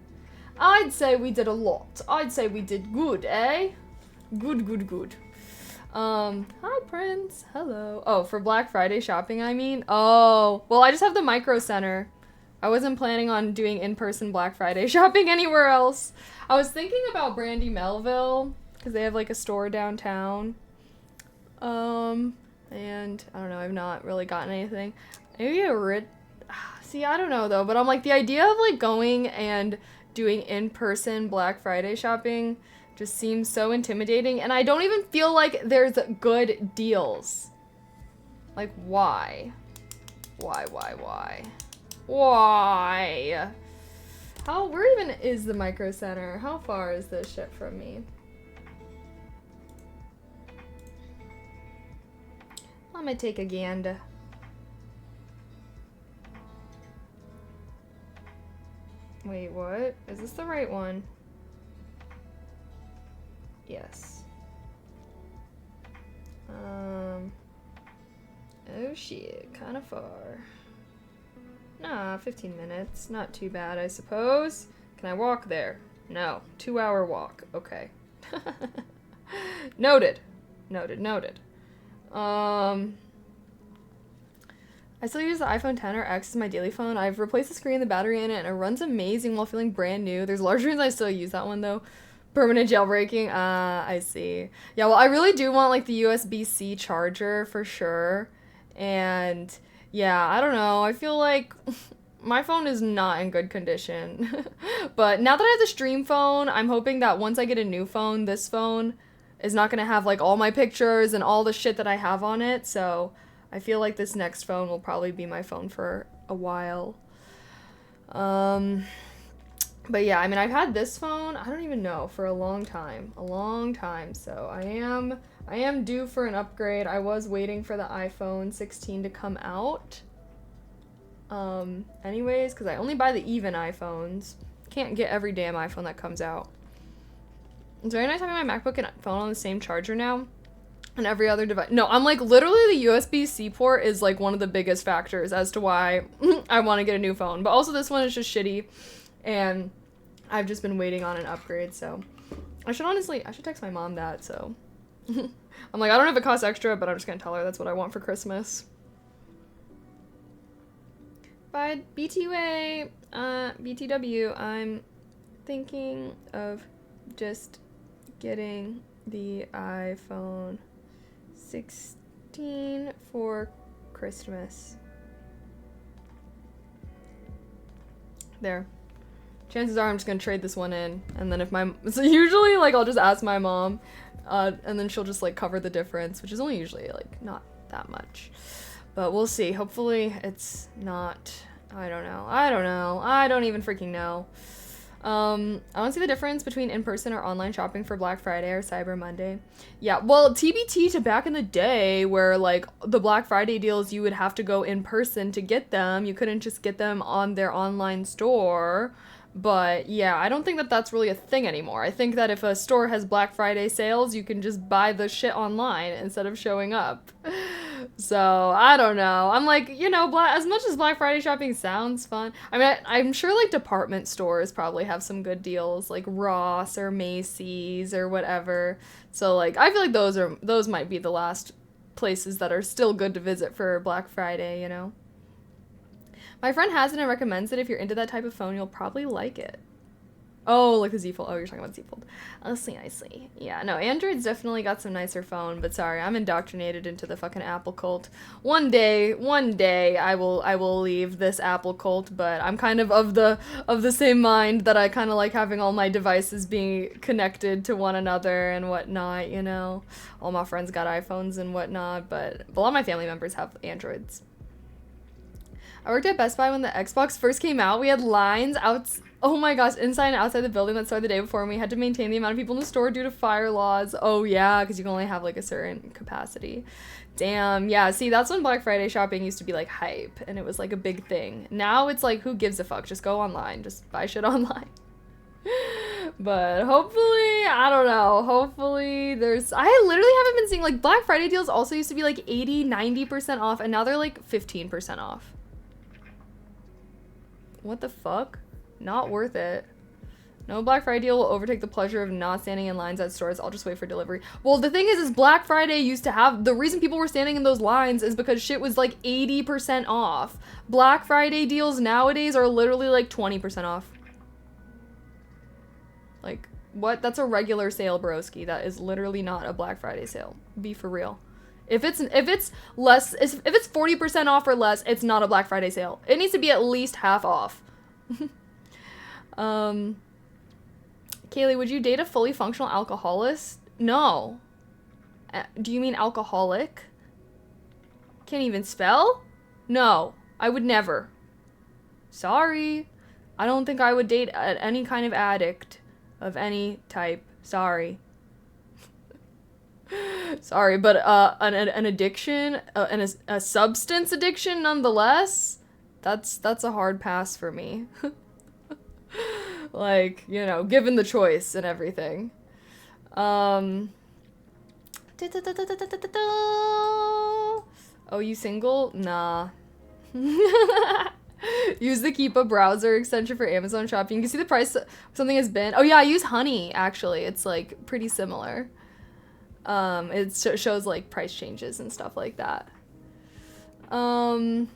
I'd say we did a lot. I'd say we did good, eh? Good. Hi, Prince. Hello. Oh, for Black Friday shopping, I mean? Oh, well, I just have the Micro Center. I wasn't planning on doing in-person Black Friday shopping anywhere else. I was thinking about Brandy Melville, because they have, like, a store downtown. And, I don't know, I've not really gotten anything. Maybe see, I don't know, though, but I'm like, the idea of, like, going and doing in-person Black Friday shopping just seems so intimidating, and I don't even feel like there's good deals. Like, why? Why? Where even is the Micro Center? How far is this shit from me? I'm gonna take a gander. Wait, what? Is this the right one? Yes. Oh shit, kind of far. Nah, 15 minutes. Not too bad, I suppose. Can I walk there? No. 2-hour walk. Okay. Noted. Noted, noted. I still use the iPhone 10 or X as my daily phone. I've replaced the screen and the battery in it, and it runs amazing while feeling brand new. There's large reasons I still use that one, though. Permanent jailbreaking. I see. Yeah, well, I really do want, like, the USB-C charger for sure. And, yeah, I don't know. I feel like my phone is not in good condition. But now that I have the stream phone, I'm hoping that once I get a new phone, this phone is not going to have, like, all my pictures and all the shit that I have on it. So I feel like this next phone will probably be my phone for a while. But yeah, I mean, I've had this phone, I don't even know, for a long time. So I am due for an upgrade. I was waiting for the iPhone 16 to come out. Anyways, because I only buy the even iPhones. Can't get every damn iPhone that comes out. It's very nice having my MacBook and phone on the same charger now. And every other device. No, I'm like, literally the USB-C port is like one of the biggest factors as to why I want to get a new phone. But also this one is just shitty. And I've just been waiting on an upgrade, so I should text my mom that, so. I'm like, I don't know if it costs extra, but I'm just gonna tell her that's what I want for Christmas. By BTW, I'm thinking of just getting the iPhone 16 for Christmas. There. Chances are I'm just gonna trade this one in, and then so usually, like, I'll just ask my mom, and then she'll just, like, cover the difference, which is only usually, like, not that much. But we'll see. Hopefully it's not, I don't know. I don't even freaking know. I don't see the difference between in-person or online shopping for Black Friday or Cyber Monday. Yeah, well, TBT to back in the day where, like, the Black Friday deals, you would have to go in person to get them. You couldn't just get them on their online store. But yeah, I don't think that that's really a thing anymore. I think that if a store has Black Friday sales, you can just buy the shit online instead of showing up. So, I don't know. I'm like, you know, as much as Black Friday shopping sounds fun, I mean, I'm sure, like, department stores probably have some good deals, like Ross or Macy's or whatever. So, like, I feel like those might be the last places that are still good to visit for Black Friday, you know? My friend has it and recommends it. If you're into that type of phone, you'll probably like it. Oh, like the Z Fold. Oh, you're talking about Z Fold. I see. Yeah, no, Android's definitely got some nicer phone, but sorry, I'm indoctrinated into the fucking Apple cult. One day, I will leave this Apple cult, but I'm kind of the same mind that I kind of like having all my devices being connected to one another and whatnot, you know? All my friends got iPhones and whatnot, but a lot of my family members have Androids. I worked at Best Buy when the Xbox first came out. We had lines out, oh my gosh, inside and outside the building that started the day before, and we had to maintain the amount of people in the store due to fire laws. Oh yeah, because you can only have like a certain capacity. Damn, yeah, see, that's when Black Friday shopping used to be like hype, and it was like a big thing. Now it's like, who gives a fuck? Just go online, just buy shit online. But hopefully, I don't know, hopefully I literally haven't been seeing, like, Black Friday deals also used to be like 80, 90% off, and now they're like 15% off. What the fuck? Not worth it. No Black Friday deal will overtake the pleasure of not standing in lines at stores. I'll just wait for delivery. Well, the thing is Black Friday used to have, the reason people were standing in those lines is because shit was like 80% off. Black Friday deals nowadays are literally like 20% off. Like, what? That's a regular sale, broski. That is literally not a Black Friday sale. Be for real. If it's 40% off or less, it's not a Black Friday sale. It needs to be at least half off. Kaylee, would you date a fully functional alcoholist? No. Do you mean alcoholic? Can't even spell? No, I would never. Sorry. I don't think I would date any kind of addict of any type. Sorry. Sorry, but an addiction, and a substance addiction nonetheless, that's a hard pass for me. Like, you know, given the choice and everything. Oh, you single? Nah. Use the Keepa browser extension for Amazon shopping. You can see the price something has been. Oh yeah, I use Honey, actually. It's like pretty similar. It shows like price changes and stuff like that. Why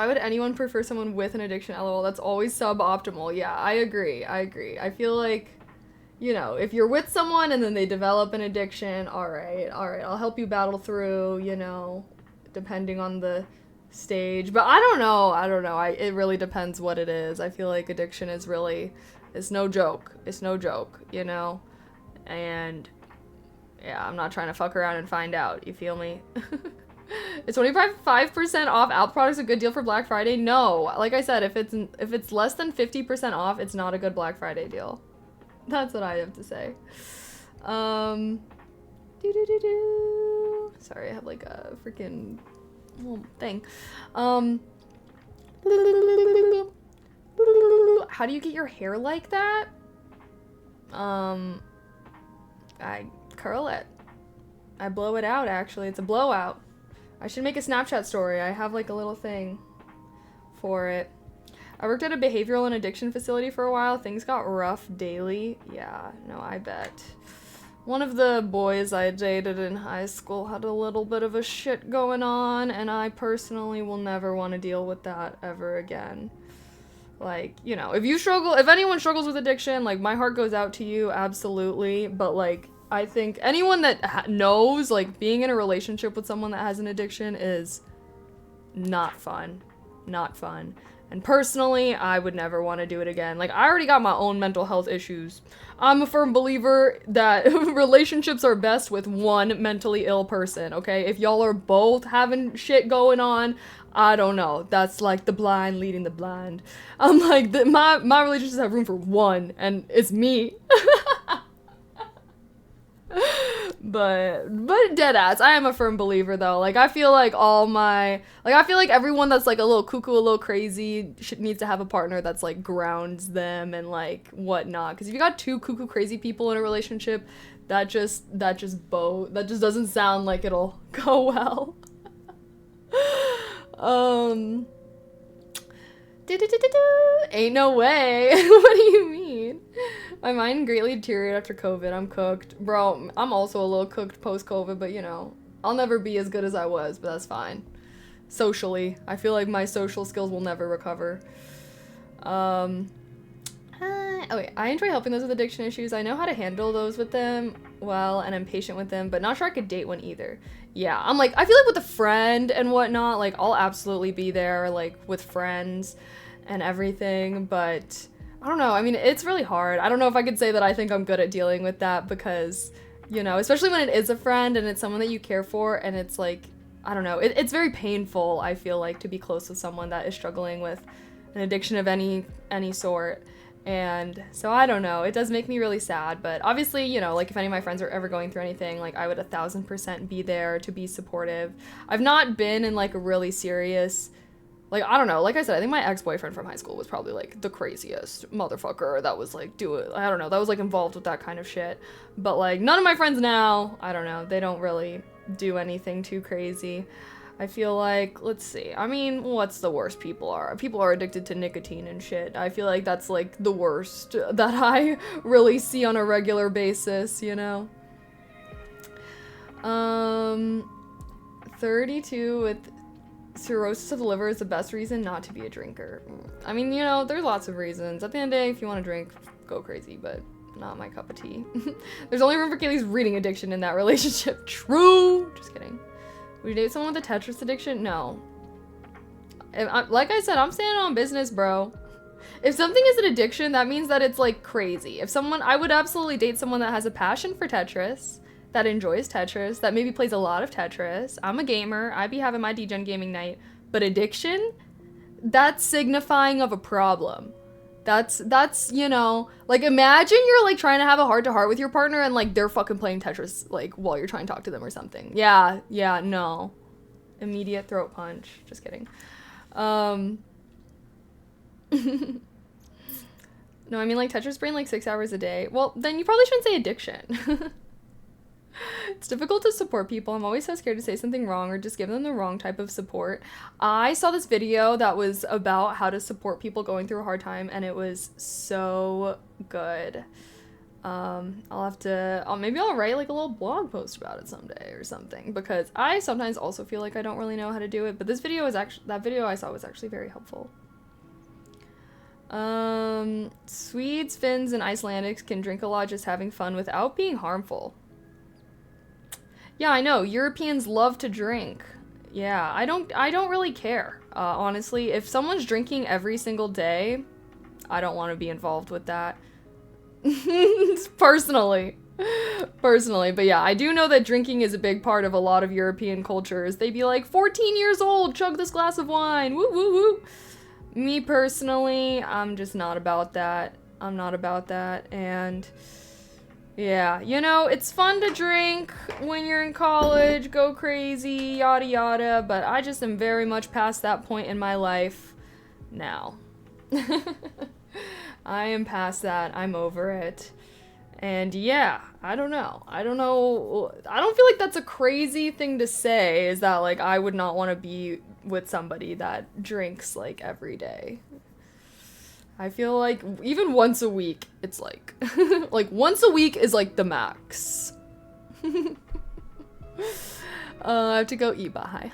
would anyone prefer someone with an addiction? LOL, that's always suboptimal. Yeah, I agree. I feel like, you know, if you're with someone and then they develop an addiction, all right, I'll help you battle through, you know, depending on the stage. But I don't know. It really depends what it is. I feel like addiction is really, it's no joke, you know, and yeah, I'm not trying to fuck around and find out. You feel me? Is 25% off Apple products a good deal for Black Friday? No. Like I said, if it's less than 50% off, it's not a good Black Friday deal. That's what I have to say. Sorry, I have like a freaking thing. How do you get your hair like that? I curl it. I blow it out, actually. It's a blowout. I should make a Snapchat story. I have like a little thing for it. I worked at a behavioral and addiction facility for a while. Things got rough daily. Yeah, no, I bet. One of the boys I dated in high school had a little bit of a shit going on, and I personally will never want to deal with that ever again. Like, you know, if anyone struggles with addiction, like, my heart goes out to you, absolutely, but like, I think anyone that knows, like, being in a relationship with someone that has an addiction is not fun. Not fun. And personally, I would never want to do it again. Like, I already got my own mental health issues. I'm a firm believer that relationships are best with one mentally ill person, okay? If y'all are both having shit going on, I don't know. That's like the blind leading the blind. I'm like, my relationships have room for one, and it's me. But dead ass, I am a firm believer though. Like, I feel like everyone that's like a little cuckoo, a little crazy needs to have a partner that's like grounds them and like whatnot. Because if you got two cuckoo crazy people in a relationship, that just doesn't sound like it'll go well. Ain't no way. What do you mean? My mind greatly deteriorated after COVID. I'm cooked. Bro, I'm also a little cooked post-COVID, but you know, I'll never be as good as I was, but that's fine. Socially, I feel like my social skills will never recover. Okay, I enjoy helping those with addiction issues. I know how to handle those with them well, and I'm patient with them, but not sure I could date one either. Yeah, I'm like, I feel like with a friend and whatnot, like, I'll absolutely be there, like, with friends and everything, but I don't know. I mean, it's really hard. I don't know if I could say that I think I'm good at dealing with that because, you know, especially when it is a friend and it's someone that you care for and it's like, I don't know, it's very painful, I feel like, to be close with someone that is struggling with an addiction of any sort. And so I don't know, it does make me really sad, but obviously, you know, like if any of my friends are ever going through anything, like I would 1000% be there to be supportive. I've not been in like a really serious, like, I don't know, like I said, I think my ex-boyfriend from high school was probably like the craziest motherfucker that was like I don't know, that was like involved with that kind of shit. But like none of my friends now, I don't know, they don't really do anything too crazy. I feel like, let's see, I mean, what's the worst people are? People are addicted to nicotine and shit. I feel like that's like the worst that I really see on a regular basis, you know? 32 with cirrhosis of the liver is the best reason not to be a drinker. I mean, you know, there's lots of reasons. At the end of the day, if you want to drink, go crazy, but not my cup of tea. There's only room for Kaylee's reading addiction in that relationship. True! Just kidding. Would you date someone with a Tetris addiction? No. Like I said, I'm standing on business, bro. If something is an addiction, that means that it's like crazy. I would absolutely date someone that has a passion for Tetris, that enjoys Tetris, that maybe plays a lot of Tetris. I'm a gamer. I be having my DGen gaming night. But addiction? that's signifying of a problem. That's, you know, like, imagine you're, like, trying to have a heart-to-heart with your partner and, like, they're fucking playing Tetris, like, while you're trying to talk to them or something. Yeah, no. Immediate throat punch. Just kidding. No, I mean, like, Tetris brain, like, 6 hours a day. Well, then you probably shouldn't say addiction. It's difficult to support people. I'm always so scared to say something wrong or just give them the wrong type of support. I saw this video that was about how to support people going through a hard time, and it was so good. Maybe I'll write, like, a little blog post about it someday or something, because I sometimes also feel like I don't really know how to do it, but that video I saw was actually very helpful. Swedes, Finns, and Icelandics can drink a lot just having fun without being harmful. Yeah, I know. Europeans love to drink. Yeah, I don't really care. Honestly, if someone's drinking every single day, I don't want to be involved with that. Personally. But yeah, I do know that drinking is a big part of a lot of European cultures. They'd be like, 14 years old, chug this glass of wine, woo woo woo. Me personally, I'm just not about that. I'm not about that, and yeah, you know, it's fun to drink when you're in college, go crazy, yada yada, but I just am very much past that point in my life now. I am past that. I'm over it. And yeah, I don't know. I don't feel like that's a crazy thing to say, is that, like, I would not want to be with somebody that drinks, like, every day. I feel like even once a week, it's like, like, once a week is, like, the max. I have to go eat, but hi.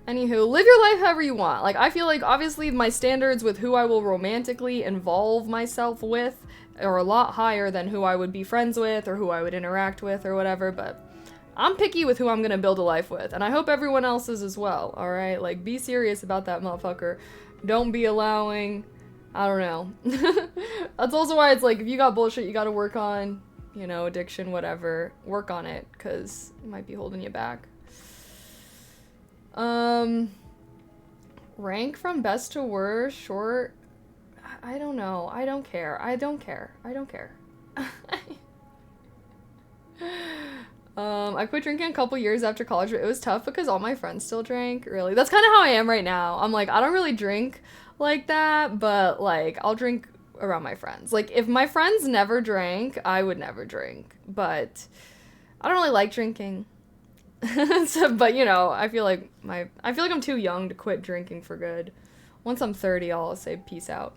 Anywho, live your life however you want. Like, I feel like, obviously, my standards with who I will romantically involve myself with are a lot higher than who I would be friends with or who I would interact with or whatever, but I'm picky with who I'm gonna build a life with, and I hope everyone else is as well, alright? Like, be serious about that, motherfucker. Don't be allowing, I don't know. That's also why it's like, if you got bullshit you gotta work on, you know, addiction, whatever, work on it, because it might be holding you back. Rank from best to worst, short, I don't know. I don't care. I don't care. I quit drinking a couple years after college, but it was tough because all my friends still drank, really. That's kind of how I am right now. I'm like, I don't really drink like that, but, like, I'll drink around my friends. Like, if my friends never drank, I would never drink, but I don't really like drinking. So, but, you know, I feel like I'm too young to quit drinking for good. Once I'm 30, I'll say peace out.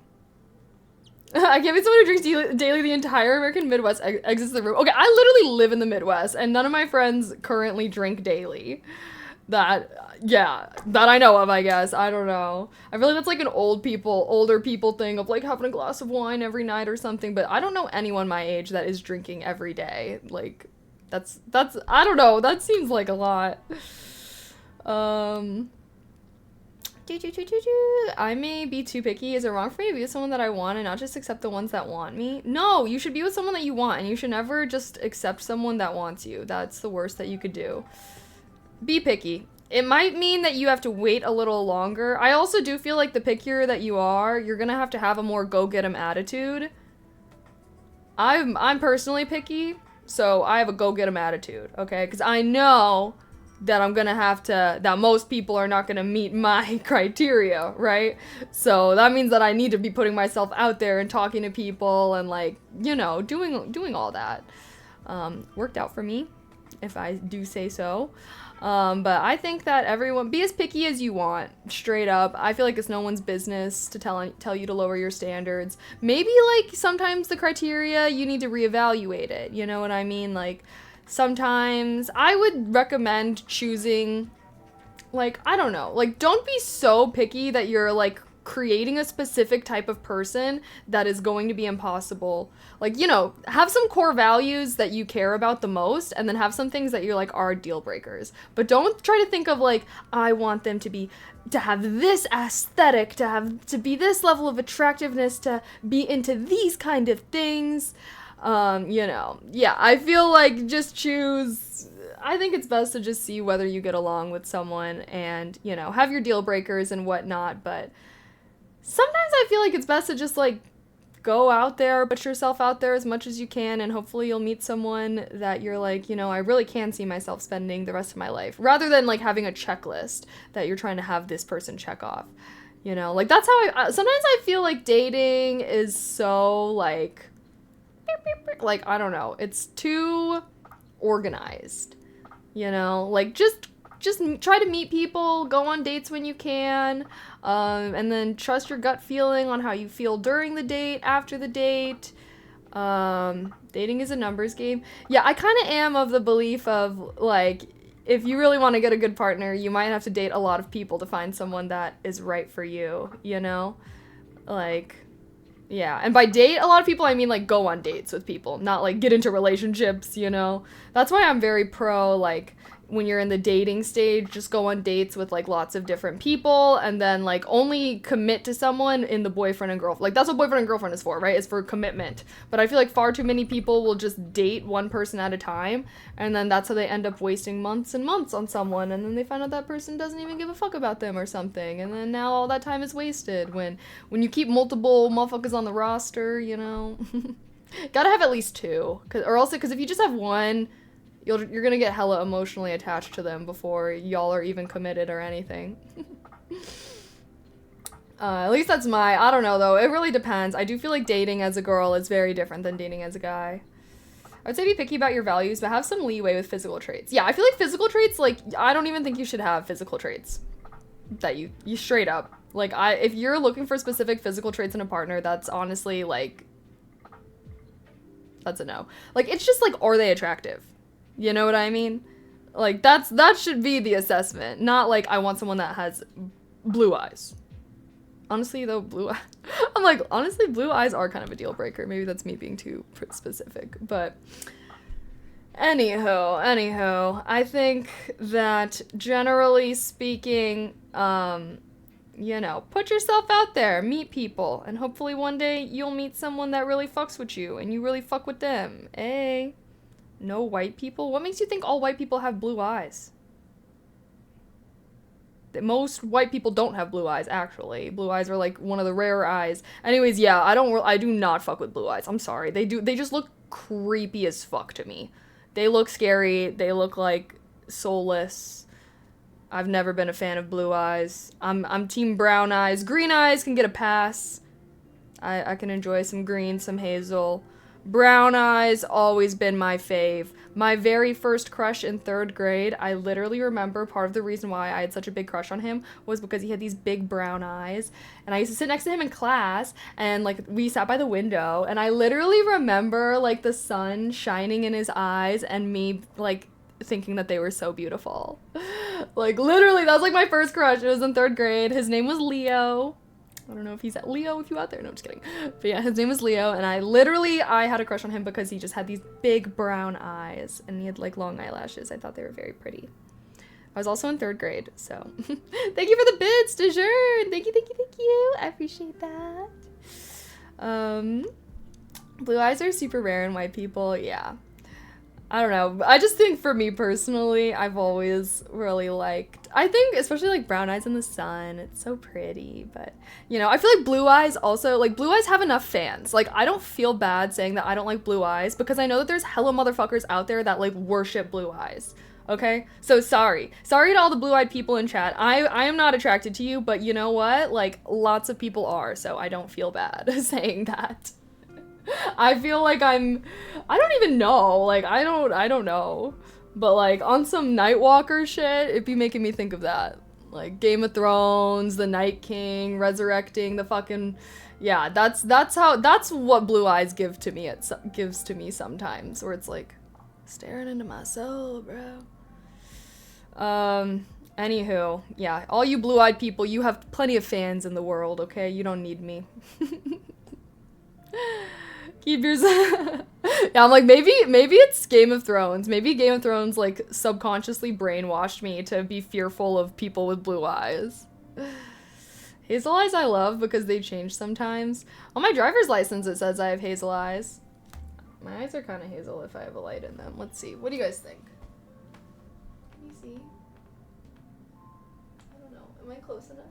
I can't be someone who drinks daily. The entire American Midwest exits the room. Okay, I literally live in the Midwest, and none of my friends currently drink daily. That I know of, I guess. I don't know. I feel like that's like an older people thing of, like, having a glass of wine every night or something, but I don't know anyone my age that is drinking every day. Like, that's, I don't know, that seems like a lot. I may be too picky. Is it wrong for me to be with someone that I want and not just accept the ones that want me? No, you should be with someone that you want, and you should never just accept someone that wants you. That's the worst that you could do. Be picky. It might mean that you have to wait a little longer. I also do feel like the pickier that you are, you're gonna have to have a more go-get-em attitude. I'm personally picky, so I have a go-get-em attitude, okay? Because I know that I'm gonna have to, that most people are not gonna meet my criteria, right? So that means that I need to be putting myself out there and talking to people and, like, you know, doing all that. Worked out for me, if I do say so. But I think that everyone, be as picky as you want, straight up. I feel like it's no one's business to tell you to lower your standards. Maybe, like, sometimes the criteria, you need to reevaluate it, you know what I mean? Like, sometimes I would recommend choosing, like, I don't know, like, don't be so picky that you're, like, creating a specific type of person that is going to be impossible. Like, you know, have some core values that you care about the most, and then have some things that you're like are deal breakers. But don't try to think of, like, I want them to have this aesthetic, to be this level of attractiveness, to be into these kind of things. Yeah, I feel like just choose. I think it's best to just see whether you get along with someone and, have your deal breakers and whatnot, but sometimes I feel like it's best to just, like, go out there, put yourself out there as much as you can, and hopefully you'll meet someone that you're like, I really can see myself spending the rest of my life, rather than, like, having a checklist that you're trying to have this person check off. Like, that's how sometimes I feel like dating is so, like, I don't know, it's too organized, like, just try to meet people, go on dates when you can, and then trust your gut feeling on how you feel during the date, after the date. Dating is a numbers game. Yeah, I kind of am of the belief of, like, if you really want to get a good partner, you might have to date a lot of people to find someone that is right for you, Like, yeah, and by date, a lot of people, I mean, like, go on dates with people, not, like, get into relationships, That's why I'm very pro, like, when you're in the dating stage, just go on dates with, like, lots of different people, and then, like, only commit to someone in the boyfriend and girlfriend. Like, that's what boyfriend and girlfriend is for, right? It's for commitment. But I feel like far too many people will just date one person at a time, and then that's how they end up wasting months and months on someone, and then they find out that person doesn't even give a fuck about them or something, and then now all that time is wasted when you keep multiple motherfuckers on the roster, Gotta have at least two, because if you just have one, you're gonna get hella emotionally attached to them before y'all are even committed or anything. At least that's I don't know though, it really depends. I do feel like dating as a girl is very different than dating as a guy. I would say be picky about your values, but have some leeway with physical traits. Yeah, I feel like physical traits, like, I don't even think you should have physical traits. That you straight up. Like, if you're looking for specific physical traits in a partner, that's honestly, like, that's a no. Like, it's just, like, are they attractive? You know what I mean? Like, that should be the assessment. Not, like, I want someone that has blue eyes. Honestly, though, I'm like, honestly, blue eyes are kind of a deal breaker. Maybe that's me being too specific. But, anywho, I think that, generally speaking, put yourself out there, meet people, and hopefully one day you'll meet someone that really fucks with you, and you really fuck with them. Hey. No white people? What makes you think all white people have blue eyes? Most white people don't have blue eyes, actually. Blue eyes are, like, one of the rarer eyes. Anyways, yeah, I do not fuck with blue eyes. I'm sorry. They just look creepy as fuck to me. They look scary. They look, like, soulless. I've never been a fan of blue eyes. I'm team brown eyes. Green eyes can get a pass. I can enjoy some green, some hazel. Brown eyes, always been my fave. My very first crush in 3rd grade, I literally remember part of the reason why I had such a big crush on him was because he had these big brown eyes. And I used to sit next to him in class, and, like, we sat by the window, and I literally remember, like, the sun shining in his eyes and me, like, thinking that they were so beautiful. Like, literally, that was, like, my first crush. It was in 3rd grade. His name was Leo. I don't know if he's at Leo, if you out there. No, I'm just kidding. But yeah, his name was Leo, and I had a crush on him because he just had these big brown eyes, and he had, like, long eyelashes. I thought they were very pretty. I was also in 3rd grade, so. Thank you for the bits, DeJean! Thank you. I appreciate that. Blue eyes are super rare in white people, yeah. I don't know. I just think for me personally, I've always really liked, I think especially like brown eyes in the sun. It's so pretty, but I feel like blue eyes also, like blue eyes have enough fans. Like I don't feel bad saying that I don't like blue eyes because I know that there's hella motherfuckers out there that like worship blue eyes. Okay? So sorry to all the blue-eyed people in chat. I am not attracted to you, but you know what? Like lots of people are, so I don't feel bad saying that. I feel like I don't even know, like, I don't know, but, like, on some Nightwalker shit, it'd be making me think of that, like, Game of Thrones, the Night King, resurrecting the fucking, yeah, that's what blue eyes gives to me sometimes, where it's like, staring into my soul, bro. Anywho, yeah, all you blue-eyed people, you have plenty of fans in the world, okay? You don't need me. Keep yourself. Yeah, I'm like, maybe it's Game of Thrones. Maybe Game of Thrones, like, subconsciously brainwashed me to be fearful of people with blue eyes. Hazel eyes I love because they change sometimes. On my driver's license, it says I have hazel eyes. My eyes are kind of hazel if I have a light in them. Let's see. What do you guys think? Can you see? I don't know. Am I close enough?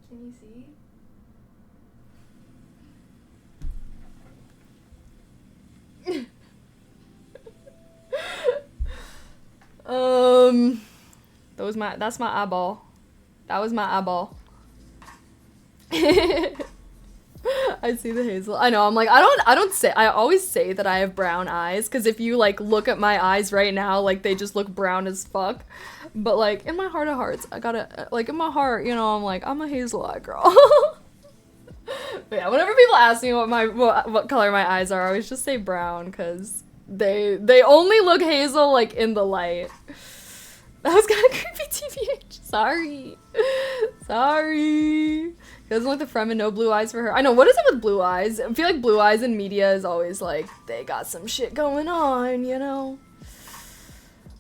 Can you see? That's my eyeball. That was my eyeball. I see the hazel. I know, I'm like, I always say that I have brown eyes, because if you, like, look at my eyes right now, like, they just look brown as fuck. But, like, in my heart of hearts, I gotta, like, in my heart, you know, I'm like, I'm a hazel eye girl. But yeah, whenever people ask me what color my eyes are, I always just say brown, because they only look hazel, like, in the light. That was kind of creepy, TBH. Sorry. Sorry. He doesn't like the Fremen, no blue eyes for her. I know, what is it with blue eyes? I feel like blue eyes in media is always like, they got some shit going on, you know?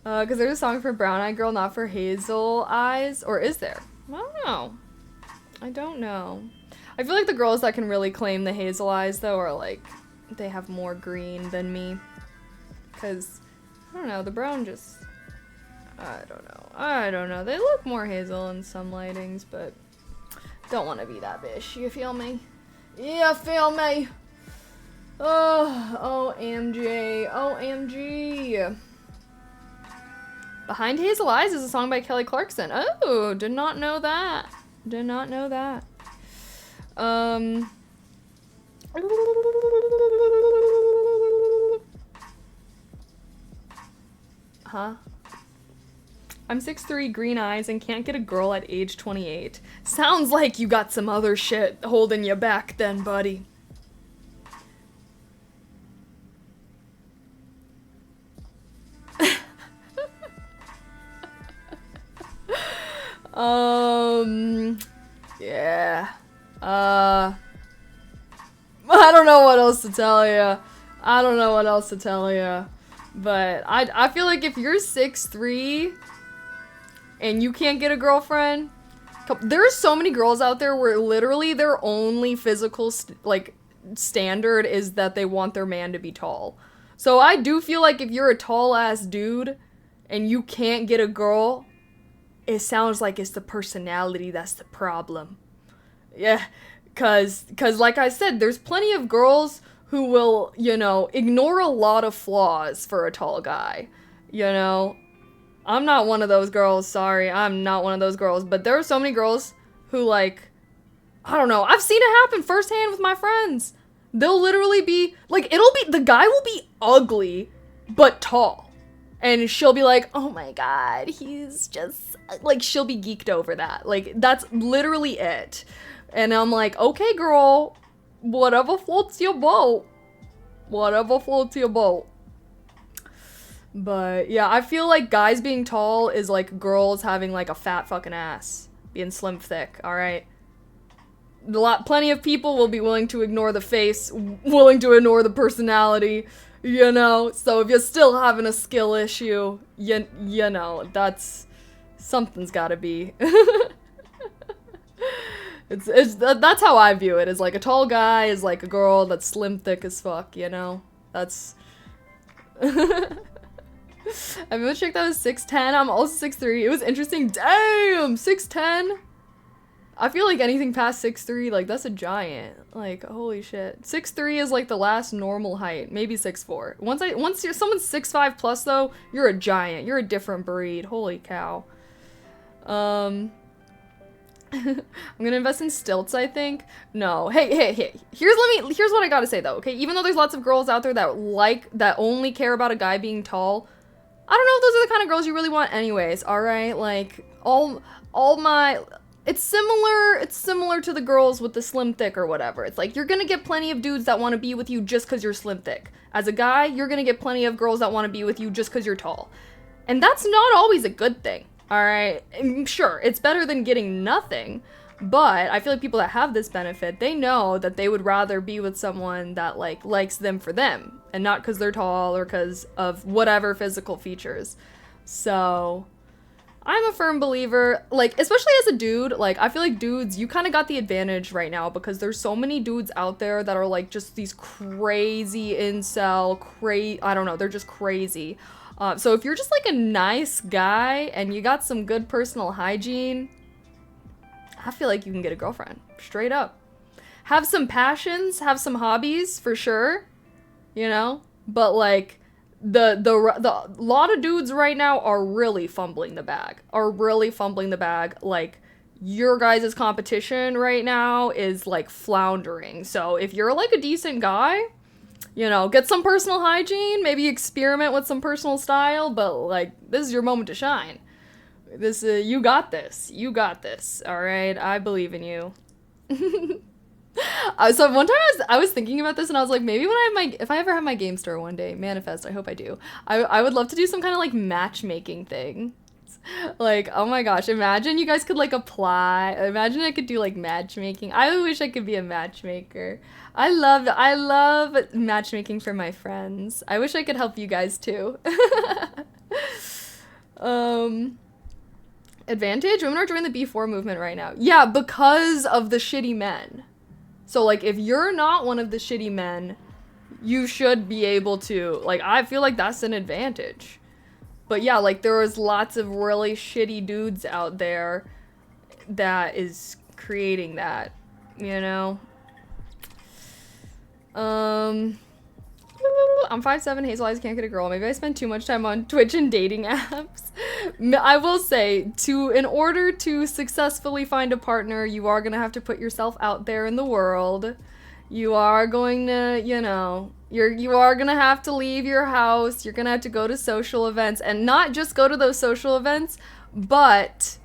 Because there's a song for brown eye girl, not for hazel eyes. Or is there? I don't know. I don't know. I feel like the girls that can really claim the hazel eyes, though, are like, they have more green than me. Because, I don't know, the brown just... I don't know. They look more hazel in some lightings, but don't want to be that bitch. You feel me? Yeah, feel me? Oh, OMG. OMG. Behind Hazel Eyes is a song by Kelly Clarkson. Oh, did not know that. Did not know that. Huh? I'm 6'3", green eyes, and can't get a girl at age 28. Sounds like you got some other shit holding you back then, buddy. Yeah. I don't know what else to tell you. I don't know what else to tell you. But I feel like if you're 6'3", and you can't get a girlfriend, there are so many girls out there where literally their only physical standard is that they want their man to be tall. So I do feel like if you're a tall ass dude and you can't get a girl, it sounds like it's the personality that's the problem. Yeah, cause like I said, there's plenty of girls who will, you know, ignore a lot of flaws for a tall guy, you know? I'm not one of those girls, sorry, I'm not one of those girls, but there are so many girls who, like, I don't know, I've seen it happen firsthand with my friends. They'll literally be, like, the guy will be ugly, but tall. And she'll be like, oh my god, he's just, like, she'll be geeked over that. Like, that's literally it. And I'm like, okay, girl, whatever floats your boat. Whatever floats your boat. But, yeah, I feel like guys being tall is like girls having, like, a fat fucking ass. Being slim thick, alright? Plenty of people will be willing to ignore the face, willing to ignore the personality, you know? So if you're still having a skill issue, you know, something's gotta be. That's how I view it, is like a tall guy is like a girl that's slim thick as fuck, you know? That's... I've ever checked out 6'10", I'm also 6'3", it was interesting, damn, 6'10"? I feel like anything past 6'3", like, that's a giant, like, holy shit. 6'3" is like the last normal height, maybe 6'4". Once someone's 6'5" plus though, you're a giant, you're a different breed, holy cow. I'm gonna invest in stilts, I think. No, hey. Here's what I gotta say though, okay? Even though there's lots of girls out there that only care about a guy being tall, I don't know if those are the kind of girls you really want anyways, alright? Like, it's similar to the girls with the slim thick or whatever. It's like, you're gonna get plenty of dudes that want to be with you just because you're slim thick. As a guy, you're gonna get plenty of girls that want to be with you just because you're tall. And that's not always a good thing, alright? Sure, it's better than getting nothing, but I feel like people that have this benefit, they know that they would rather be with someone that, like, likes them for them, and not because they're tall or because of whatever physical features. So, I'm a firm believer, like, especially as a dude, like, I feel like dudes, you kind of got the advantage right now because there's so many dudes out there that are, like, just these crazy incel, I don't know, they're just crazy. So if you're just, like, a nice guy and you got some good personal hygiene, I feel like you can get a girlfriend, straight up. Have some passions, have some hobbies, for sure, you know? But, like, the lot of dudes right now are really fumbling the bag. Like, your guys' competition right now is, like, floundering. So if you're, like, a decent guy, you know, get some personal hygiene, maybe experiment with some personal style, but, like, this is your moment to shine. You got this. You got this, alright? I believe in you. So one time I was thinking about this and I was like, maybe when if I ever have my game store one day, manifest, I hope I do, I would love to do some kind of like matchmaking thing. Like, oh my gosh, imagine you guys could like apply, imagine I could do like matchmaking. I wish I could be a matchmaker. I love matchmaking for my friends. I wish I could help you guys too. Advantage? Women are joining the B4 movement right now. Yeah, because of the shitty men. So, like, if you're not one of the shitty men, you should be able to, like, I feel like that's an advantage. But yeah, like, there was lots of really shitty dudes out there that is creating that, you know? I'm 5'7", hazel eyes, can't get a girl. Maybe I spend too much time on Twitch and dating apps. I will say, in order to successfully find a partner, you are gonna have to put yourself out there in the world. You are going to, you know, you are gonna have to leave your house. You're gonna have to go to social events, and not just go to those social events, but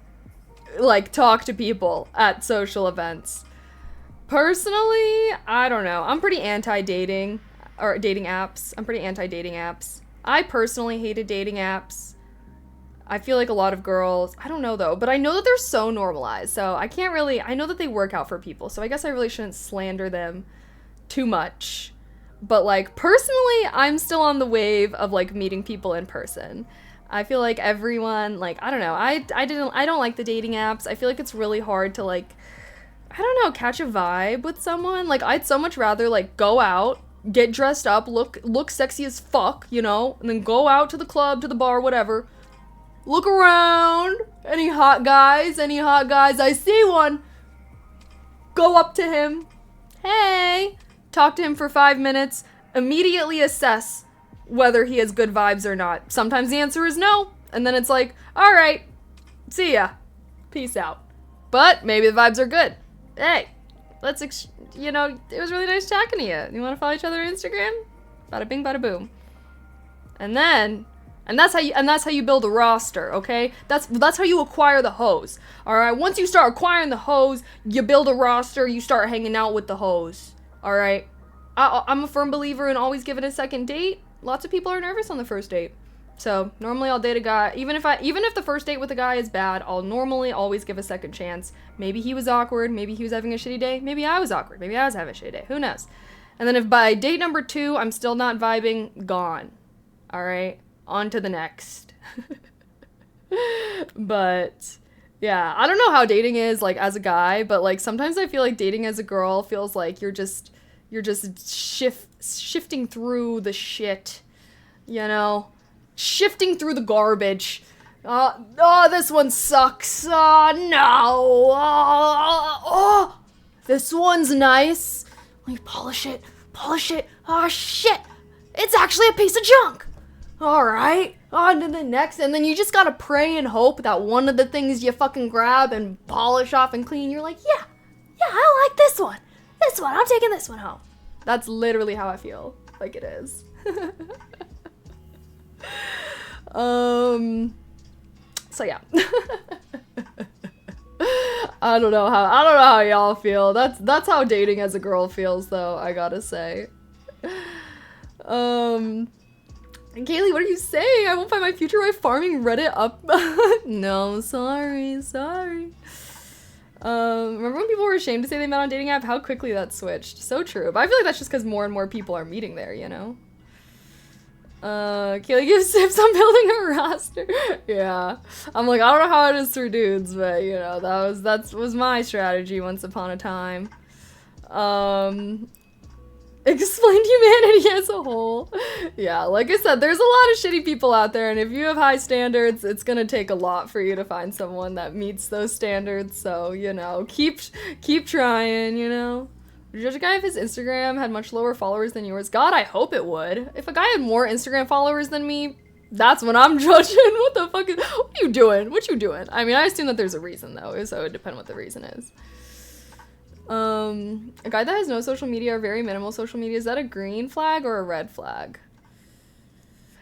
like talk to people at social events. Personally, I don't know. I'm pretty anti-dating. Or dating apps. I'm pretty anti-dating apps. I personally hated dating apps. I feel like a lot of girls, I don't know though, but I know that they're so normalized, so I can't really, I know that they work out for people, so I guess I really shouldn't slander them too much. But like, personally, I'm still on the wave of like meeting people in person. I feel like everyone, like, I don't know, I don't like the dating apps. I feel like it's really hard to like, I don't know, catch a vibe with someone. Like, I'd so much rather like go out, get dressed up, look sexy as fuck, you know, and then go out to the club, to the bar, whatever. Look around. Any hot guys? I see one. Go up to him. Hey. Talk to him for 5 minutes. Immediately assess whether he has good vibes or not. Sometimes the answer is no. And then it's like, all right, see ya. Peace out. But maybe the vibes are good. Hey. You know, it was really nice talking to you. You want to follow each other on Instagram? Bada bing, bada boom. And that's how you build a roster, okay? That's how you acquire the hoes. All right. Once you start acquiring the hoes, you build a roster. You start hanging out with the hoes. All right. I'm a firm believer in always giving a second date. Lots of people are nervous on the first date. So normally I'll date a guy, even if the first date with a guy is bad, I'll normally always give a second chance. Maybe he was awkward, maybe he was having a shitty day, maybe I was awkward, maybe I was having a shitty day, who knows? And then if by date number 2 I'm still not vibing, gone. Alright, on to the next. But yeah, I don't know how dating is like as a guy, but like sometimes I feel like dating as a girl feels like you're just shifting through the shit, you know? Shifting through the garbage. Oh, this one sucks. Oh, no. Oh, this one's nice. Let me polish it. Oh, shit. It's actually a piece of junk. All right. On to the next. And then you just gotta pray and hope that one of the things you fucking grab and polish off and clean, you're like, yeah, I like this one. I'm taking this one home. That's literally how I feel like it is. So yeah. I don't know how y'all feel. That's how dating as a girl feels though, I gotta say. Kaylee, what are you saying? I won't find my future wife farming Reddit up. No, sorry. Remember when people were ashamed to say they met on dating app? How quickly that switched. So true. But I feel like that's just because more and more people are meeting there, you know? Kaylee gives tips on building a roster. Yeah. I'm like, I don't know how it is for dudes, but you know, that was my strategy once upon a time. Explained humanity as a whole. Yeah, like I said, there's a lot of shitty people out there, and if you have high standards, it's gonna take a lot for you to find someone that meets those standards. So, you know, keep trying, you know. Would you judge a guy if his Instagram had much lower followers than yours? God, I hope it would. If a guy had more Instagram followers than me, that's when I'm judging. What the fuck what are you doing? What you doing? I mean, I assume that there's a reason though, so it would depend what the reason is. A guy that has no social media or very minimal social media, is that a green flag or a red flag?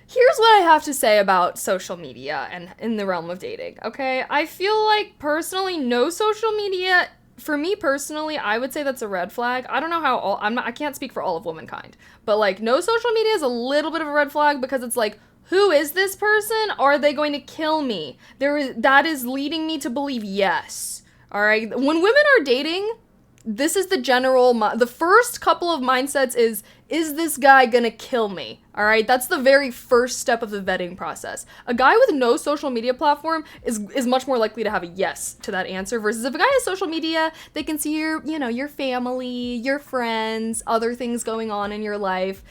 Here's what I have to say about social media and in the realm of dating, okay? I feel like personally, no social media, for me personally, I would say that's a red flag. I don't know how I can't speak for all of womankind, but like no social media is a little bit of a red flag because it's like, who is this person? Are they going to kill me? That is leading me to believe yes. All right. When women are dating, this is the the first couple of mindsets is this guy gonna kill me? All right, that's the very first step of the vetting process. A guy with no social media platform is much more likely to have a yes to that answer versus if a guy has social media, they can see your family, your friends, other things going on in your life.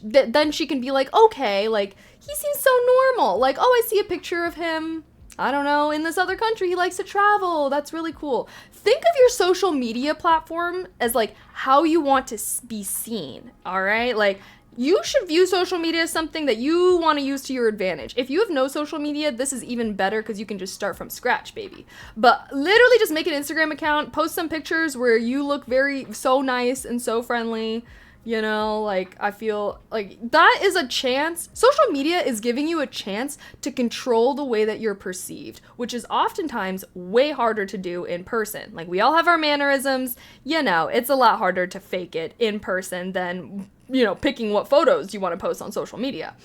Then she can be like, okay, like he seems so normal. Like, oh, I see a picture of him, I don't know, in this other country, he likes to travel. That's really cool. Think of your social media platform as like how you want to be seen, all right? Like you should view social media as something that you want to use to your advantage. If you have no social media, this is even better because you can just start from scratch, baby. But literally just make an Instagram account, post some pictures where you look so nice and so friendly. You know, like, I feel like that is a chance. Social media is giving you a chance to control the way that you're perceived, which is oftentimes way harder to do in person. Like, we all have our mannerisms. You know, it's a lot harder to fake it in person than, you know, picking what photos you want to post on social media.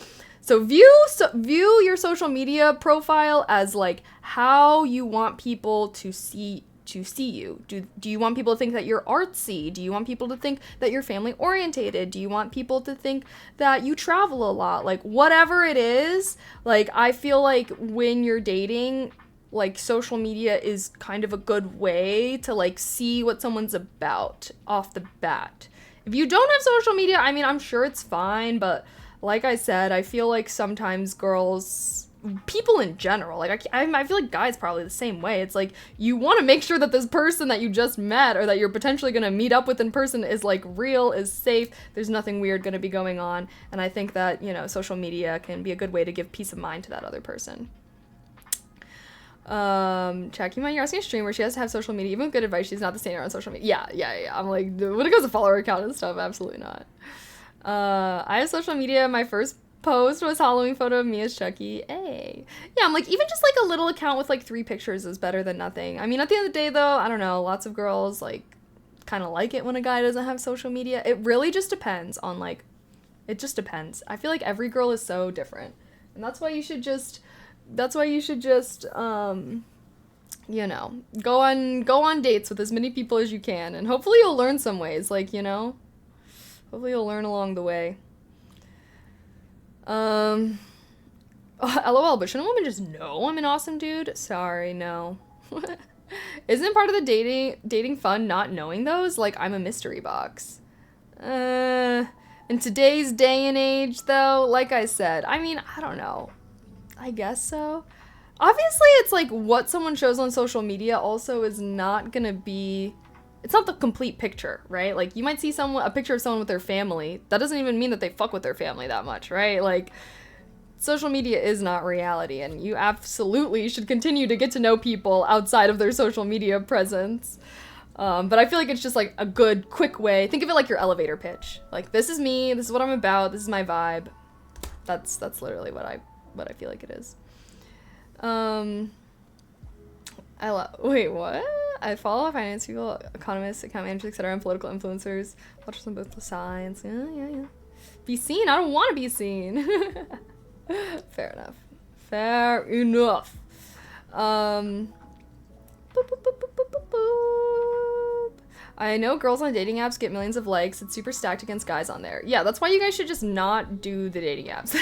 So view your social media profile as like how you want people to see you. Do you want people to think that you're artsy? Do you want people to think that you're family orientated? Do you want people to think that you travel a lot? Like whatever it is, like I feel like when you're dating, like social media is kind of a good way to like see what someone's about off the bat. If you don't have social media, I mean, I'm sure it's fine, but like I said, I feel like sometimes people in general, like I feel like guys probably the same way. It's like you want to make sure that this person that you just met or that you're potentially going to meet up with in person is like real, is safe, there's nothing weird going to be going on. And I think that, you know, social media can be a good way to give peace of mind to that other person. Check, you mind, you're asking a streamer, she has to have social media, even with good advice, she's not the standard on social media. Yeah. I'm like, when it goes to follower account and stuff, absolutely not. I have social media. My first post was Halloween photo of me as Chucky. Hey. Yeah, I'm like, even just like a little account with like 3 pictures is better than nothing. I mean, at the end of the day though, I don't know, lots of girls like kind of like it when a guy doesn't have social media. It really just depends on like, it just depends. I feel like every girl is so different. And that's why you should just you know, go on dates with as many people as you can, and hopefully you'll learn some ways, like, you know, hopefully you'll learn along the way. LOL, but shouldn't a woman just know I'm an awesome dude? Sorry, no. Isn't part of the dating fun not knowing those? Like, I'm a mystery box. In today's day and age, though, like I said, I mean, I don't know. I guess so. Obviously, it's like what someone shows on social media also is not gonna be... It's not the complete picture, right? Like, you might see a picture of someone with their family. That doesn't even mean that they fuck with their family that much, right? Like, social media is not reality, and you absolutely should continue to get to know people outside of their social media presence. But I feel like it's just, like, a good, quick way. Think of it like your elevator pitch. Like, this is me, this is what I'm about, this is my vibe. That's literally what I feel like it is. Wait, what? I follow finance people, economists, account managers, etc., and political influencers. Watch on both the sides. Yeah. Be seen? I don't want to be seen. Fair enough. Boop, boop, boop, boop, boop, boop. I know girls on dating apps get millions of likes. It's super stacked against guys on there. Yeah, that's why you guys should just not do the dating apps.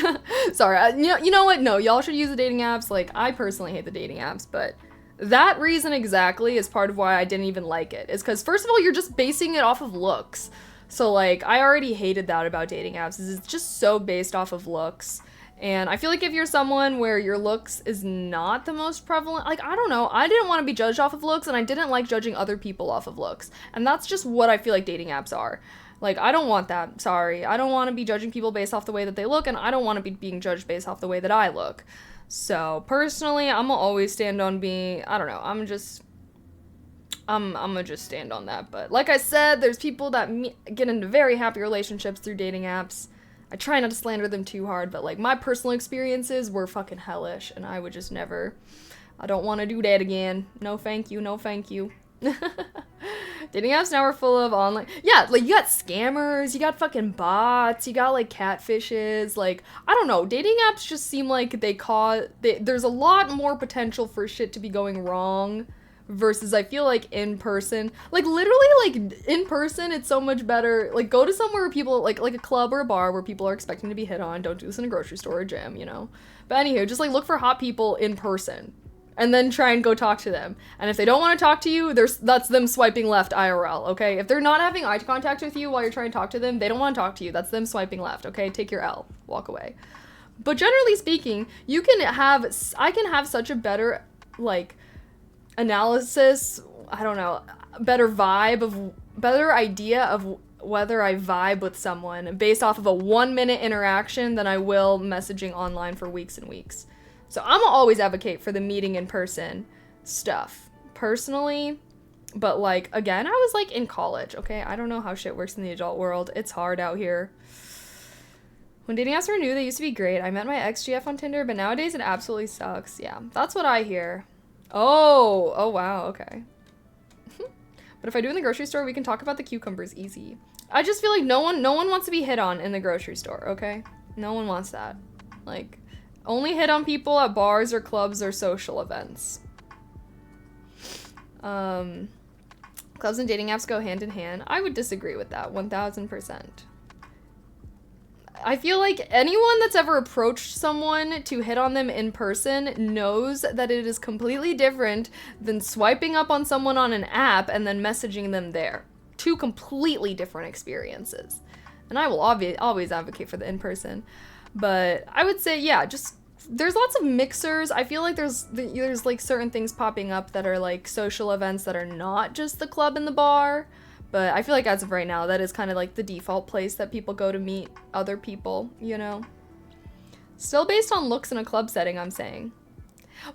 Sorry, you know what? No, y'all should use the dating apps. Like, I personally hate the dating apps, but that reason exactly is part of why I didn't even like it. Is because, first of all, you're just basing it off of looks. So, like, I already hated that about dating apps, is it's just so based off of looks. And I feel like if you're someone where your looks is not the most prevalent, like, I don't know, I didn't want to be judged off of looks, and I didn't like judging other people off of looks. And that's just what I feel like dating apps are. Like, I don't want that, sorry. I don't want to be judging people based off the way that they look, and I don't want to be being judged based off the way that I look. So, personally, I'm gonna always stand on being, I don't know, I'm gonna just stand on that. But like I said, there's people that get into very happy relationships through dating apps. I try not to slander them too hard, but like my personal experiences were fucking hellish, and I would just never, I don't want to do that again. No thank you, no thank you. Dating apps now are full of online, yeah, like you got scammers, you got fucking bots, you got like catfishes, like, I don't know, dating apps just seem like there's a lot more potential for shit to be going wrong versus I feel like in person, like literally like in person it's so much better. Like go to somewhere where people like a club or a bar where people are expecting to be hit on. Don't do this in a grocery store or gym, you know. But anywho, just like look for hot people in person and then try and go talk to them. And if they don't want to talk to you, that's them swiping left IRL, okay? If they're not having eye contact with you while you're trying to talk to them, they don't want to talk to you. That's them swiping left, okay? Take your L, walk away. But generally speaking, I can have such a better like analysis, I don't know, better idea of whether I vibe with someone based off of a 1-minute interaction than I will messaging online for weeks and weeks. So I'm gonna always advocate for the meeting in person stuff, personally. But like, again, I was like in college, okay? I don't know how shit works in the adult world. It's hard out here. When dating apps were new, they used to be great. I met my ex-GF on Tinder, but nowadays it absolutely sucks. Yeah, that's what I hear. Oh wow, okay. But if I do in the grocery store, we can talk about the cucumbers easy. I just feel like no one wants to be hit on in the grocery store, okay? No one wants that. Like, only hit on people at bars or clubs or social events. Clubs and dating apps go hand in hand. I would disagree with that, 1000%. I feel like anyone that's ever approached someone to hit on them in person knows that it is completely different than swiping up on someone on an app and then messaging them there. Two completely different experiences. And I will always advocate for the in-person. But I would say, yeah, just there's lots of mixers. I feel like there's like certain things popping up that are like social events that are not just the club and the bar. But I feel like as of right now, that is kind of like the default place that people go to meet other people, you know? Still based on looks in a club setting, I'm saying.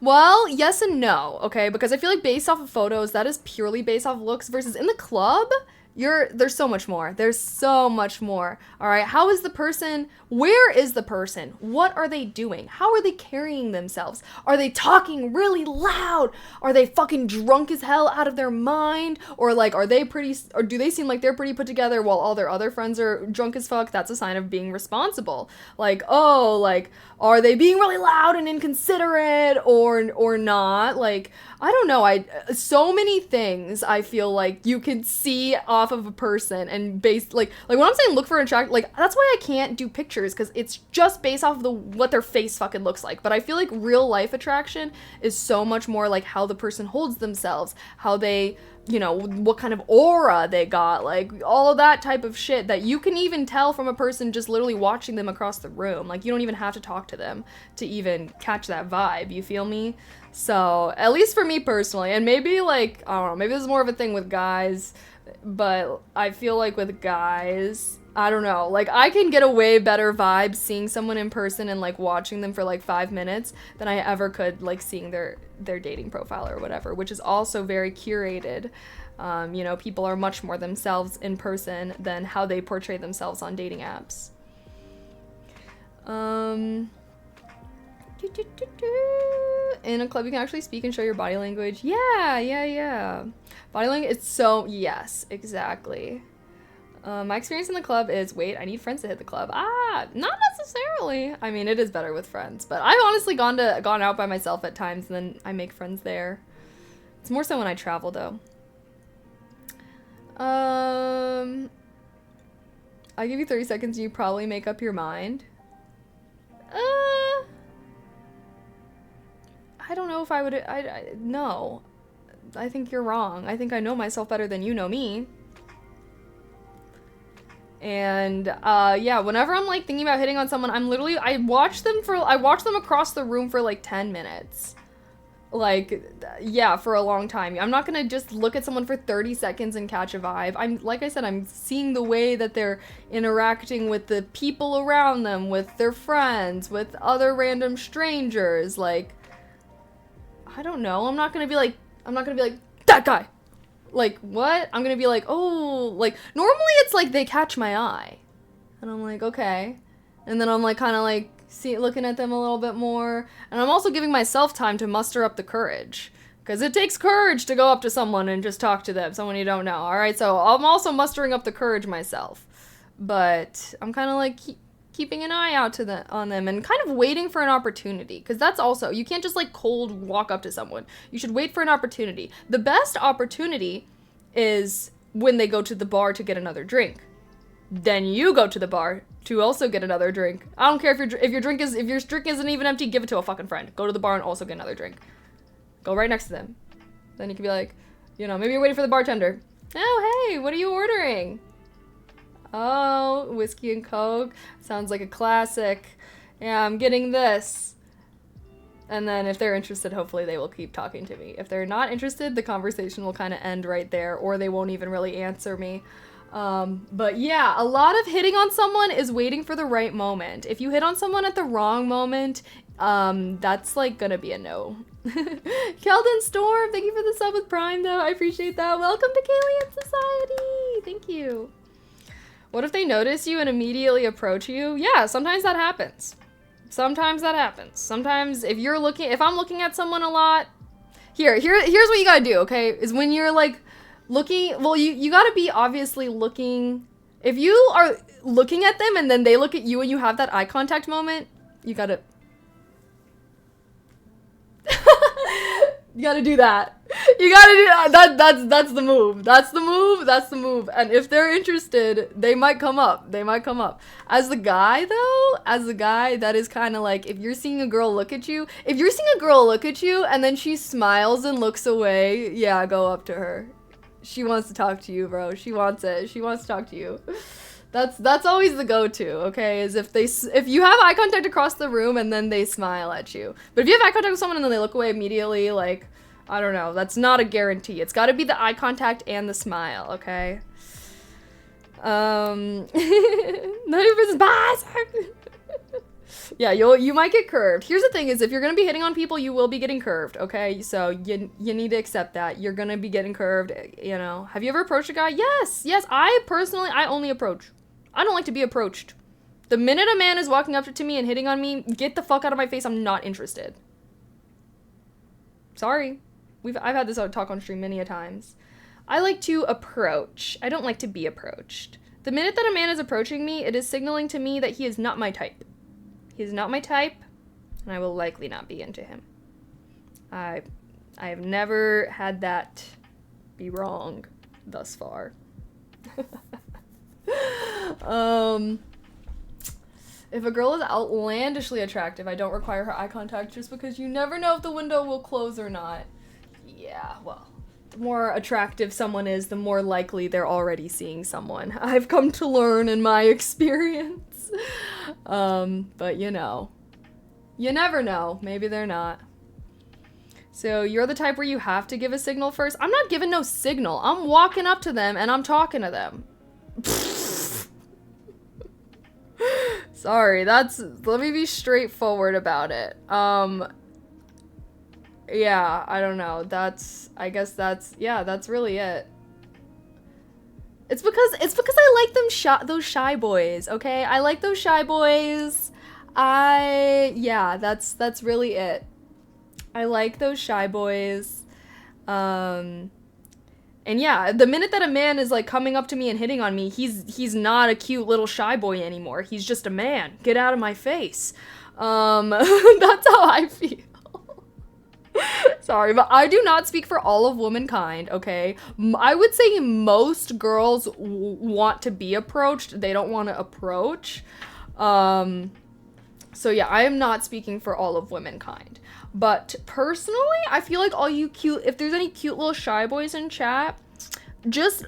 Well, yes and no, okay? Because I feel like based off of photos, that is purely based off of looks versus in the club, there's so much more. There's so much more. All right. How is the person? Where is the person? What are they doing? How are they carrying themselves? Are they talking really loud? Are they fucking drunk as hell out of their mind? Or like, or do they seem like they're pretty put together while all their other friends are drunk as fuck? That's a sign of being responsible. Like, oh, like, are they being really loud and inconsiderate or not? Like, I don't know. So many things I feel like you can see off of a person and based like when I'm saying look for attract, like that's why I can't do pictures because it's just based off of what their face fucking looks like. But I feel like real life attraction is so much more like how the person holds themselves, how they, you know, what kind of aura they got, like all of that type of shit that you can even tell from a person just literally watching them across the room. Like you don't even have to talk to them to even catch that vibe, you feel me? So at least for me personally, and maybe like, I don't know, maybe this is more of a thing with guys, but I feel like with guys, I don't know, like I can get a way better vibe seeing someone in person and like watching them for like 5 minutes than I ever could like seeing their dating profile or whatever, which is also very curated. You know, people are much more themselves in person than how they portray themselves on dating apps. In a club, you can actually speak and show your body language. Yeah. Body language, it's so, yes, exactly. My experience in the club is, wait, I need friends to hit the club. Not necessarily. I mean, it is better with friends, but I've honestly gone out by myself at times and then I make friends there. It's more so when I travel, though. I give you 30 seconds and you probably make up your mind. I don't know if I would, no. I think you're wrong. I think I know myself better than you know me. And, yeah, whenever I'm, like, thinking about hitting on someone, I watch them across the room for, like, 10 minutes. Like, yeah, for a long time. I'm not gonna just look at someone for 30 seconds and catch a vibe. Like I said, I'm seeing the way that they're interacting with the people around them, with their friends, with other random strangers, like, I don't know. I'm not gonna be like, that guy! Like, what? I'm gonna be like, oh, like, normally it's like they catch my eye. And I'm like, okay. And then I'm like, kind of like, looking at them a little bit more. And I'm also giving myself time to muster up the courage. Because it takes courage to go up to someone and just talk to them, someone you don't know, alright? So I'm also mustering up the courage myself. But I'm kind of like, keeping an eye out on them and kind of waiting for an opportunity, because that's also, you can't just like cold walk up to someone. You should wait for an opportunity. The best opportunity is when they go to the bar to get another drink. Then you go to the bar to also get another drink. I don't care if your drink isn't even empty, give it to a fucking friend. Go to the bar and also get another drink. Go right next to them. Then you can be like, you know, maybe you're waiting for the bartender. Oh, hey, what are you ordering? Oh, whiskey and Coke. Sounds like a classic. Yeah, I'm getting this. And then if they're interested, hopefully they will keep talking to me. If they're not interested, the conversation will kind of end right there, or they won't even really answer me. But yeah, a lot of hitting on someone is waiting for the right moment. If you hit on someone at the wrong moment, that's like gonna be a no. Keldon Storm, thank you for the sub with Prime though. I appreciate that. Welcome to Kalian Society. Thank you. What if they notice you and immediately approach you? Yeah, sometimes that happens. Sometimes that happens. Sometimes if I'm looking at someone a lot, here's what you gotta do, okay? Is when you're like looking, well, you gotta be obviously looking, if you are looking at them and then they look at you and you have that eye contact moment, you gotta you gotta do that. You gotta do that. That's the move. That's the move. That's the move. And if they're interested, they might come up. They might come up. As the guy, though, that is kind of like, if you're seeing a girl look at you, and then she smiles and looks away, yeah, go up to her. She wants to talk to you, bro. She wants it. She wants to talk to you. That's always the go-to, okay? Is if you have eye contact across the room and then they smile at you. But if you have eye contact with someone and then they look away immediately, like, I don't know, that's not a guarantee. It's gotta be the eye contact and the smile, okay? None of your business, boss! Yeah, you might get curved. Here's the thing is, if you're gonna be hitting on people, you will be getting curved, okay? So you need to accept that. You're gonna be getting curved, you know. Have you ever approached a guy? Yes, I only approach. I don't like to be approached. The minute a man is walking up to me and hitting on me, get the fuck out of my face, I'm not interested. Sorry. I've had this talk on stream many a times. I like to approach. I don't like to be approached. The minute that a man is approaching me, it is signaling to me that he is not my type. He is not my type, and I will likely not be into him. I have never had that be wrong thus far. If a girl is outlandishly attractive, I don't require her eye contact just because you never know if the window will close or not. Yeah, well, the more attractive someone is, the more likely they're already seeing someone. I've come to learn in my experience. But you know, you never know. Maybe they're not. So you're the type where you have to give a signal first? I'm not giving no signal. I'm walking up to them and I'm talking to them. Sorry, let me be straightforward about it. Yeah, I don't know. That's really it. It's because I like those shy boys, okay? I like those shy boys. Yeah, that's really it. I like those shy boys. And yeah, the minute that a man is like coming up to me and hitting on me, he's not a cute little shy boy anymore. He's just a man. Get out of my face. That's how I feel. Sorry, but I do not speak for all of womankind, okay? I would say most girls want to be approached. They don't want to approach. So yeah, I am not speaking for all of womankind. But personally, I feel like all you cute, if there's any cute little shy boys in chat, just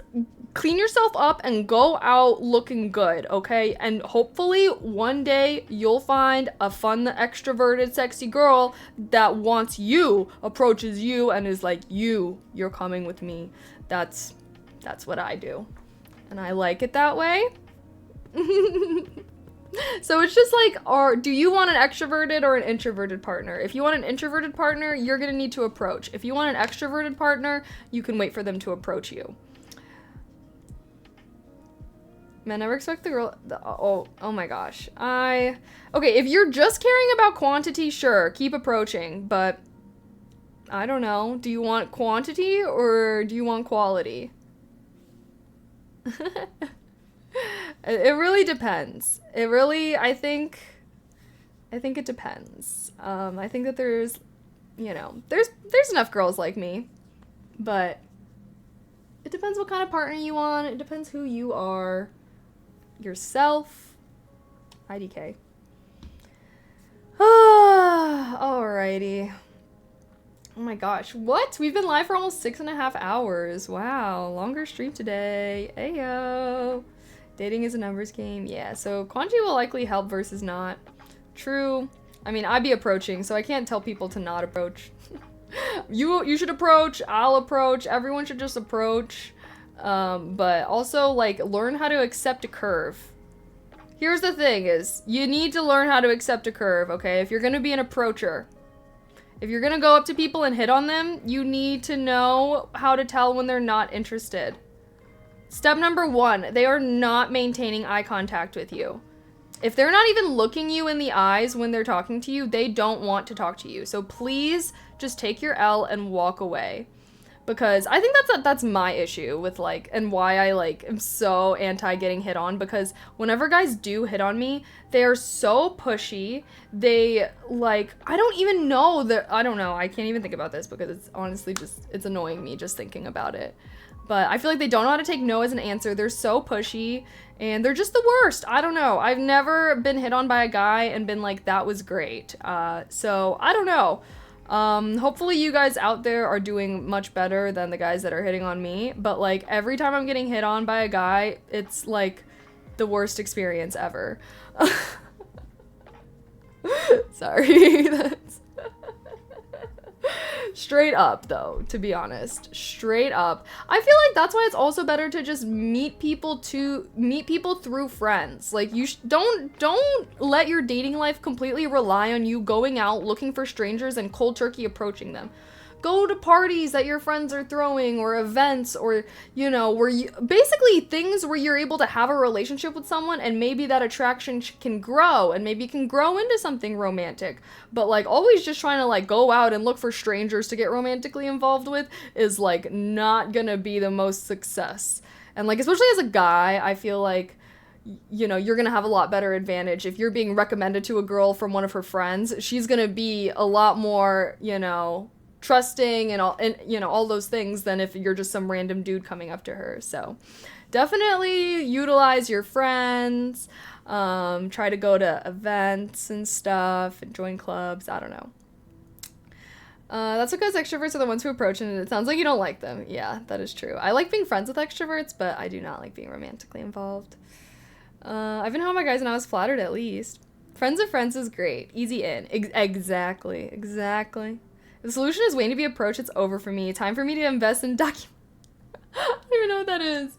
clean yourself up and go out looking good, okay? And hopefully one day you'll find a fun, extroverted, sexy girl that wants you, approaches you, and is like, you're coming with me. That's what I do. And I like it that way. So it's just like, do you want an extroverted or an introverted partner? If you want an introverted partner, you're gonna need to approach. If you want an extroverted partner, you can wait for them to approach you. Man, never expect the girl. Oh my gosh. Okay, if you're just caring about quantity, sure, keep approaching. But I don't know. Do you want quantity or do you want quality? It really depends. I think it depends. I think that there's enough girls like me, but it depends what kind of partner you want. It depends who you are, yourself. IDK. Alrighty. Oh my gosh, what? We've been live for almost 6.5 hours. Wow, longer stream today. Ayo. Dating is a numbers game. Yeah, so quantity will likely help versus not. True. I mean, I'd be approaching, so I can't tell people to not approach. You should approach, I'll approach, everyone should just approach. But also, like, learn how to accept a curve. Here's the thing is, you need to learn how to accept a curve, okay? If you're gonna be an approacher, if you're gonna go up to people and hit on them, you need to know how to tell when they're not interested. Step number 1, they are not maintaining eye contact with you. If they're not even looking you in the eyes when they're talking to you, they don't want to talk to you. So please just take your L and walk away. Because I think that's my issue with, like, and why I, like, am so anti getting hit on, because whenever guys do hit on me, they are so pushy. They, like, I don't even know that, I don't know, I can't even think about this because it's honestly just, it's annoying me just thinking about it. But I feel like they don't know how to take no as an answer. They're so pushy, and they're just the worst. I don't know. I've never been hit on by a guy and been like, that was great. So, I don't know. Hopefully you guys out there are doing much better than the guys that are hitting on me. But, like, every time I'm getting hit on by a guy, it's, like, the worst experience ever. Sorry. That's... Straight up, though, to be honest. Straight up. I feel like that's why it's also better to just meet people through friends. Like, you don't let your dating life completely rely on you going out looking for strangers and cold turkey approaching them. Go to parties that your friends are throwing, or events, or, you know, where you basically things where you're able to have a relationship with someone, and maybe that attraction can grow, and maybe it can grow into something romantic. But, like, always just trying to, like, go out and look for strangers to get romantically involved with is, like, not gonna be the most success. And, like, especially as a guy, I feel like, you know, you're gonna have a lot better advantage if you're being recommended to a girl from one of her friends. She's gonna be a lot more, you know, trusting and all, and you know, all those things than if you're just some random dude coming up to her. So definitely utilize your friends, try to go to events and stuff and join clubs. I don't know. That's because extroverts are the ones who approach, and it sounds like you don't like them. Yeah, that is true. I like being friends with extroverts, but I do not like being romantically involved. I've been home with guys and I was flattered at least. Friends of friends is great. Easy in. Exactly. The solution is waiting to be approached. It's over for me. Time for me to invest in I don't even know what that is.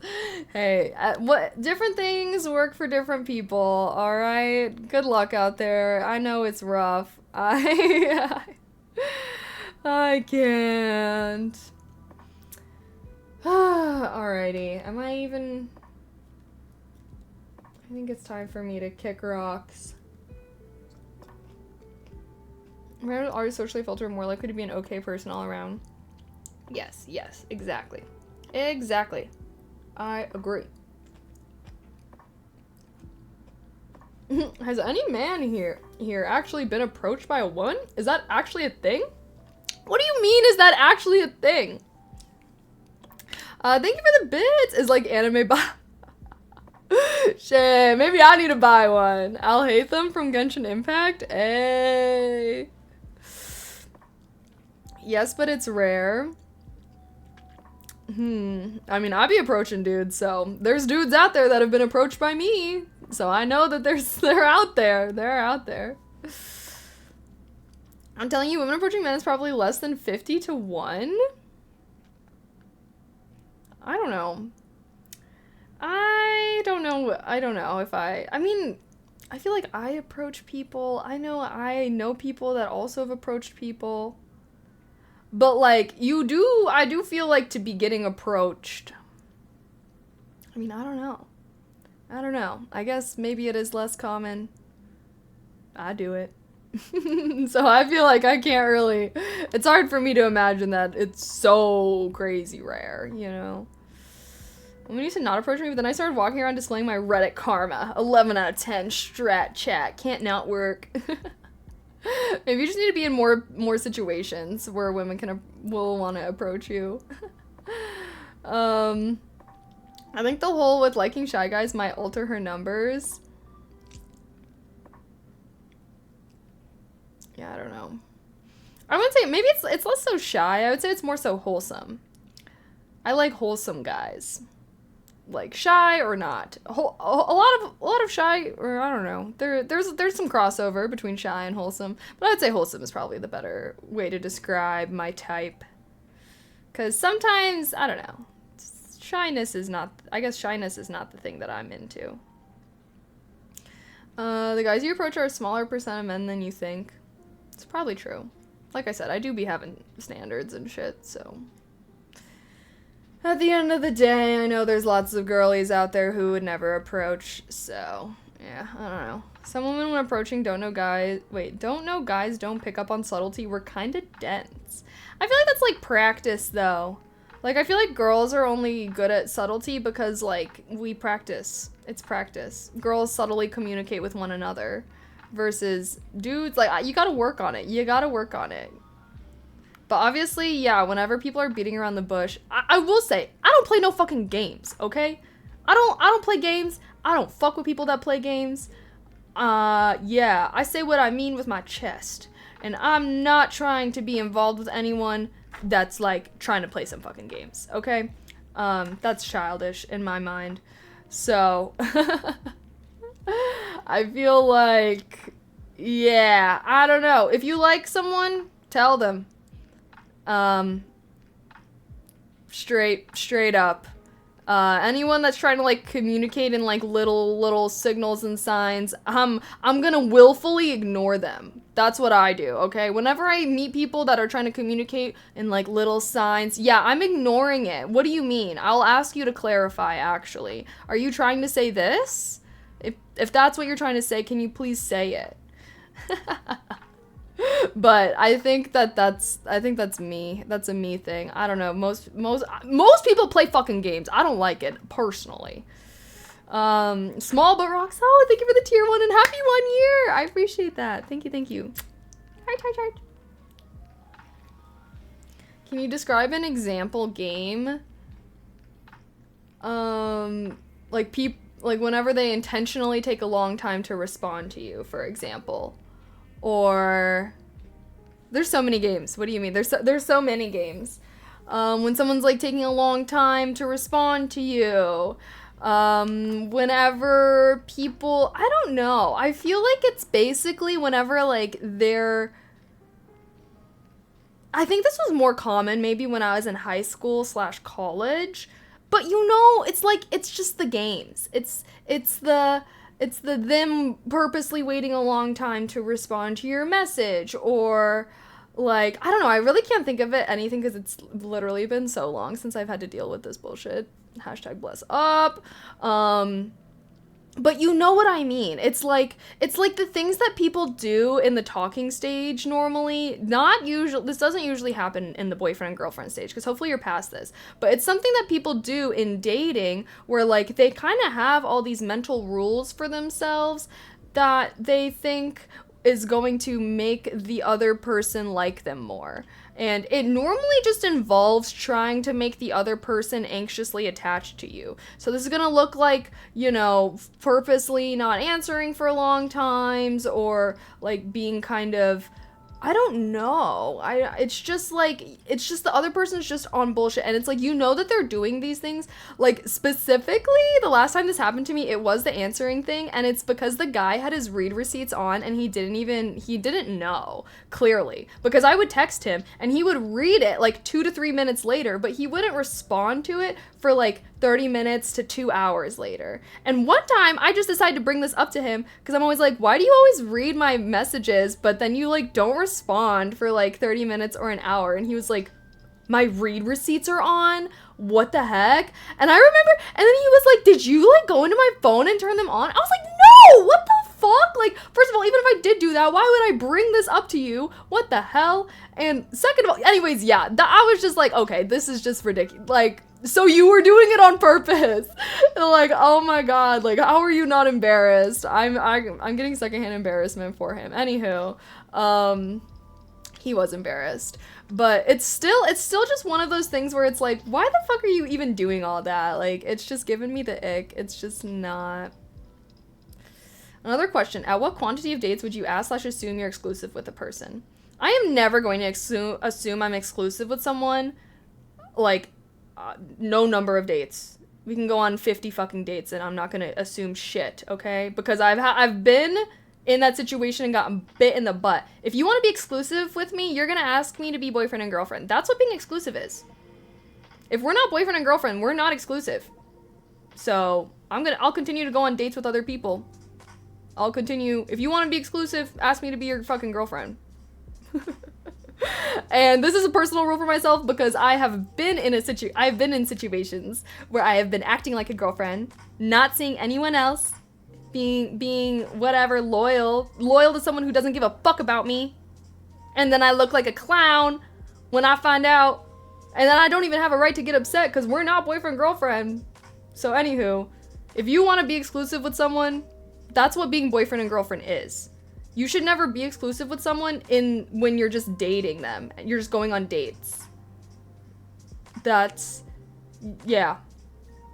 Hey, what different things work for different people. All right. Good luck out there. I know it's rough. I can't. Alrighty. Am I even? I think it's time for me to kick rocks. Random artists socially filter are more likely to be an okay person all around. Yes, exactly. I agree. Has any man here actually been approached by a woman? Is that actually a thing? What do you mean? Is that actually a thing? Thank you for the bits. Is like anime buy. Shit, maybe I need to buy one. I'll hate them from Genshin Impact. Hey. Yes, but it's rare. I mean, I be approaching dudes, so there's dudes out there that have been approached by me. So I know that they're out there. They're out there. I'm telling you, women approaching men is probably less than 50 to 1. I don't know. I don't know if I mean, I feel like I approach people. I know people that also have approached people. But like, I do feel like to be getting approached. I mean, I don't know. I guess maybe it is less common. I do it. So I feel like I can't really, it's hard for me to imagine that it's so crazy rare, you know? When you said not approach me, but then I started walking around displaying my Reddit karma. 11 out of 10, strat chat, can't not work. Maybe you just need to be in more situations where women will want to approach you. I think the whole with liking shy guys might alter her numbers. Yeah, I don't know. I wouldn't say, maybe it's less so shy. I would say it's more so wholesome. I like wholesome guys. Like shy or not. A lot of shy, or I don't know. There's some crossover between shy and wholesome, but I would say wholesome is probably the better way to describe my type. 'Cause sometimes, I don't know. Shyness is not the thing that I'm into. The guys you approach are a smaller percent of men than you think. It's probably true. Like I said, I do be having standards and shit, so. At the end of the day, I know there's lots of girlies out there who would never approach, so, yeah, I don't know. Some women when approaching don't know guys don't pick up on subtlety. We're kinda dense. I feel like that's like practice, though. Like, I feel like girls are only good at subtlety because, like, we practice. It's practice. Girls subtly communicate with one another. Versus dudes, like, you gotta work on it. You gotta work on it. But obviously, yeah, whenever people are beating around the bush, I will say, I don't play no fucking games, okay? I don't play games. I don't fuck with people that play games. Yeah, I say what I mean with my chest. And I'm not trying to be involved with anyone that's, like, trying to play some fucking games, okay? That's childish in my mind. So, I feel like, yeah, I don't know. If you like someone, tell them. Straight up. Anyone that's trying to, like, communicate in, like, little signals and signs, I'm gonna willfully ignore them. That's what I do, okay? Whenever I meet people that are trying to communicate in, like, little signs, yeah, I'm ignoring it. What do you mean? I'll ask you to clarify, actually. Are you trying to say this? If that's what you're trying to say, can you please say it? But I think that's me. That's a me thing. I don't know. Most people play fucking games. I don't like it personally. Small but rock solid. Thank you for the tier 1 and happy 1 year. I appreciate that. Thank you. Heart. Can you describe an example game? Like whenever they intentionally take a long time to respond to you, for example. Or there's so many games. What do you mean? There's so many games. When someone's like taking a long time to respond to you. Whenever people, I don't know. I feel like it's basically whenever like I think this was more common maybe when I was in high school / college. But you know, it's like, it's just the games. It's the them purposely waiting a long time to respond to your message, or like, I don't know, I really can't think of anything because it's literally been so long since I've had to deal with this bullshit. Hashtag bless up. But you know what I mean. It's like the things that people do in the talking stage normally, this doesn't usually happen in the boyfriend and girlfriend stage, because hopefully you're past this, but it's something that people do in dating where like they kind of have all these mental rules for themselves that they think is going to make the other person like them more. And it normally just involves trying to make the other person anxiously attached to you. So this is going to look like, you know, purposely not answering for long times, or like being kind of, I don't know. It's just the other person's just on bullshit, and it's like, you know that they're doing these things. Like, specifically, the last time this happened to me, it was the answering thing, and it's because the guy had his read receipts on, and he didn't know, clearly. Because I would text him, and he would read it, like, 2 to 3 minutes later, but he wouldn't respond to it for, like, 30 minutes to 2 hours later. And one time, I just decided to bring this up to him, because I'm always like, why do you always read my messages, but then you, like, don't respond for, like, 30 minutes or an hour? And he was like, my read receipts are on? What the heck? And I remember, and then he was like, did you, like, go into my phone and turn them on? I was like, no! What the fuck? Like, first of all, even if I did do that, why would I bring this up to you? What the hell? And second of all, anyways, yeah, I was just like, okay, this is just ridiculous. Like, so you were doing it on purpose. Like, oh my god, like, how are you not embarrassed? I'm getting secondhand embarrassment for him. Anywho, he was embarrassed. But it's still just one of those things where it's like, why the fuck are you even doing all that? Like, it's just giving me the ick. It's just not. Another question, at what quantity of dates would you ask/assume you're exclusive with a person? I am never going to assume I'm exclusive with someone, like, no number of dates. We can go on 50 fucking dates and I'm not gonna assume shit, okay? Because I've been in that situation and gotten bit in the butt. If you want to be exclusive with me, you're gonna ask me to be boyfriend and girlfriend. That's what being exclusive is. If we're not boyfriend and girlfriend, we're not exclusive. So I'll continue to go on dates with other people. I'll continue. If you want to be exclusive, ask me to be your fucking girlfriend. And this is a personal rule for myself, because I've been in situations where I have been acting like a girlfriend, not seeing anyone else, being whatever, loyal to someone who doesn't give a fuck about me, and then I look like a clown when I find out, and then I don't even have a right to get upset because we're not boyfriend girlfriend. So anywho, if you want to be exclusive with someone, that's what being boyfriend and girlfriend is. You should never be exclusive with someone when you're just dating them. You're just going on dates. Yeah.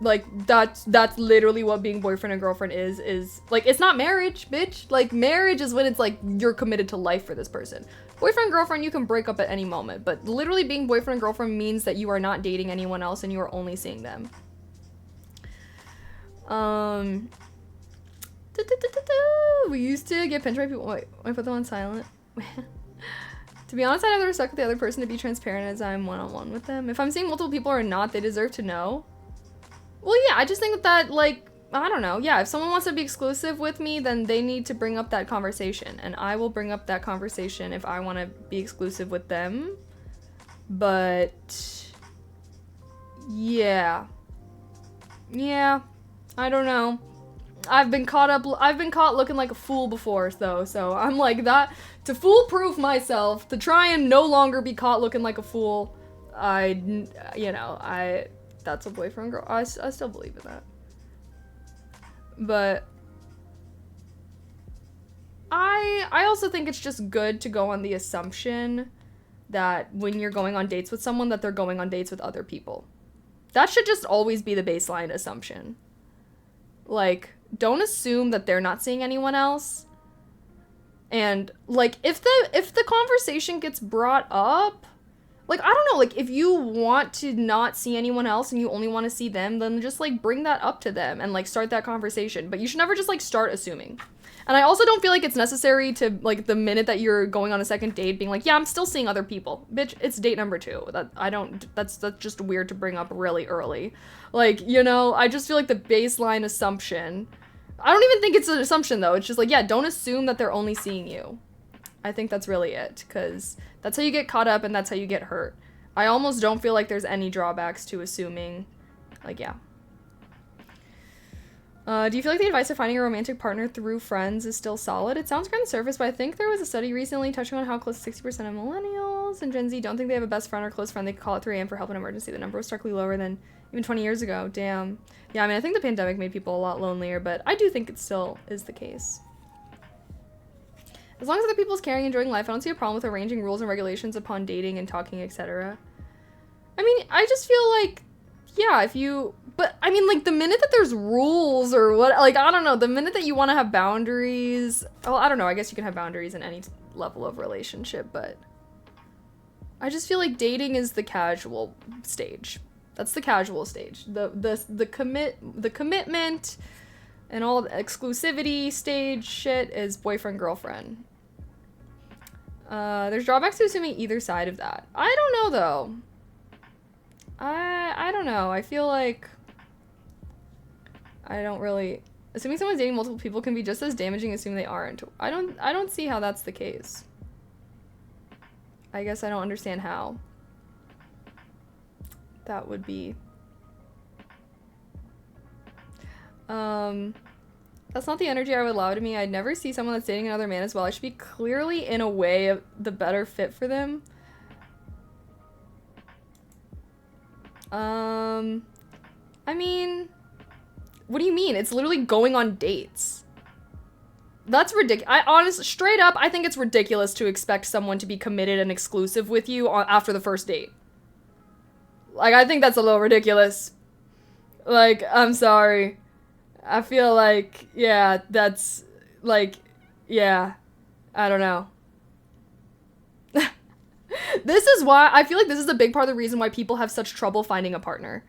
Like, that's literally what being boyfriend and girlfriend is, like, it's not marriage, bitch. Like, marriage is when it's like, you're committed to life for this person. Boyfriend and girlfriend, you can break up at any moment, but literally being boyfriend and girlfriend means that you are not dating anyone else and you are only seeing them. We used to get pinched by people. Wait, I put them on silent. To be honest, I have the respect with the other person to be transparent as I'm one-on-one with them. If I'm seeing multiple people or not, they deserve to know. Well, yeah, I just think that, like, I don't know. Yeah, if someone wants to be exclusive with me, then they need to bring up that conversation. And I will bring up that conversation if I want to be exclusive with them. But, yeah. Yeah, I don't know. I've been caught looking like a fool before, though, so I'm like, that, to foolproof myself, to try and no longer be caught looking like a fool, that's a boyfriend girl, I still believe in that. But, I also think it's just good to go on the assumption that when you're going on dates with someone, that they're going on dates with other people. That should just always be the baseline assumption. Like, don't assume that they're not seeing anyone else. And, like, if the conversation gets brought up, like, I don't know, like, if you want to not see anyone else and you only want to see them, then just, like, bring that up to them and, like, start that conversation. But you should never just, like, start assuming. And I also don't feel like it's necessary to, like, the minute that you're going on a second date being like, yeah, I'm still seeing other people. Bitch, it's date number 2. That's just weird to bring up really early. Like, you know, I just feel like the baseline assumption, I don't even think it's an assumption, though. It's just like, yeah, don't assume that they're only seeing you. I think that's really it, because that's how you get caught up and that's how you get hurt. I almost don't feel like there's any drawbacks to assuming. Like, yeah. Do you feel like the advice of finding a romantic partner through friends is still solid? It sounds great on the surface, but I think there was a study recently touching on how close to 60% of millennials and Gen Z don't think they have a best friend or close friend they could call at 3 a.m. for help in an emergency. The number was starkly lower than even 20 years ago. Damn. Yeah, I mean, I think the pandemic made people a lot lonelier, but I do think it still is the case. As long as other people's caring, enjoying life, I don't see a problem with arranging rules and regulations upon dating and talking, etc. I mean, I just feel like, yeah, if you, but I mean, like, the minute that there's rules or what, like, I don't know, the minute that you want to have boundaries, well, I don't know, I guess you can have boundaries in any level of relationship, but I just feel like dating is the casual stage. That's the casual stage. The commitment and all the exclusivity stage shit is boyfriend, girlfriend. There's drawbacks to assuming either side of that. I don't know, though. I don't know. I feel like I don't really... Assuming someone's dating multiple people can be just as damaging as assuming they aren't. I don't see how that's the case. I guess I don't understand how that would be. That's not the energy I would allow to me. I'd never see someone that's dating another man as well. I should be clearly, in a way, the better fit for them. I mean, what do you mean? It's literally going on dates. That's ridiculous. I honestly, straight up, I think it's ridiculous to expect someone to be committed and exclusive with you after the first date. Like, I think that's a little ridiculous. Like, I'm sorry. I feel like, yeah, that's, like, yeah, I don't know. This is why, I feel like this is a big part of the reason why people have such trouble finding a partner.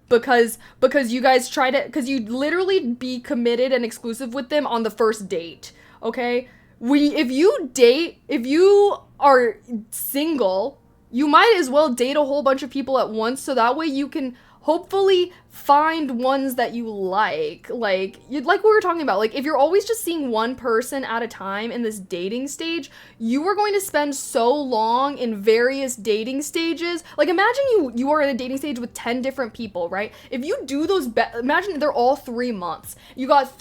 Because you guys try to, because you literally be committed and exclusive with them on the first date, okay? If you are single, you might as well date a whole bunch of people at once so that way you can hopefully find ones that you like what we were talking about. Like, if you're always just seeing one person at a time in this dating stage, you are going to spend so long in various dating stages. Like, imagine you are in a dating stage with 10 different people, right? If you do those, imagine they're all 3 months. You got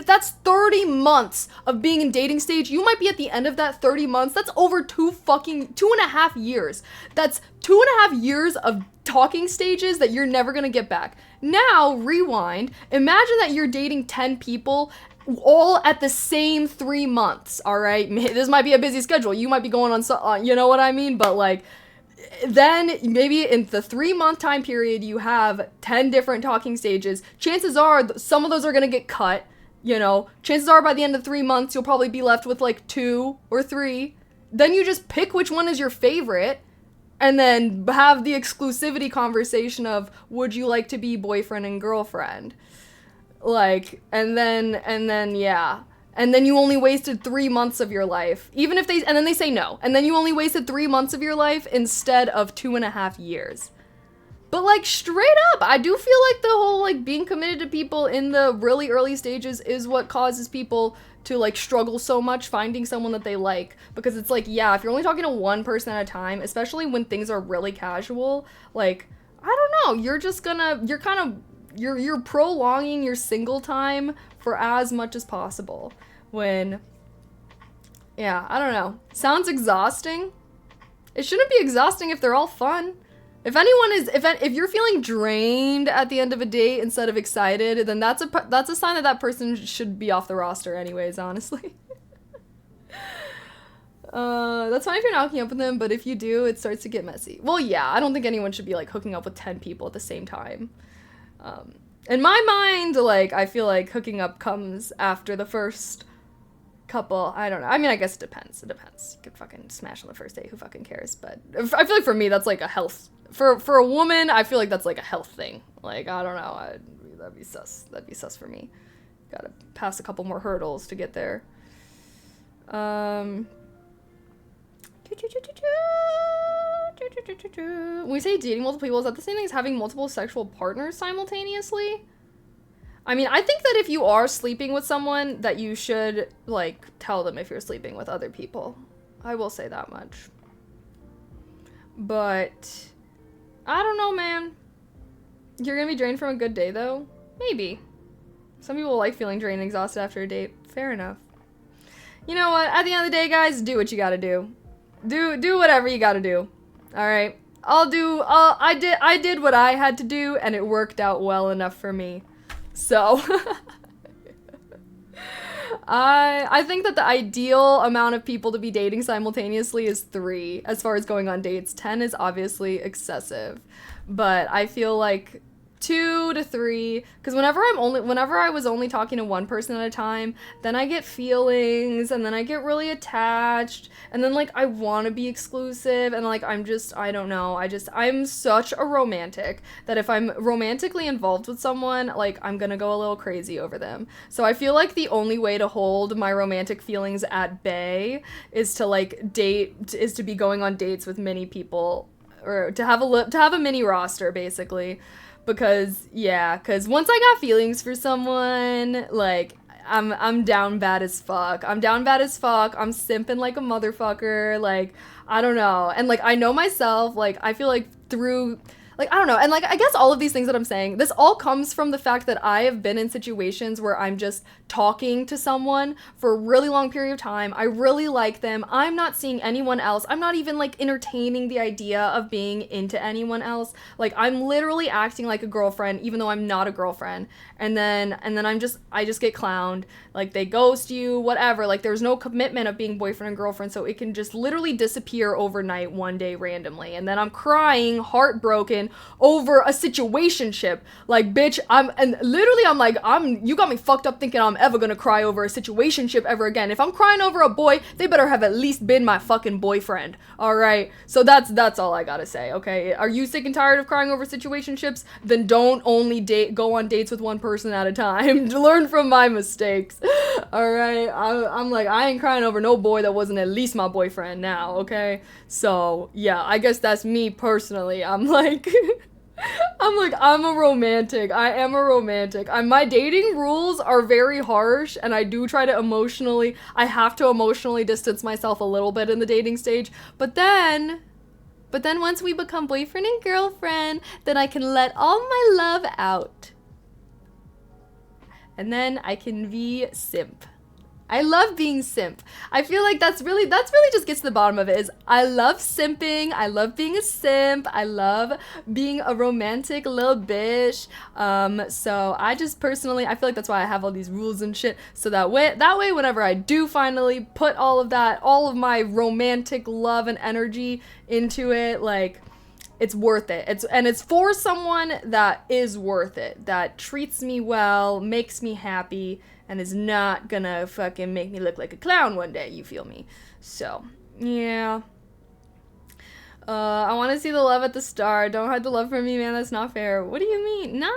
that's 30 months of being in dating stage. You might be at the end of that 30 months. That's over 2.5 years. That's 2.5 years of talking stages that you're never gonna get back. Now, rewind. Imagine that you're dating 10 people all at the same 3 months, all right? This might be a busy schedule. You might be going on, you know what I mean? But, like, then maybe in the 3-month time period, you have 10 different talking stages. Chances are some of those are gonna get cut, you know? Chances are by the end of 3 months, you'll probably be left with, like, 2 or 3. Then you just pick which one is your favorite. And then have the exclusivity conversation of, would you like to be boyfriend and girlfriend? Like, and then, yeah. And then you only wasted 3 months of your life. And then they say no. And then you only wasted 3 months of your life instead of 2.5 years. But, like, straight up, I do feel like the whole, like, being committed to people in the really early stages is what causes people to, like, struggle so much finding someone that they like. Because it's like, yeah, if you're only talking to one person at a time, especially when things are really casual, like, I don't know, you're prolonging your single time for as much as possible. When, yeah, I don't know. Sounds exhausting. It shouldn't be exhausting if they're all fun. If you're feeling drained at the end of a date instead of excited, then that's a sign that person should be off the roster anyways, honestly. That's fine if you're not hooking up with them, but if you do, it starts to get messy. Well, yeah, I don't think anyone should be, like, hooking up with 10 people at the same time. In my mind, like, I feel like hooking up comes after the first couple. I don't know. I mean, I guess it depends. You could fucking smash on the first date. Who fucking cares? But I feel like for me, that's like a health. For a woman, I feel like that's like a health thing. Like, I don't know. That'd be sus. That'd be sus for me. Gotta pass a couple more hurdles to get there. When we say dating multiple people, is that the same thing as having multiple sexual partners simultaneously? I mean, I think that if you are sleeping with someone, that you should, like, tell them if you're sleeping with other people. I will say that much. But I don't know, man. You're gonna be drained from a good day, though? Maybe. Some people like feeling drained and exhausted after a date. Fair enough. You know what? At the end of the day, guys, do what you gotta do. Do whatever you gotta do. Alright? I did what I had to do, and it worked out well enough for me. So, I think that the ideal amount of people to be dating simultaneously is 3 as far as going on dates. 10 is obviously excessive. But I feel like 2 to 3, because whenever I was only talking to one person at a time, then I get feelings, and then I get really attached, and then like I want to be exclusive, and like I don't know, I'm such a romantic that if I'm romantically involved with someone, like I'm gonna go a little crazy over them. So I feel like the only way to hold my romantic feelings at bay is to be going on dates with many people, or to have a mini roster basically. Because once I got feelings for someone, like I'm down bad as fuck. I'm simping like a motherfucker. Like, I don't know. And like I know myself, like I feel like through, like, I don't know. And like I guess all of these things that I'm saying, this all comes from the fact that I have been in situations where I'm just talking to someone for a really long period of time. I really like them. I'm not seeing anyone else. I'm not even like entertaining the idea of being into anyone else. Like I'm literally acting like a girlfriend even though I'm not a girlfriend. And then I just get clowned. Like they ghost you, whatever. Like there's no commitment of being boyfriend and girlfriend, so it can just literally disappear overnight one day randomly. And then I'm crying, heartbroken over a situationship. Like, bitch, I'm like, you got me fucked up thinking I'm ever gonna cry over a situationship ever again. If I'm crying over a boy, they better have at least been my fucking boyfriend. All right. So that's all I gotta say. Okay. Are you sick and tired of crying over situationships? Then don't only go on dates with one person at a time. Learn from my mistakes. All right. I'm like, I ain't crying over no boy that wasn't at least my boyfriend now. Okay. So yeah, I guess that's me personally. I'm like, I'm a romantic. I am a romantic. My dating rules are very harsh, and I do try to I have to emotionally distance myself a little bit in the dating stage. But then once we become boyfriend and girlfriend, then I can let all my love out. And then I can be simp. I love being simp. I feel like that's really just gets to the bottom of it, is I love simping. I love being a simp. I love being a romantic little bitch. So I just personally, I feel like that's why I have all these rules and shit. So that way, whenever I do finally put all of my romantic love and energy into it, like, it's worth it. It's for someone that is worth it, that treats me well, makes me happy, and is not gonna fucking make me look like a clown one day, you feel me? So, yeah. I want to see the love at the start. Don't hide the love from me, man. That's not fair. What do you mean? Not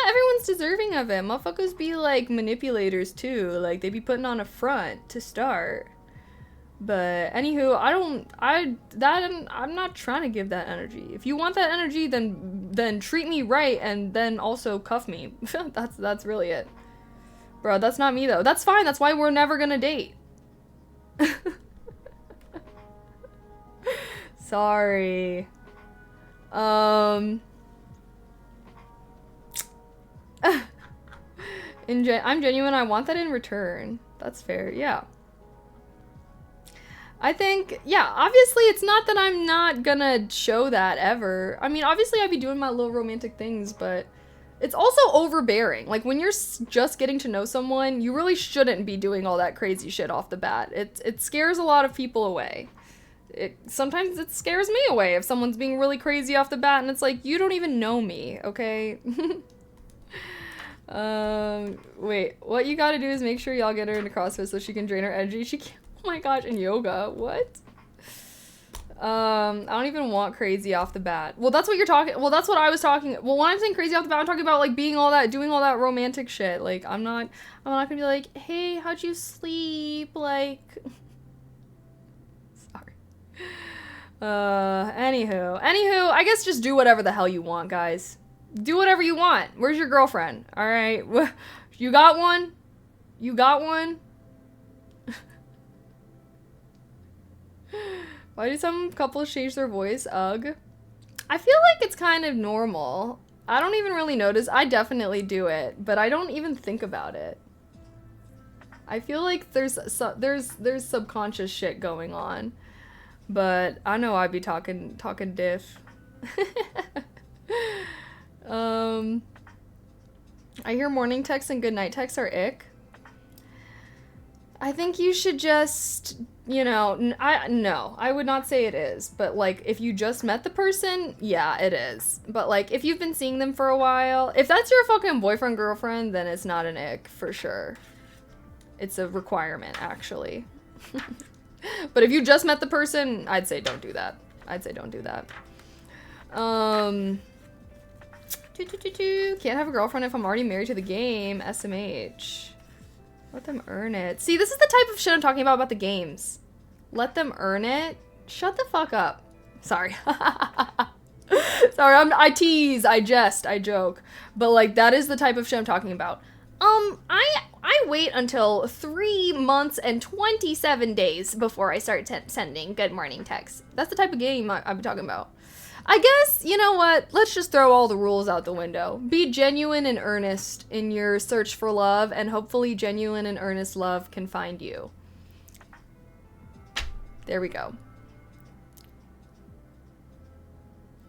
everyone's deserving of it. Motherfuckers be like manipulators too. Like they be putting on a front to start. But anywho, I'm not trying to give that energy. If you want that energy, then treat me right, and then also cuff me. That's really it. Bro, that's not me though. That's fine. That's why we're never gonna date. Sorry. I'm genuine. I want that in return. That's fair. Yeah. I think, yeah, obviously it's not that I'm not gonna show that ever. I mean, obviously I'd be doing my little romantic things, but it's also overbearing. Like, when you're just getting to know someone, you really shouldn't be doing all that crazy shit off the bat. It scares a lot of people away. Sometimes it scares me away if someone's being really crazy off the bat, and it's like, you don't even know me, okay? Wait, what you gotta do is make sure y'all get her into CrossFit so she can drain her energy. She can't. Oh my gosh, in yoga, what? I don't even want crazy off the bat. Well, that's what you're talking. Well, that's what I was talking. Well, when I'm saying crazy off the bat, I'm talking about like doing all that romantic shit. Like, I'm not gonna be like, hey, how'd you sleep? Like, sorry. Anywho, I guess just do whatever the hell you want, guys. Do whatever you want. Where's your girlfriend? All right, you got one? You got one? Why do some couples change their voice? Ugh. I feel like it's kind of normal. I don't even really notice. I definitely do it, but I don't even think about it. I feel like there's subconscious shit going on, but I know I'd be talking diff. I hear morning texts and good night texts are ick. I think you should just, you know, no, I would not say it is, but like if you just met the person, yeah, it is. But like if you've been seeing them for a while, if that's your fucking boyfriend girlfriend, then it's not an ick for sure. It's a requirement actually. But if you just met the person, I'd say don't do that. I'd say don't do that. Can't have a girlfriend if I'm already married to the game. SMH. Let them earn it. See, this is the type of shit I'm talking about the games. Let them earn it. Shut the fuck up. Sorry. Sorry, I tease, I jest, I joke. But like, that is the type of shit I'm talking about. I wait until 3 months and 27 days before I start sending good morning texts. That's the type of game I'm talking about. I guess, you know what? Let's just throw all the rules out the window. Be genuine and earnest in your search for love, and hopefully genuine and earnest love can find you. There we go.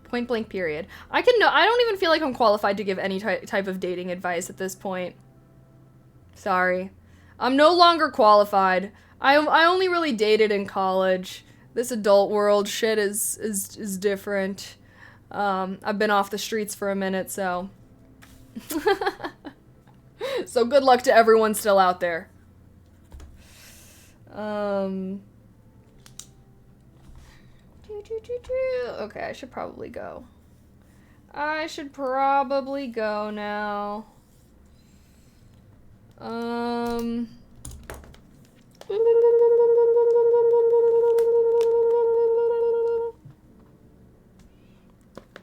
Point blank period. I don't even feel like I'm qualified to give any type of dating advice at this point. Sorry. I'm no longer qualified. I only really dated in college. This adult world shit is different. I've been off the streets for a minute, so. So good luck to everyone still out there. Okay, I should probably go. I should probably go now. I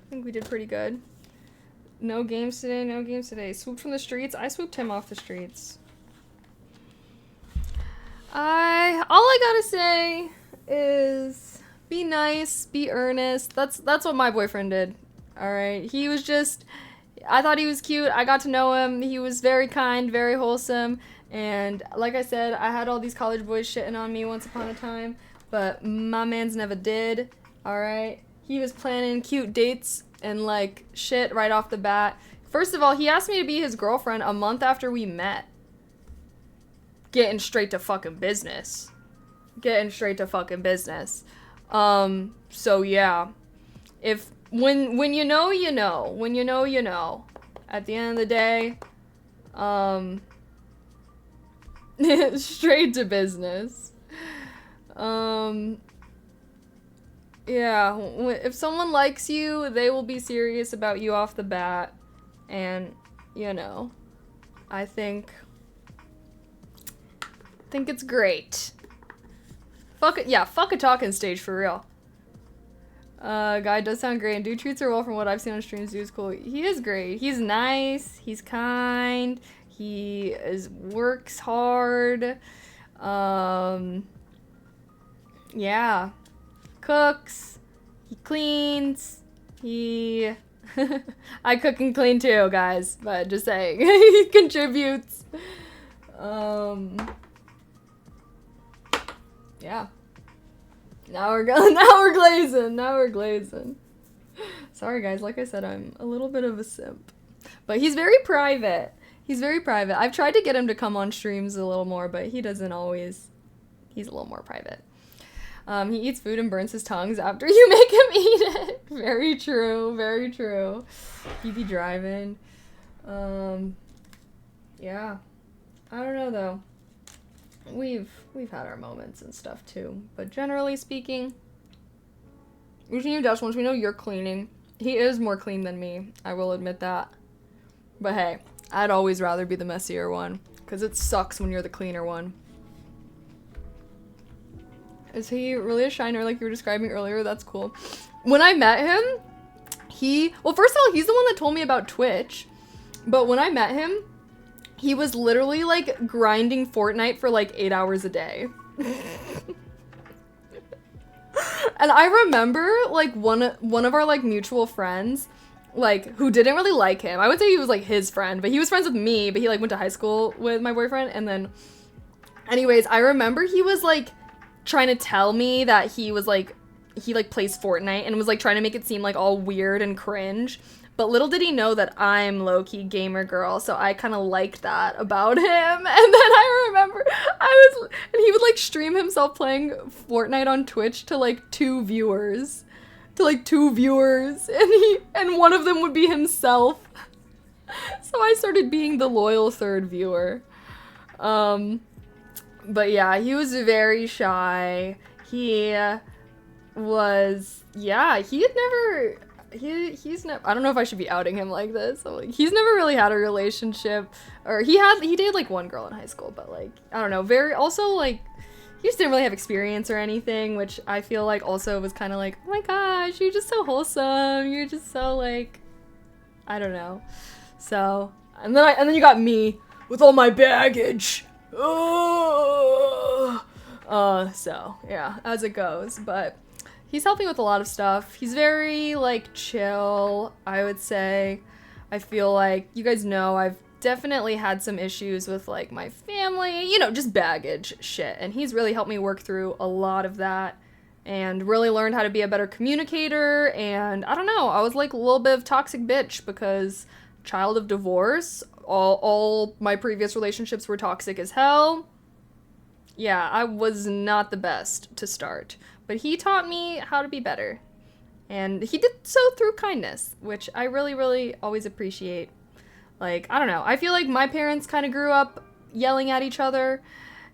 think we did pretty good. No games today, no games today. Swooped from the streets. I swooped him off the streets. All I gotta say is be nice, be earnest. That's what my boyfriend did. All right. He was just, I thought he was cute. I got to know him. He was very kind, very wholesome. And like I said, I had all these college boys shitting on me once upon a time, but my man's never did. All right. He was planning cute dates and like shit right off the bat. First of all, he asked me to be his girlfriend a month after we met. Getting straight to fucking business. Getting straight to fucking business. So yeah. When you know, you know. When you know, you know. At the end of the day, straight to business. Yeah, if someone likes you, they will be serious about you off the bat. And, you know, I think it's great. Fuck it, yeah, fuck a talking stage for real. Guy does sound great, and dude treats her well from what I've seen on streams. Dude's cool. He is great. He's nice. He's kind. He works hard. Yeah. Cooks. He cleans. He... I cook and clean too, guys. But just saying. He contributes. Yeah. Now we're glazing. Now we're glazing. Sorry, guys. Like I said, I'm a little bit of a simp. But he's very private. He's very private. I've tried to get him to come on streams a little more, but he doesn't always. He's a little more private. He eats food and burns his tongues after you make him eat it. Very true. Very true. He be driving. Yeah. I don't know, though. We've had our moments and stuff too, but generally speaking, we should Dash once we know you're cleaning. He is more clean than me, I will admit that. But hey, I'd always rather be the messier one, because it sucks when you're the cleaner one. Is he really a shiner like you were describing earlier? That's cool. When I met him, well, first of all, he's the one that told me about Twitch, but when I met him, he was literally, like, grinding Fortnite for, like, 8 hours a day. And I remember, like, one of our, like, mutual friends, like, who didn't really like him. I would say he was, like, his friend, but he was friends with me, but he, like, went to high school with my boyfriend, and then... Anyways, I remember he was, like, trying to tell me that he was, like... He, like, plays Fortnite and was, like, trying to make it seem, like, all weird and cringe. But little did he know that I'm low-key gamer girl, so I kind of liked that about him. And then I remember and he would like stream himself playing Fortnite on Twitch to like two viewers. And one of them would be himself. So I started being the loyal third viewer. But yeah, he was very shy. He's never, I don't know if I should be outing him like this. So, like, he's never really had a relationship, or he dated like one girl in high school, but like, I don't know, like, he just didn't really have experience or anything, which I feel like also was kind of like, oh my gosh, you're just so wholesome. You're just so like, I don't know. So, and then you got me with all my baggage. So yeah, as it goes, but he's helping with a lot of stuff. He's very like chill, I would say. I feel like, you guys know, I've definitely had some issues with like my family, you know, just baggage shit, and he's really helped me work through a lot of that and really learned how to be a better communicator. And I don't know, I was like a little bit of toxic bitch because child of divorce, all my previous relationships were toxic as hell. Yeah, I was not the best to start, but he taught me how to be better, and he did so through kindness, which I really, really always appreciate. Like, I don't know, I feel like my parents kind of grew up yelling at each other,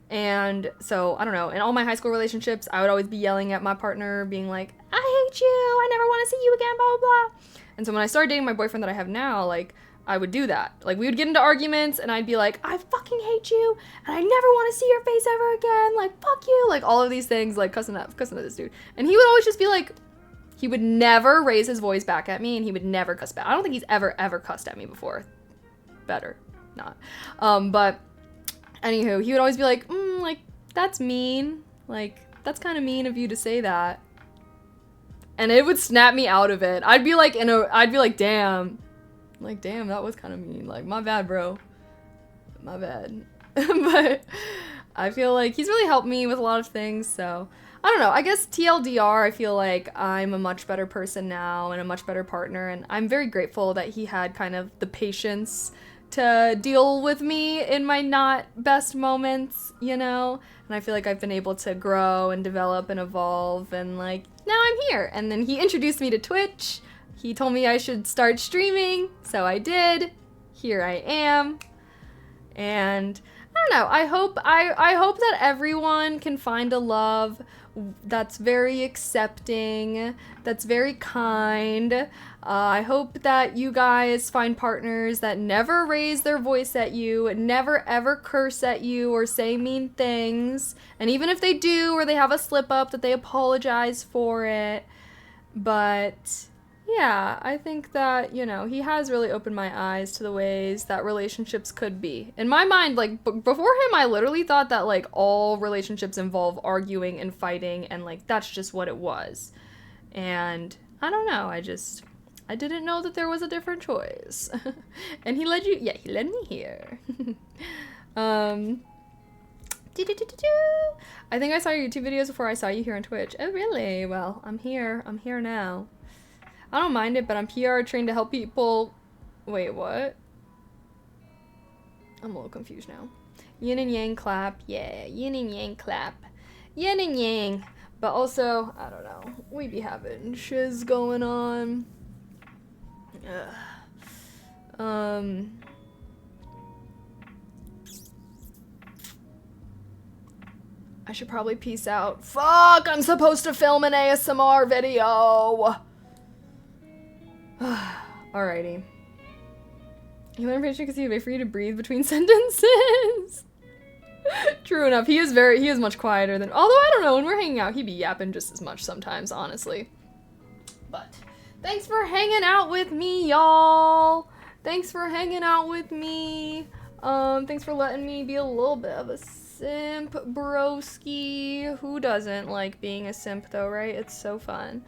and so, I don't know, in all my high school relationships, I would always be yelling at my partner, being like, I hate you, I never want to see you again, blah, blah, blah. And so when I started dating my boyfriend that I have now, like, I would do that. Like, we would get into arguments, and I'd be like, I fucking hate you, and I never want to see your face ever again, like, fuck you, like, all of these things, like, cussing at this dude. And he would always just be like, he would never raise his voice back at me, and he would never cuss back. I don't think he's ever cussed at me before. Better not. But, anywho, he would always be like, like, that's mean. Like, that's kind of mean of you to say that. And it would snap me out of it. I'd be like, damn. Like, damn, that was kind of mean. Like, my bad, bro. My bad. But I feel like he's really helped me with a lot of things, so I don't know. I guess TLDR, I feel like I'm a much better person now and a much better partner, and I'm very grateful that he had kind of the patience to deal with me in my not best moments, you know? And I feel like I've been able to grow and develop and evolve, and like, now I'm here. And then he introduced me to Twitch. He told me I should start streaming, so I did. Here I am. And I don't know, I hope that everyone can find a love that's very accepting, that's very kind. I hope that you guys find partners that never raise their voice at you, never ever curse at you or say mean things. And even if they do, or they have a slip up, that they apologize for it. But yeah, I think that, you know, he has really opened my eyes to the ways that relationships could be. In my mind, like, before him, I literally thought that, like, all relationships involve arguing and fighting, and, like, that's just what it was. And I don't know, I didn't know that there was a different choice. And he led me here. I think I saw your YouTube videos before I saw you here on Twitch. Oh, really? Well, I'm here now. I don't mind it, but I'm PR trained to help people. Wait, what? I'm a little confused now. Yin and yang clap. Yeah, yin and yang clap. Yin and yang. But also, I don't know. We be having shiz going on. I should probably peace out. Fuck! I'm supposed to film an ASMR video! Alrighty. You want information because he would wait for you to breathe between sentences. True enough. He is much quieter than, although I don't know, when we're hanging out, he'd be yapping just as much sometimes, honestly. But thanks for hanging out with me, y'all. Thanks for hanging out with me. Thanks for letting me be a little bit of a simp, broski. Who doesn't like being a simp though, right? It's so fun.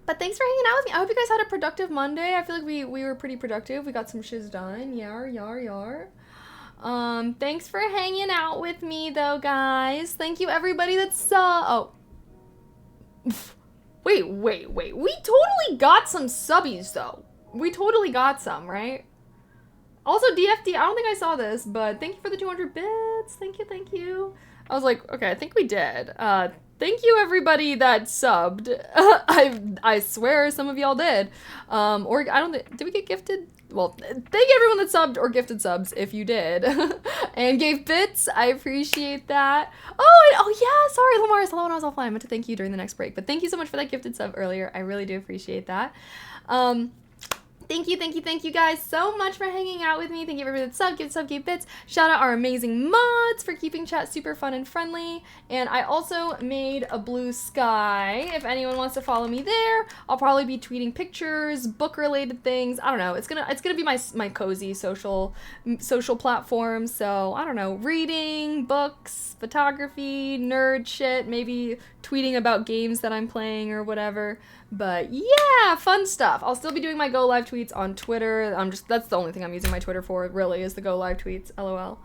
But thanks for hanging out with me. I hope you guys had a productive Monday. I feel like we were pretty productive. We got some shiz done. Yar. Thanks for hanging out with me though, guys. Thank you everybody that saw. Oh. Wait. We totally got some subbies, though. We totally got some, right? Also, DFD, I don't think I saw this, but thank you for the 200 bits. Thank you. I was like, okay, I think we did. Thank you, everybody that subbed. I swear some of y'all did. Or I don't think, did we get gifted? Well, thank everyone that subbed or gifted subs if you did. And gave bits. I appreciate that. Oh yeah, sorry, Lamar, I saw when I was offline. I meant to thank you during the next break. But thank you so much for that gifted sub earlier. I really do appreciate that. Thank you guys so much for hanging out with me. Thank you everybody that sub, gave bits. Shout out our amazing mods for keeping chat super fun and friendly. And I also made a blue sky. If anyone wants to follow me there, I'll probably be tweeting pictures, book related things. I don't know. It's gonna be my cozy social platform. So I don't know, reading, books, photography, nerd shit, maybe tweeting about games that I'm playing or whatever. But yeah, fun stuff. I'll still be doing my go live tweets on Twitter. That's the only thing I'm using my Twitter for, really, is the go live tweets, LOL.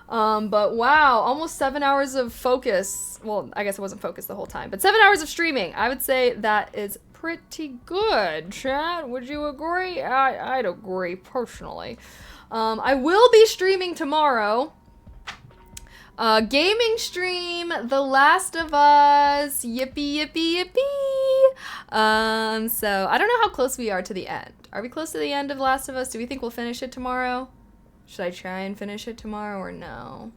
But wow, almost 7 hours of focus. Well, I guess it wasn't focused the whole time, but 7 hours of streaming. I would say that is pretty good, chat. Would you agree? I'd agree personally. I will be streaming tomorrow. Gaming stream, The Last of Us, yippee. So I don't know how close we are to the end. Are we close to the end of Last of Us? Do we think we'll finish it tomorrow? Should I try and finish it tomorrow or no?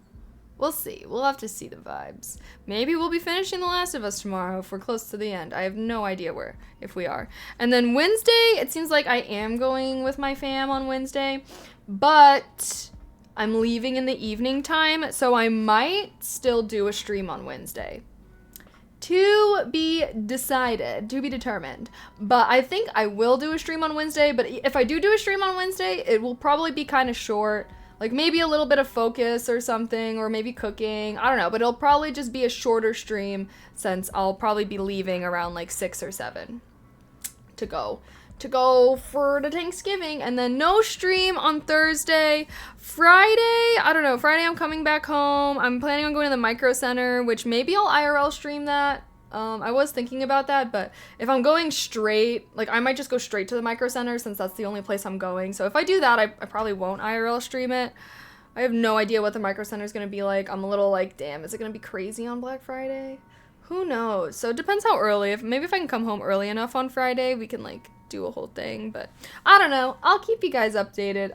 We'll see. We'll have to see the vibes. Maybe we'll be finishing The Last of Us tomorrow if we're close to the end. I have no idea if we are. And then Wednesday, it seems like I am going with my fam on Wednesday, but I'm leaving in the evening time, so I might still do a stream on Wednesday. To be decided, to be determined. But I think I will do a stream on Wednesday, but if I do a stream on Wednesday, it will probably be kind of short. Like maybe a little bit of focus or something, or maybe cooking. I don't know, but it'll probably just be a shorter stream since I'll probably be leaving around like 6 or 7 to go for the Thanksgiving, and then no stream on Thursday. Friday, I don't know, Friday I'm coming back home. I'm planning on going to the Micro Center, which maybe I'll IRL stream that. I was thinking about that, but if I'm going straight, like I might just go straight to the Micro Center since that's the only place I'm going. So if I do that, I probably won't IRL stream it. I have no idea what the Micro Center is going to be like. I'm a little like, damn, is it going to be crazy on Black Friday? Who knows? So it depends how early. Maybe if I can come home early enough on Friday, we can like do a whole thing, but I don't know. I'll keep you guys updated.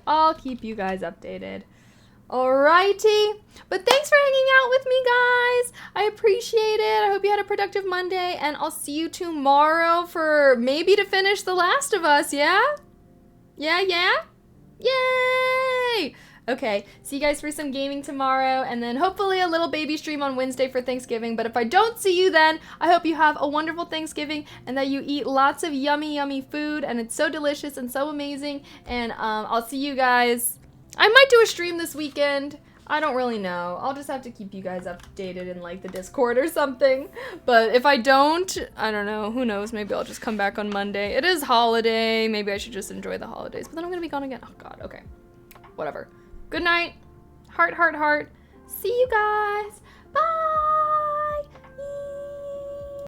Alrighty, but thanks for hanging out with me, guys. I appreciate it. I hope you had a productive Monday, and I'll see you tomorrow for maybe to finish The Last of Us, yeah? Yeah? Yay! Okay, see you guys for some gaming tomorrow, and then hopefully a little baby stream on Wednesday for Thanksgiving. But if I don't see you then, I hope you have a wonderful Thanksgiving and that you eat lots of yummy food, and it's so delicious and so amazing. And I'll see you guys. I might do a stream this weekend. I don't really know. I'll just have to keep you guys updated in like the Discord or something. But if I don't, I don't know. Who knows? Maybe I'll just come back on Monday. It is holiday. Maybe I should just enjoy the holidays. But then I'm gonna be gone again. Oh God. Okay. Whatever. Good night. Heart. See you guys. Bye.